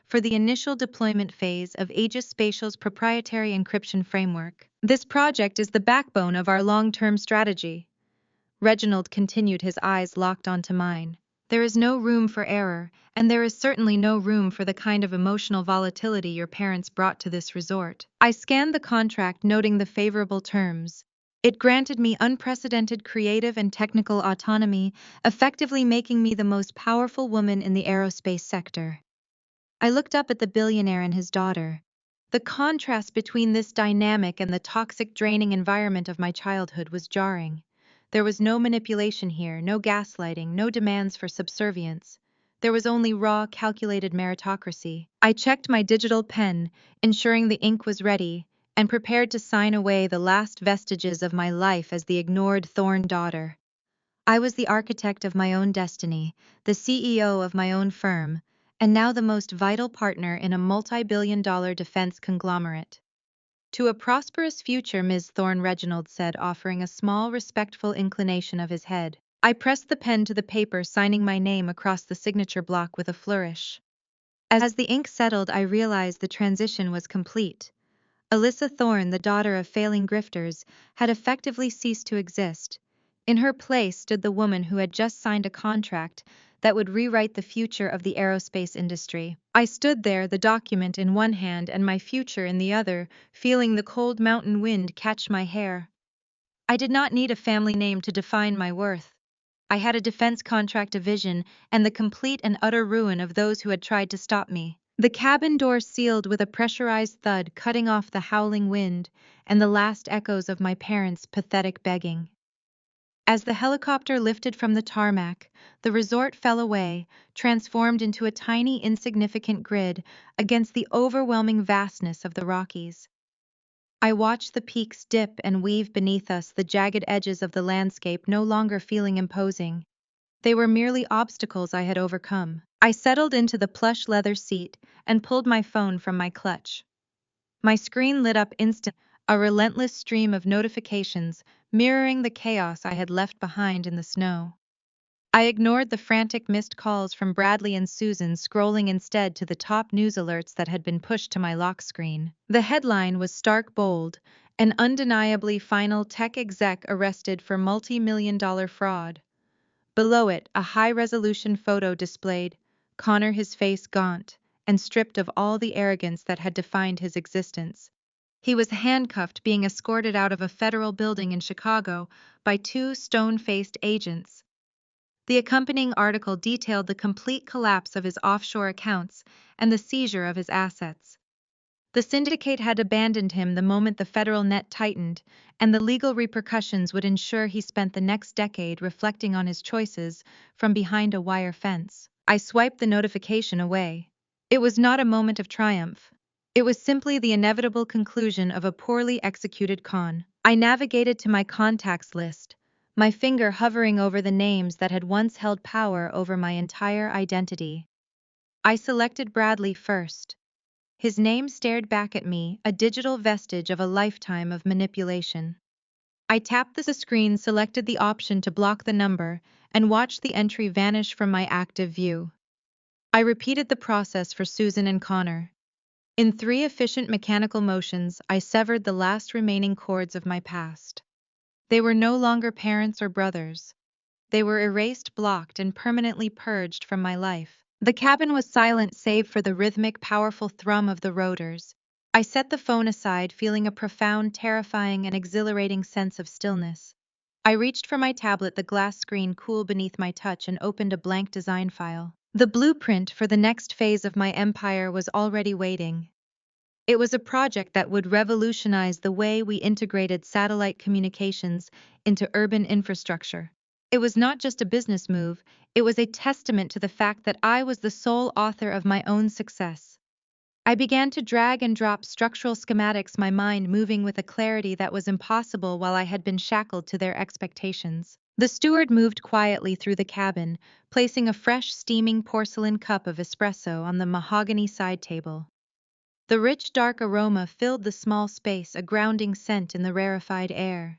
for the initial deployment phase of Aegis Spatial's proprietary encryption framework. This project is the backbone of our long-term strategy. Reginald continued, his eyes locked onto mine. There is no room for error, and there is certainly no room for the kind of emotional volatility your parents brought to this resort. I scanned the contract, noting the favorable terms. It granted me unprecedented creative and technical autonomy, effectively making me the most powerful woman in the aerospace sector. I looked up at the billionaire and his daughter. The contrast between this dynamic and the toxic, draining environment of my childhood was jarring. There was no manipulation here, no gaslighting, no demands for subservience. There was only raw, calculated meritocracy. I checked my digital pen, ensuring the ink was ready, and prepared to sign away the last vestiges of my life as the ignored Thorne daughter. I was the architect of my own destiny, the CEO of my own firm, and now the most vital partner in a multi-billion-dollar defense conglomerate. To a prosperous future, Ms. Thorne, Reginald said, offering a small, respectful inclination of his head. I pressed the pen to the paper, signing my name across the signature block with a flourish. As the ink settled, I realized the transition was complete. Alyssa Thorne, the daughter of failing grifters, had effectively ceased to exist. In her place stood the woman who had just signed a contract that would rewrite the future of the aerospace industry. I stood there, the document in one hand and my future in the other, feeling the cold mountain wind catch my hair. I did not need a family name to define my worth. I had a defense contract, a vision, and the complete and utter ruin of those who had tried to stop me. The cabin door sealed with a pressurized thud, cutting off the howling wind and the last echoes of my parents' pathetic begging. As the helicopter lifted from the tarmac, the resort fell away, transformed into a tiny, insignificant grid against the overwhelming vastness of the Rockies. I watched the peaks dip and weave beneath us, the jagged edges of the landscape no longer feeling imposing. They were merely obstacles I had overcome. I settled into the plush leather seat and pulled my phone from my clutch. My screen lit up instantly, a relentless stream of notifications mirroring the chaos I had left behind in the snow. I ignored the frantic missed calls from Bradley and Susan, scrolling instead to the top news alerts that had been pushed to my lock screen. The headline was stark bold: an undeniably final tech exec arrested for multi-million-dollar fraud. Below it, a high-resolution photo displayed Connor, his face gaunt and stripped of all the arrogance that had defined his existence. He was handcuffed, being escorted out of a federal building in Chicago by two stone-faced agents. The accompanying article detailed the complete collapse of his offshore accounts and the seizure of his assets. The syndicate had abandoned him the moment the federal net tightened, and the legal repercussions would ensure he spent the next decade reflecting on his choices from behind a wire fence. I swiped the notification away. It was not a moment of triumph. It was simply the inevitable conclusion of a poorly executed con. I navigated to my contacts list, my finger hovering over the names that had once held power over my entire identity. I selected Bradley first. His name stared back at me, a digital vestige of a lifetime of manipulation. I tapped the screen, selected the option to block the number, and watched the entry vanish from my active view. I repeated the process for Susan and Connor. In 3 efficient mechanical motions, I severed the last remaining cords of my past. They were no longer parents or brothers. They were erased, blocked, and permanently purged from my life. The cabin was silent save for the rhythmic, powerful thrum of the rotors. I set the phone aside, feeling a profound, terrifying, and exhilarating sense of stillness. I reached for my tablet, the glass screen cool beneath my touch, and opened a blank design file. The blueprint for the next phase of my empire was already waiting. It was a project that would revolutionize the way we integrated satellite communications into urban infrastructure. It was not just a business move, it was a testament to the fact that I was the sole author of my own success. I began to drag and drop structural schematics, my mind moving with a clarity that was impossible while I had been shackled to their expectations. The steward moved quietly through the cabin, placing a fresh, steaming porcelain cup of espresso on the mahogany side table. The rich, dark aroma filled the small space, a grounding scent in the rarefied air.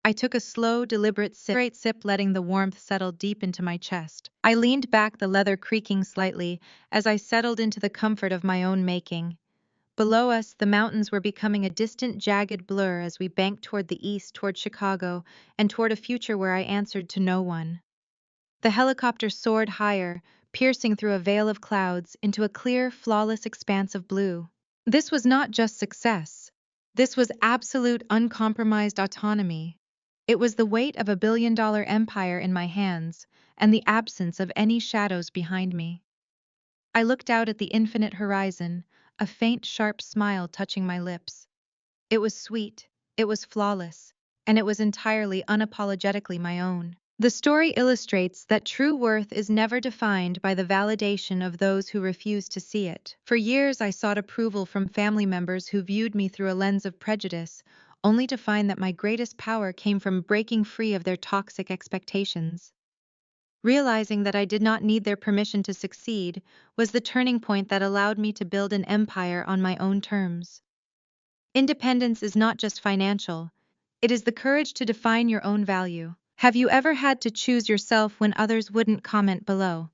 I took a slow, deliberate sip, letting the warmth settle deep into my chest. I leaned back, the leather creaking slightly, as I settled into the comfort of my own making. Below us, the mountains were becoming a distant, jagged blur as we banked toward the east, toward Chicago, and toward a future where I answered to no one. The helicopter soared higher, piercing through a veil of clouds into a clear, flawless expanse of blue. This was not just success. This was absolute, uncompromised autonomy. It was the weight of a billion-dollar empire in my hands, and the absence of any shadows behind me. I looked out at the infinite horizon, a faint, sharp smile touching my lips. It was sweet, it was flawless, and it was entirely, unapologetically my own. The story illustrates that true worth is never defined by the validation of those who refuse to see it. For years I sought approval from family members who viewed me through a lens of prejudice, only to find that my greatest power came from breaking free of their toxic expectations. Realizing that I did not need their permission to succeed was the turning point that allowed me to build an empire on my own terms. Independence is not just financial, it is the courage to define your own value. Have you ever had to choose yourself when others wouldn't comment below?